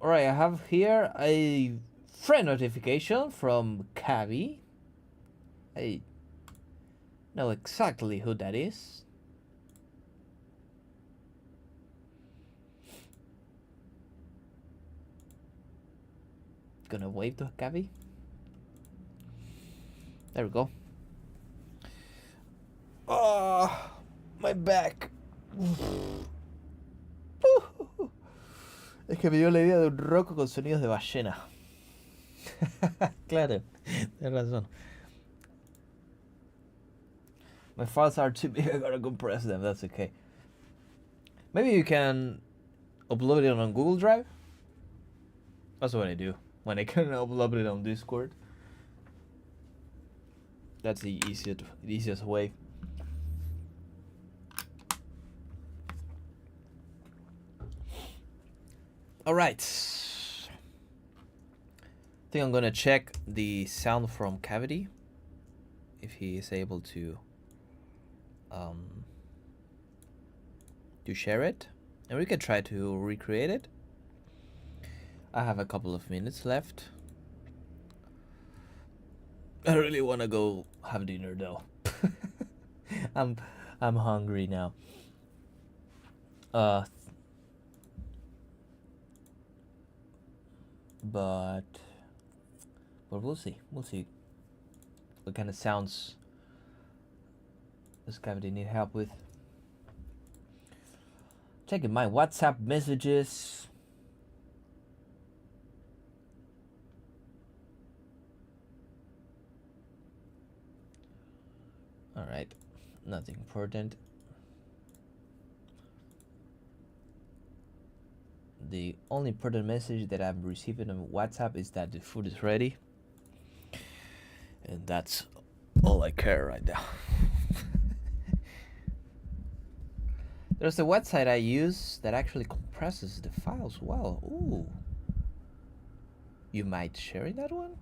Alright, I have here a friend notification from Cavi. I know exactly who that is. Gonna wave to Cavi. There we go. Oh, my back. Es que me dio la idea de un rock con sonidos de ballena. Claro, tienes razón. My files are too big, I gotta compress them, that's okay. Maybe you can upload it on Google Drive? That's what I do. When I can upload it on Discord. That's the easiest way. Alright. I think I'm gonna check the sound from Cavity. If he is able to share it. And we can try to recreate it. I have a couple of minutes left. I really want to go have dinner though. I'm hungry now. But we'll see. We'll see what kind of sounds does Cavity need help with. Checking my WhatsApp messages. Alright, nothing important. The only important message that I'm receiving on WhatsApp is that the food is ready. And that's all I care right now. There's a website I use that actually compresses the files well. Ooh. You might share that one?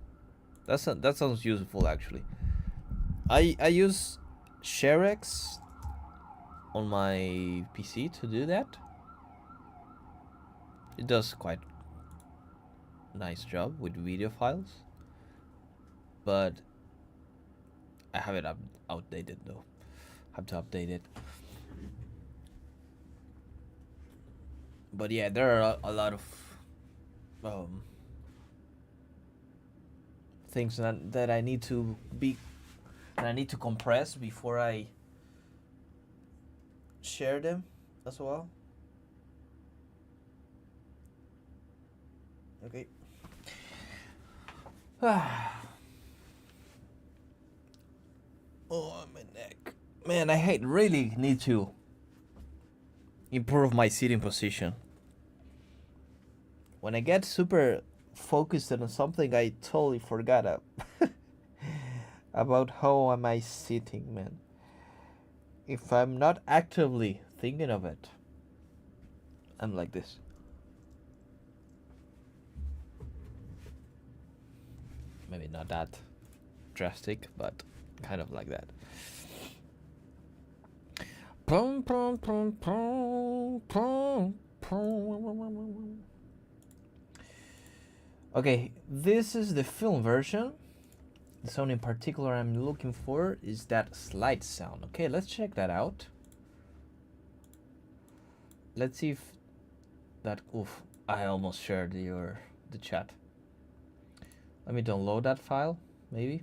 That sounds useful actually. I use ShareX on my PC to do that. It does quite nice job with video files, but I have it outdated though. Have to update it. But yeah, there are a lot of things that I need to compress before I share them as well. Okay. Oh, my neck. Man, I really need to improve my sitting position. When I get super focused on something, I totally forgot about how am I sitting, man. If I'm not actively thinking of it, I'm like this. Maybe not that drastic, but kind of like that. Okay, this is the film version. The sound in particular I'm looking for is that slide sound. Okay, let's check that out. Let's see if that... Oof, I almost shared the chat. Let me download that file, maybe.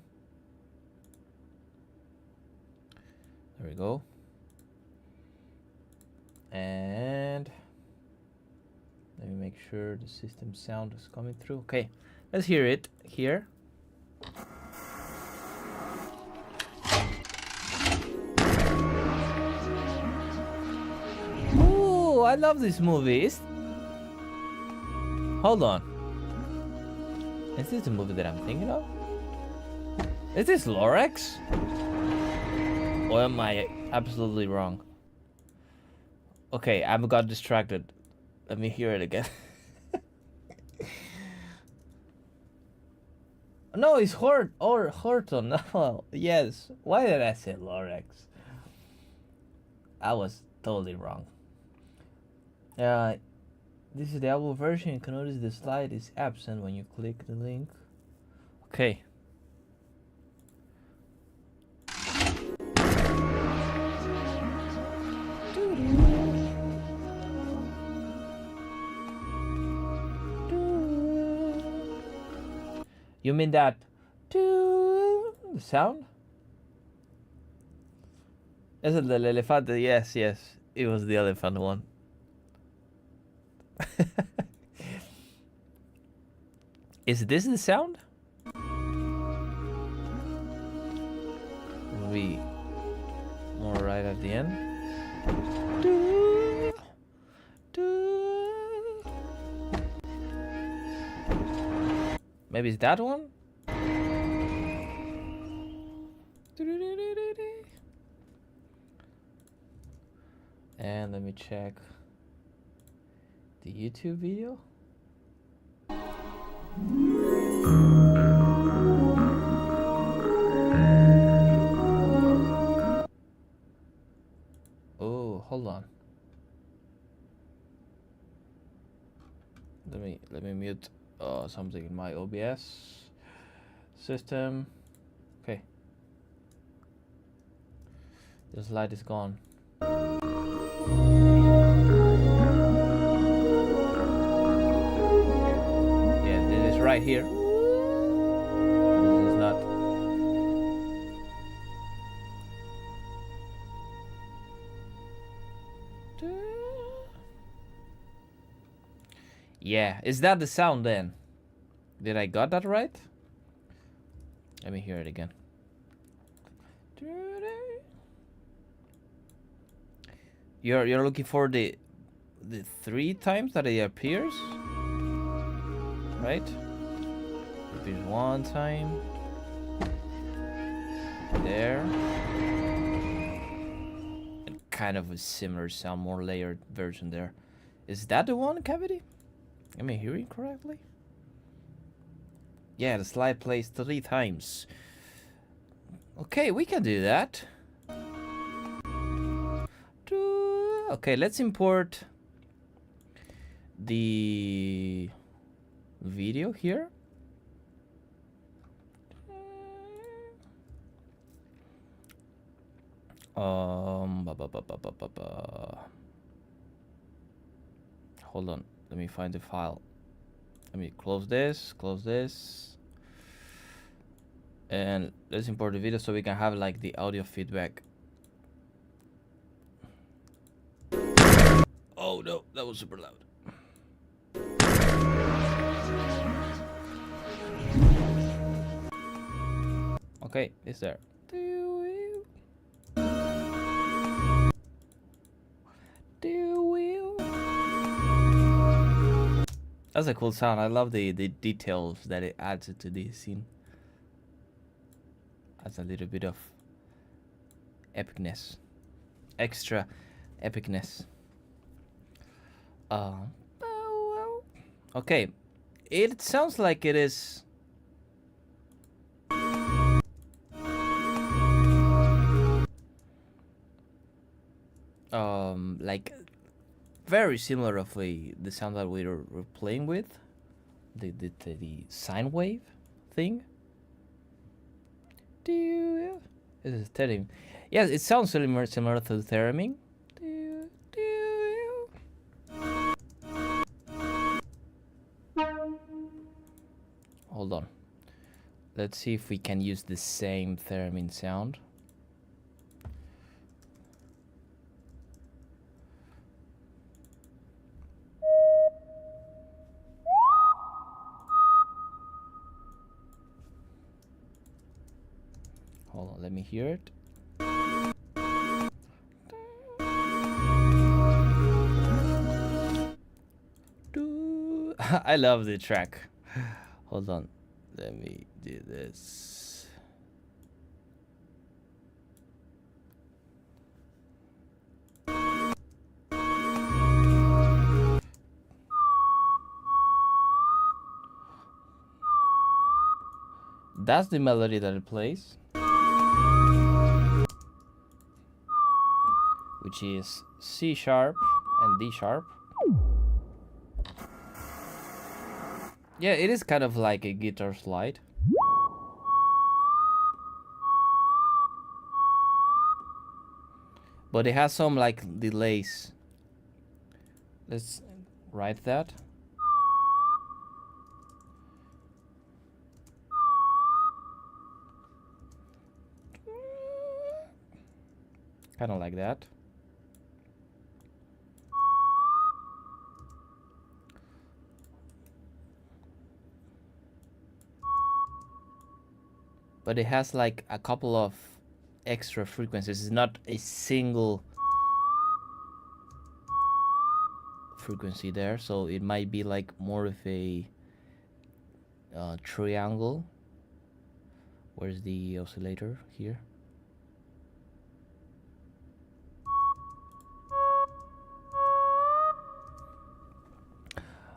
There we go. And let me make sure the system sound is coming through. Okay, let's hear it here. Ooh, I love this movie. Hold on. Is this the movie that I'm thinking of? Is this Lorax? Or am I absolutely wrong? Okay, I got distracted. Let me hear it again. No, it's Horton. No, yes. Why did I say Lorax? I was totally wrong. This is the album version. You can notice the slide is absent when you click the link. Okay. You mean that the sound? Is it the elefante? Yes, yes. It was the elephant one. Is this the sound? We more right at the end. Maybe it's that one? And let me check the YouTube video. Oh, hold on. Let me mute something in my OBS system. Okay. The slide is gone. Yeah, it is right here. This is not. Yeah, is that the sound then? Did I got that right? Let me hear it again. You're looking for the 3 times that it appears, right? It appears 1 time there, and kind of a similar sound, more layered version there. Is that the one, Cavity? Am I hearing correctly? Yeah, the slide plays 3 times. Okay, we can do that. Okay, let's import the video here. Hold on, let me find the file. Let me close this, and let's import the video so we can have like the audio feedback. Oh no, that was super loud. Okay, it's there. That's a cool sound. I love the details that it adds to the scene. Adds a little bit of epicness, extra epicness. Okay, it sounds like it is very similar of the sound that we're playing with, the sine wave thing. This is theremin. Yes, it sounds similar to the theremin. Hold on. Let's see if we can use the same theremin sound. Hold on, let me hear it. I love the track. Hold on, let me do this. That's the melody that it plays, which is C sharp and D sharp. Yeah, it is kind of like a guitar slide. But it has some like delays. Let's write that. Kind of like that. But it has like a couple of extra frequencies. It's not a single frequency there, so it might be like more of a triangle. Where's the oscillator? Here.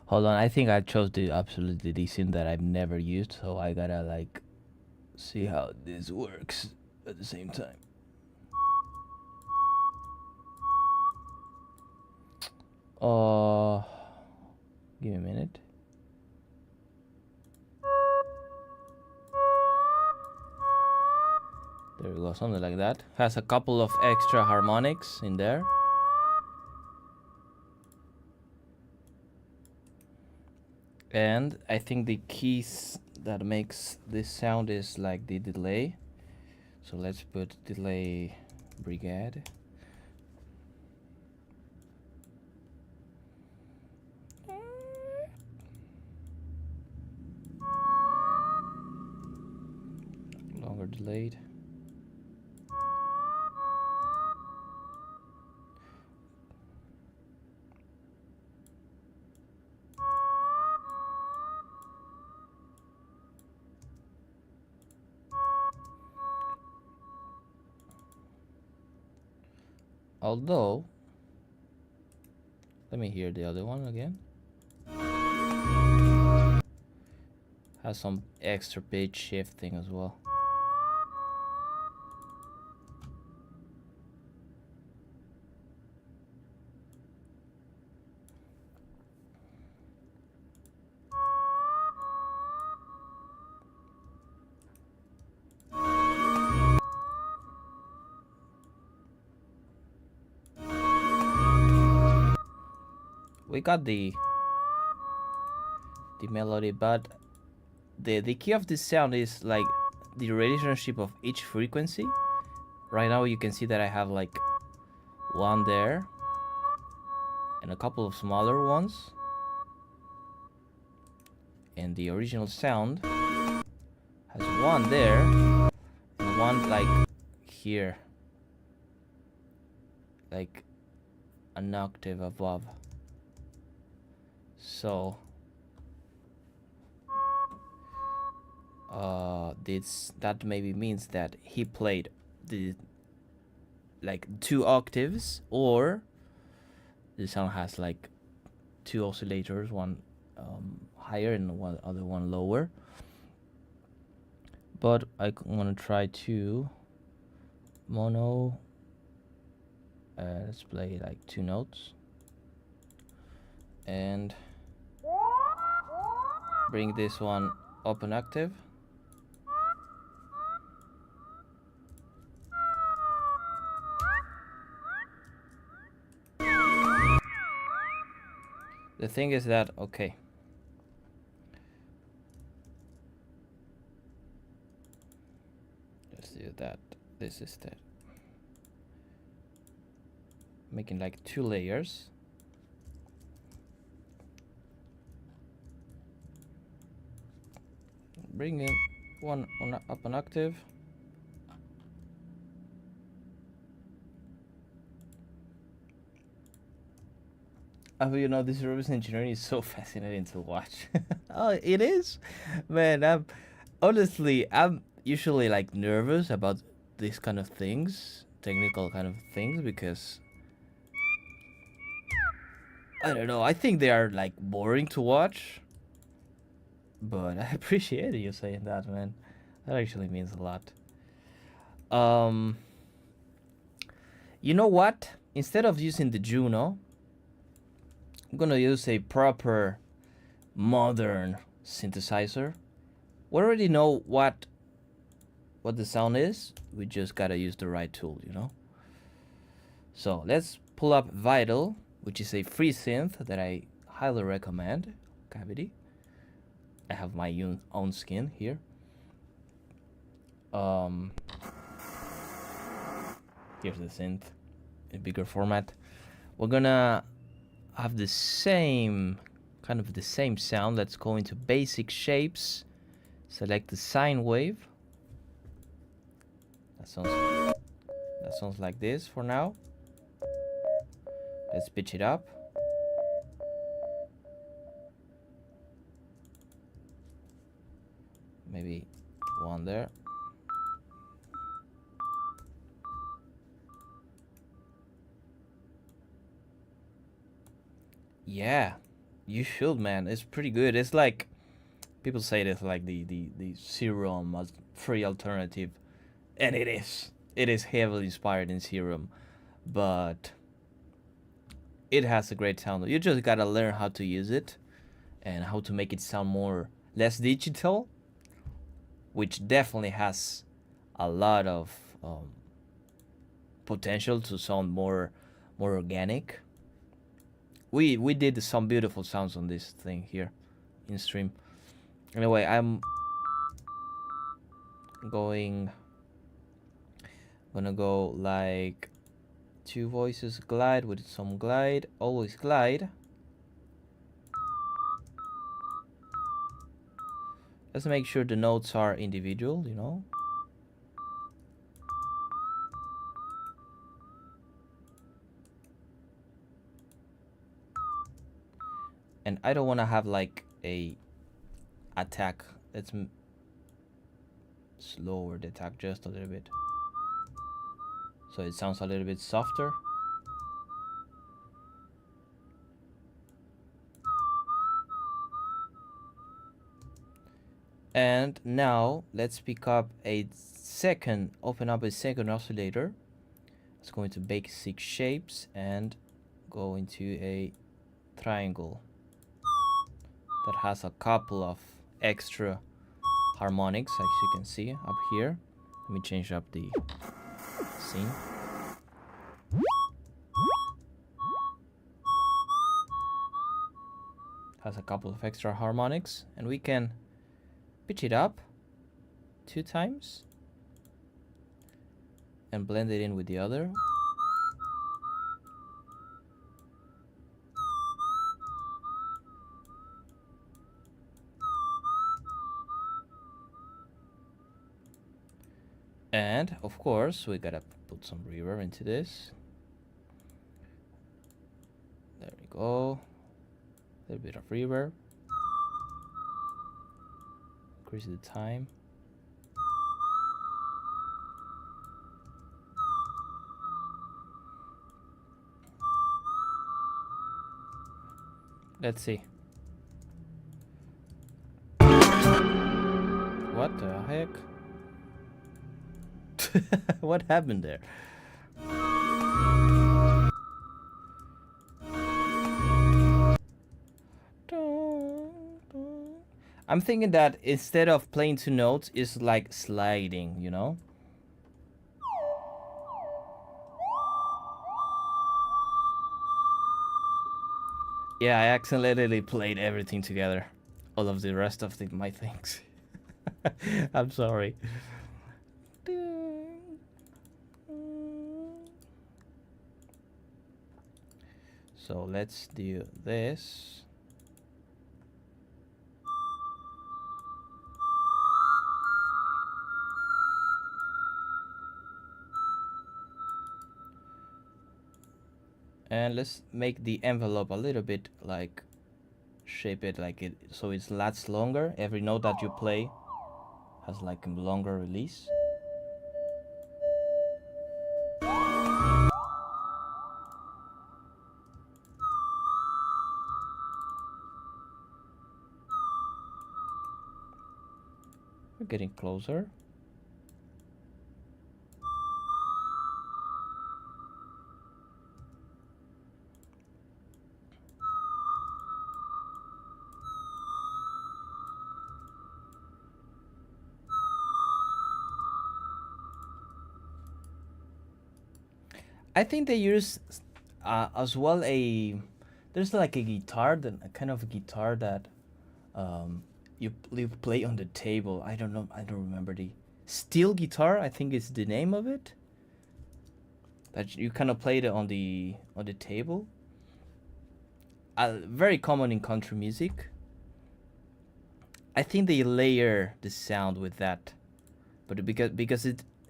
Hold on, I think I chose the absolutely desynth that I've never used, so I gotta like see how this works at the same time. Give me a minute. There we go, something like that. Has a couple of extra harmonics in there. And I think the keys that makes this sound is like the delay. So let's put delay brigade. Longer delayed. Although, let me hear the other one again. Has some extra pitch shifting as well. We got the melody, but the key of this sound is like the relationship of each frequency. Right now you can see that I have like one there and a couple of smaller ones, and the original sound has one there and one like here, like an octave above. So that maybe means that he played the like 2 octaves, or the sound has like 2 oscillators, one higher and one other one lower. But I'm gonna try to mono. Let's play like 2 notes. and bring this one up and active. The thing is that, okay, let's do that. This is the making like 2 layers. Bring in one on up and active. You know, this reverse engineering is so fascinating to watch. Oh, it is, man. I'm usually like nervous about these kind of things, technical kind of things, because I don't know. I think they are like boring to watch, but I appreciate you saying that, man. That actually means a lot. You know what? Instead of using the Juno, I'm gonna use a proper modern synthesizer. We already know what the sound is. We just gotta use the right tool, you know. So let's pull up Vital, which is a free synth that I highly recommend. Cavity. I have my own skin here. Here's the synth in bigger format. We're gonna have the same sound. Let's go into basic shapes. Select the sine wave. That sounds like this for now. Let's pitch it up. Maybe one there. Yeah, you should, man. It's pretty good. It's like people say it's like the Serum as free alternative, and it is. It is heavily inspired in Serum, but it has a great sound. You just gotta learn how to use it and how to make it sound less digital, which definitely has a lot of potential to sound more organic. We did some beautiful sounds on this thing here in stream. Anyway, I'm gonna go like 2 voices glide with some glide, always glide. Let's make sure the notes are individual, you know. And I don't want to have like a attack. Let's lower the attack just a little bit, so it sounds a little bit softer. And now let's pick up open up a second oscillator. Let's go into basic shapes and go into a triangle that has a couple of extra harmonics, as you can see up here. Let me change up the scene. Has a couple of extra harmonics, and we can pitch it up 2 times and blend it in with the other. And of course, we gotta put some reverb into this. There we go. A little bit of reverb. Increase the time. Let's see. What the heck? What happened there? I'm thinking that instead of playing two notes, it's like sliding, you know? Yeah, I accidentally played everything together. All of the rest of my things. I'm sorry. So let's do this. And let's make the envelope a little bit like shape it like it so it lasts longer. Every note that you play has like a longer release. We're getting closer. I think they use as well there's like a guitar, a kind of a guitar that you play on the table. I don't know. I don't remember the steel guitar. I think is the name of it. That you kind of play it on the table. Very common in country music. I think they layer the sound with that, but because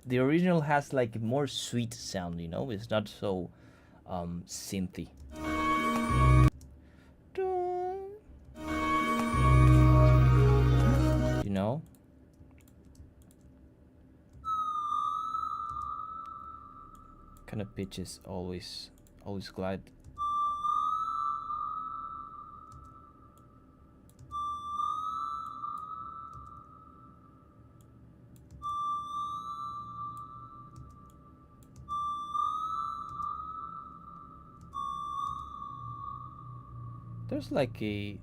the original has like more sweet sound. You know, it's not so synthy. You know. Kind of pitches always glide. There's like a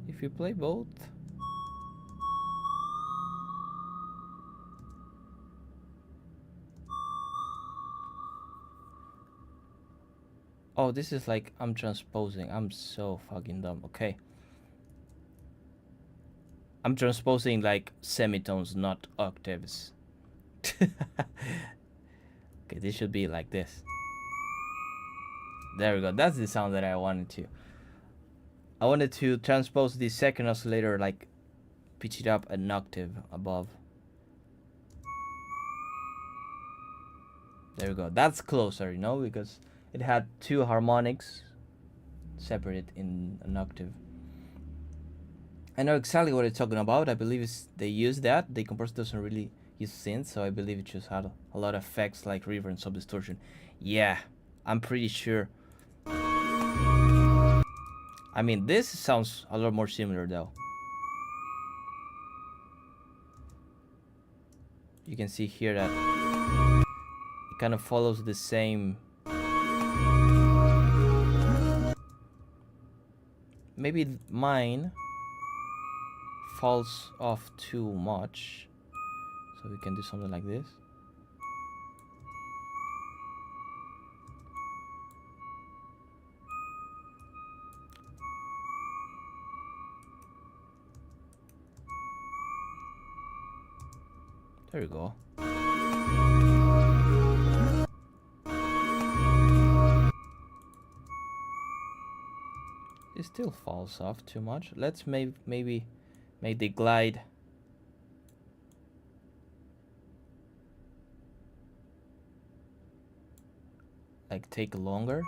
if you play both. Oh, this is like I'm transposing. I'm so fucking dumb. Okay. I'm transposing like semitones, not octaves. Okay, this should be like this. There we go. That's the sound that I wanted to. I wanted to transpose the second oscillator, like pitch it up an octave above. There we go. That's closer, you know, because it had two harmonics separated in an octave. I know exactly what it's talking about. I believe they use that. The composer doesn't really use synths, so I believe it just had a lot of effects like reverb and sub distortion. Yeah, I'm pretty sure. I mean, this sounds a lot more similar though. You can see here that it kind of follows the same. Maybe mine falls off too much, so we can do something like this. There we go. It still falls off too much. Let's maybe make the glide like take longer.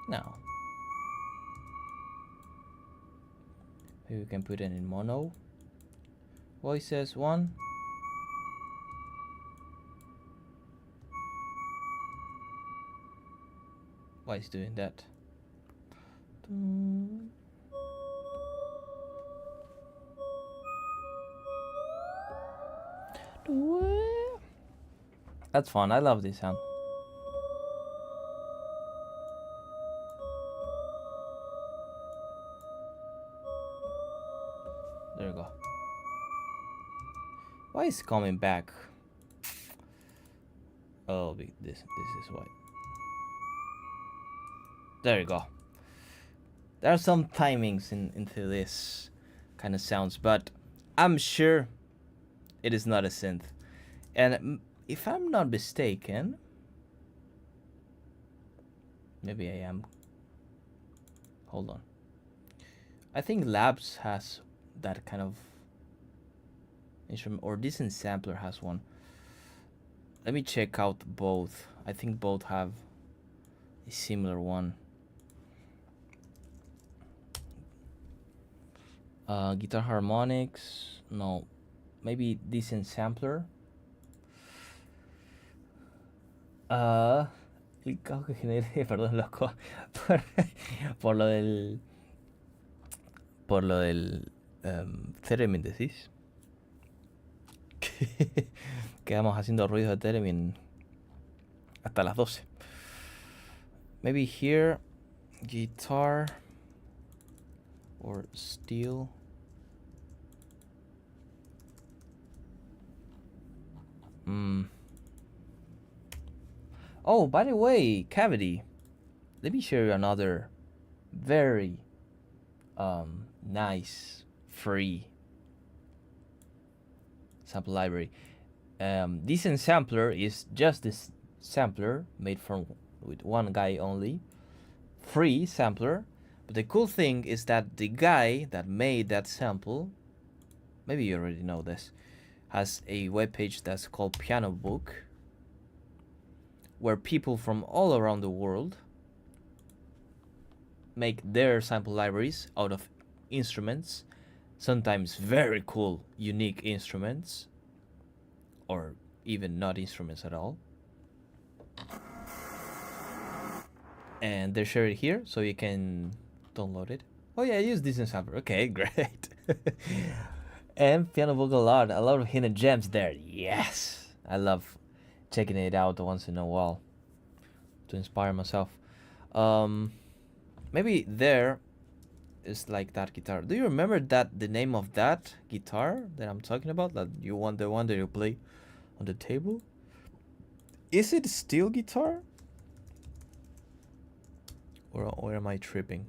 Now maybe we can put it in mono. Voices 1. Why is doing that? That's fun. I love this sound. There you go. Why is it coming back? Oh, this is why. There you go. There are some timings into this kind of sounds, but I'm sure it is not a synth. And if I'm not mistaken, maybe I am. Hold on. I think Labs has that kind of instrument, or Decent Sampler has one. Let me check out both. I think both have a similar one. Guitar harmonics, no. Maybe Decent Sampler. El caos que generé, perdón, loco, por lo del Theremin, decís. Quedamos haciendo ruidos de Theremin hasta las 12. Maybe here, guitar or steel. Oh, by the way, Cavity, let me show you another very nice free sample library. Decent Sampler is just this sampler made from with one guy only, free sampler. But the cool thing is that the guy that made that sample, maybe you already know this, has a webpage that's called Piano Book, where people from all around the world make their sample libraries out of instruments, sometimes very cool, unique instruments, or even not instruments at all. And they're shared here, so you can download it. Oh yeah, I use Decent Sampler. Okay, great. And Piano Book a lot of hidden gems there. Yes, I love checking it out once in a while to inspire myself. Maybe there is like that guitar. Do you remember that the name of that guitar that I'm talking about? That you want, the one that you play on the table? Is it steel guitar? Or am I tripping?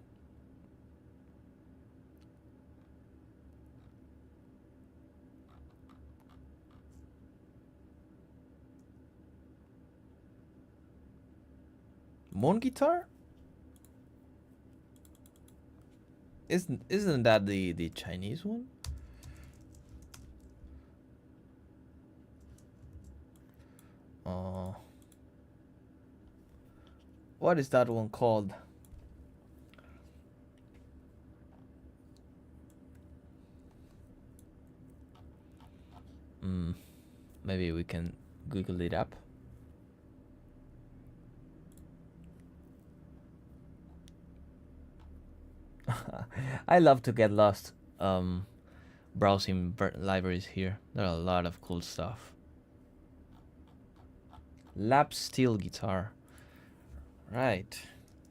Moon guitar? Isn't that the Chinese one? What is that one called? Maybe we can Google it up. I love to get lost browsing libraries here. There are a lot of cool stuff. Lap steel guitar. Right.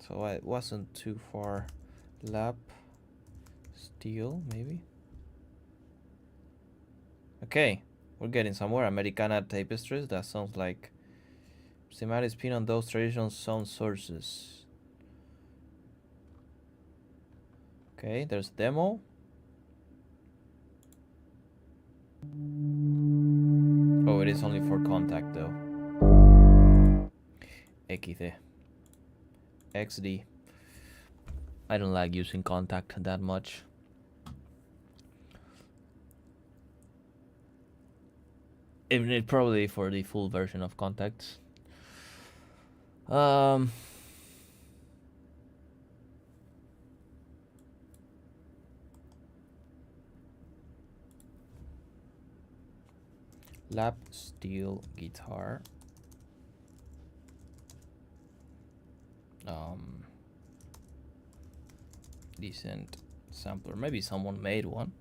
So I wasn't too far. Lap steel, maybe. Okay, we're getting somewhere. Americana tapestries. That sounds like Esteban Pino on those traditional sound sources. Okay, there's demo. Oh, it is only for contact though. XD. XD. I don't like using contact that much. Even it probably for the full version of contacts. Lap steel guitar. Decent sampler. Maybe someone made one.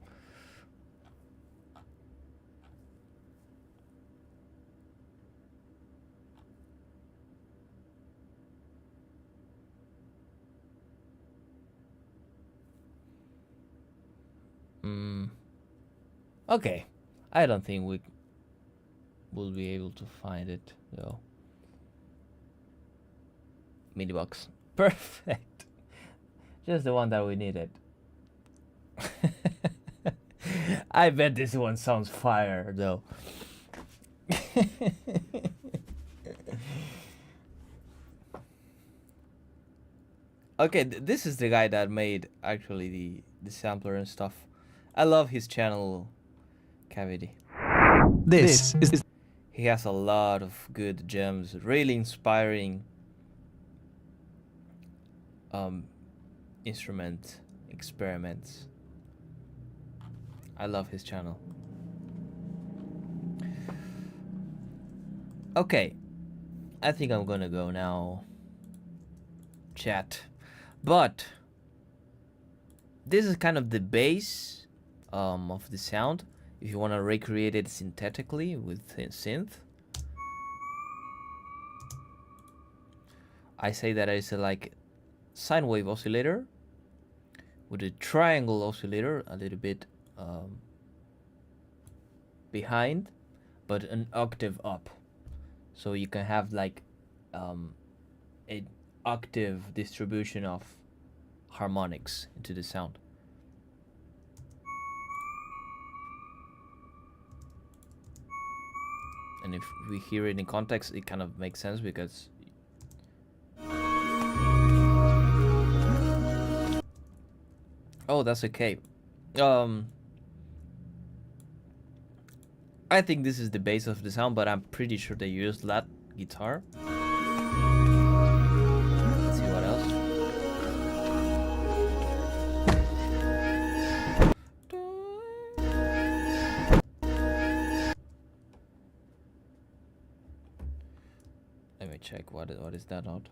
Okay, I don't think we will be able to find it though. Mini box, perfect. Just the one that we needed. I bet this one sounds fire though. Okay, this is the guy that made actually the sampler and stuff. I love his channel, Cavity. This is He has a lot of good gems, really inspiring instrument experiments. I love his channel. Okay, I think I'm gonna go now, chat. But this is kind of the base of the sound. If you want to recreate it synthetically with synth, I say that it's a like sine wave oscillator with a triangle oscillator a little bit behind, but an octave up. So you can have like an octave distribution of harmonics into the sound. And if we hear it in context, it kind of makes sense because oh, that's okay. I think this is the base of the sound, but I'm pretty sure they used that guitar. Let's see what else. Let me check what is that note.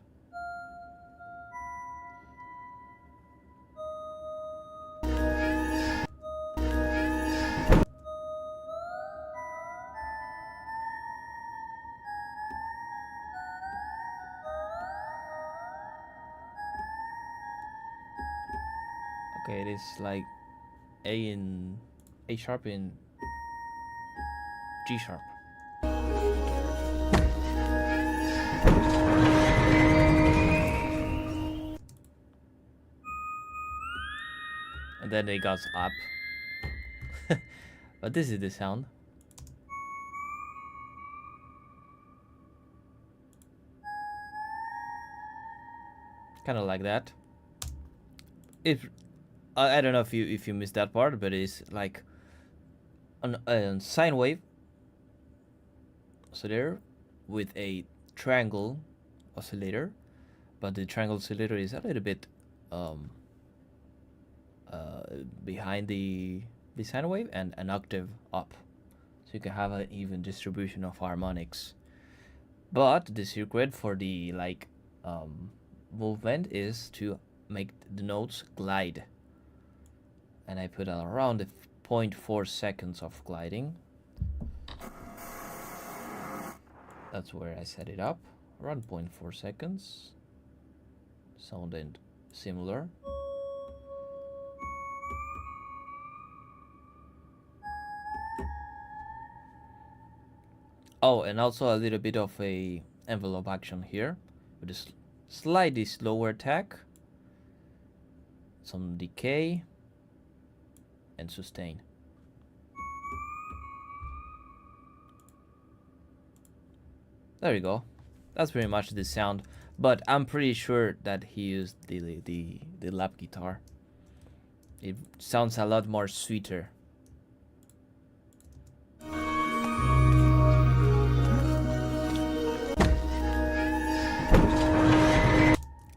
Okay, it is like A sharp in G sharp. And then it goes up. But this is the sound. Kind of like that. If I don't know if you missed that part, but it's like a sine wave oscillator with a triangle oscillator, but the triangle oscillator is a little bit behind the sine wave and an octave up, so you can have an even distribution of harmonics. But the secret for the like movement is to make the notes glide, and I put around the 0.4 seconds of gliding. That's where I set it up, around 0.4 seconds. Sounded similar. Oh, and also a little bit of a envelope action here with a slightly slower attack, some decay, and sustain. There you go. That's pretty much the sound, but I'm pretty sure that he used the lap guitar. It sounds a lot more sweeter.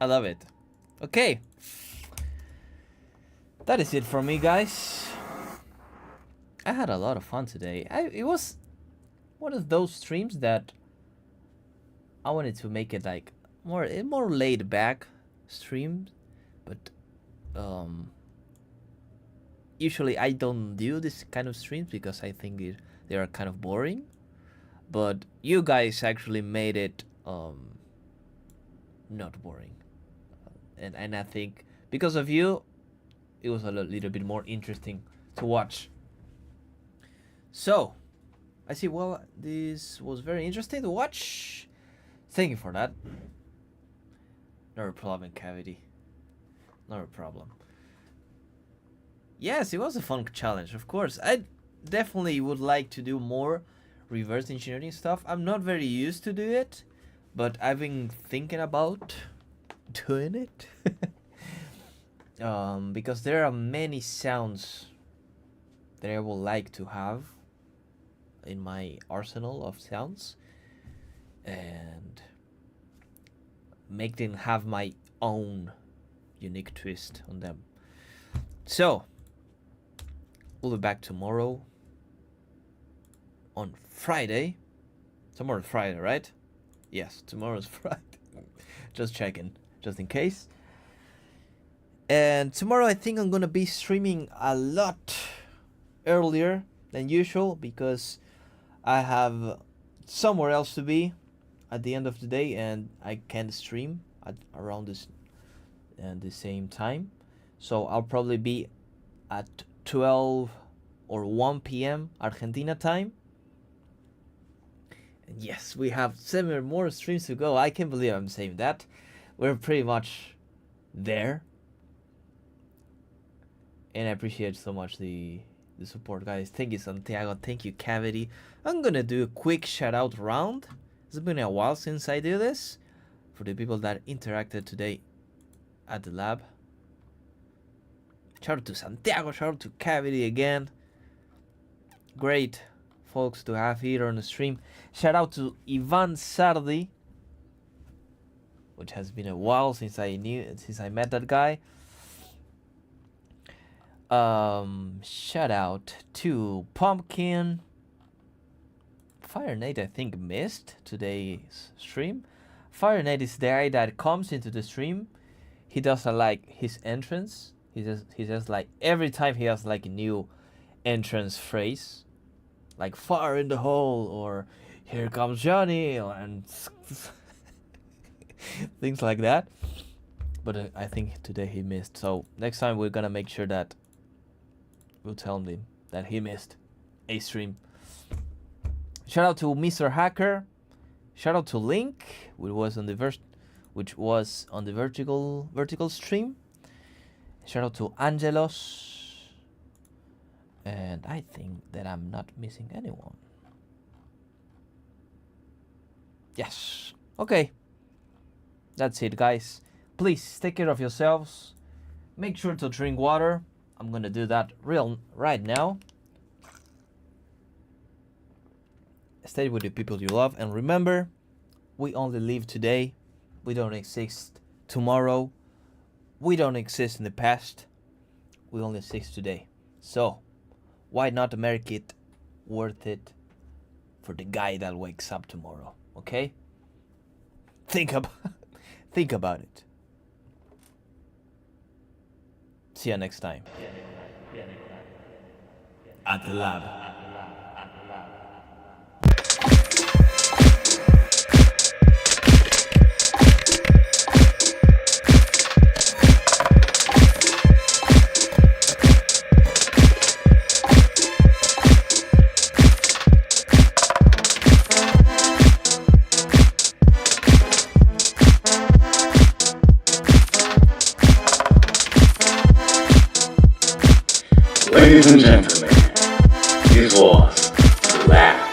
I love it. Okay. That is it from me, guys. I had a lot of fun today. It was one of those streams that I wanted to make it like more laid back stream, but usually I don't do this kind of streams because I think they are kind of boring. But you guys actually made it not boring, and I think because of you, it was a little bit more interesting to watch. So, I see. Well, this was very interesting to watch. Thank you for that. Not a problem, Cavity. Not a problem. Yes, it was a fun challenge, of course. I definitely would like to do more reverse engineering stuff. I'm not very used to do it, but I've been thinking about doing it. Because there are many sounds that I would like to have in my arsenal of sounds and make them have my own unique twist on them. So, we'll be back tomorrow on Friday. Tomorrow's Friday, right? Yes, tomorrow's Friday. Just checking, just in case. And tomorrow I think I'm gonna be streaming a lot earlier than usual because I have somewhere else to be at the end of the day and I can't stream at around this and the same time. So I'll probably be at 12 or 1 p.m. Argentina time. And yes, we have 7 more streams to go. I can't believe I'm saying that. We're pretty much there. And I appreciate so much the support, guys. Thank you, Santiago. Thank you, Cavity. I'm gonna do a quick shout out round. It's been a while since I do this. For the people that interacted today at the lab. Shout out to Santiago. Shout out to Cavity again. Great folks to have here on the stream. Shout out to Ivan Sardi, which has been a while since I met that guy. Shout out to Pumpkin. Fire Nate, I think, missed today's stream. Fire Nate is the guy that comes into the stream. He doesn't like his entrance. He says like every time he has like a new entrance phrase, like fire in the hole or here comes Johnny and things like that. But I think today he missed. So next time we're gonna make sure that we'll tell him that he missed a stream. Shout out to Mr. Hacker. Shout out to Link, which was on the vertical stream. Shout out to Angelos. And I think that I'm not missing anyone. Yes. Okay. That's it, guys. Please take care of yourselves. Make sure to drink water. I'm gonna do that right now. Stay with the people you love, and remember, we only live today. We don't exist tomorrow. We don't exist in the past. We only exist today. So, why not make it worth it for the guy that wakes up tomorrow? Okay? Think about it. See you next time. At the lab. Ladies and gentlemen, this was the lab.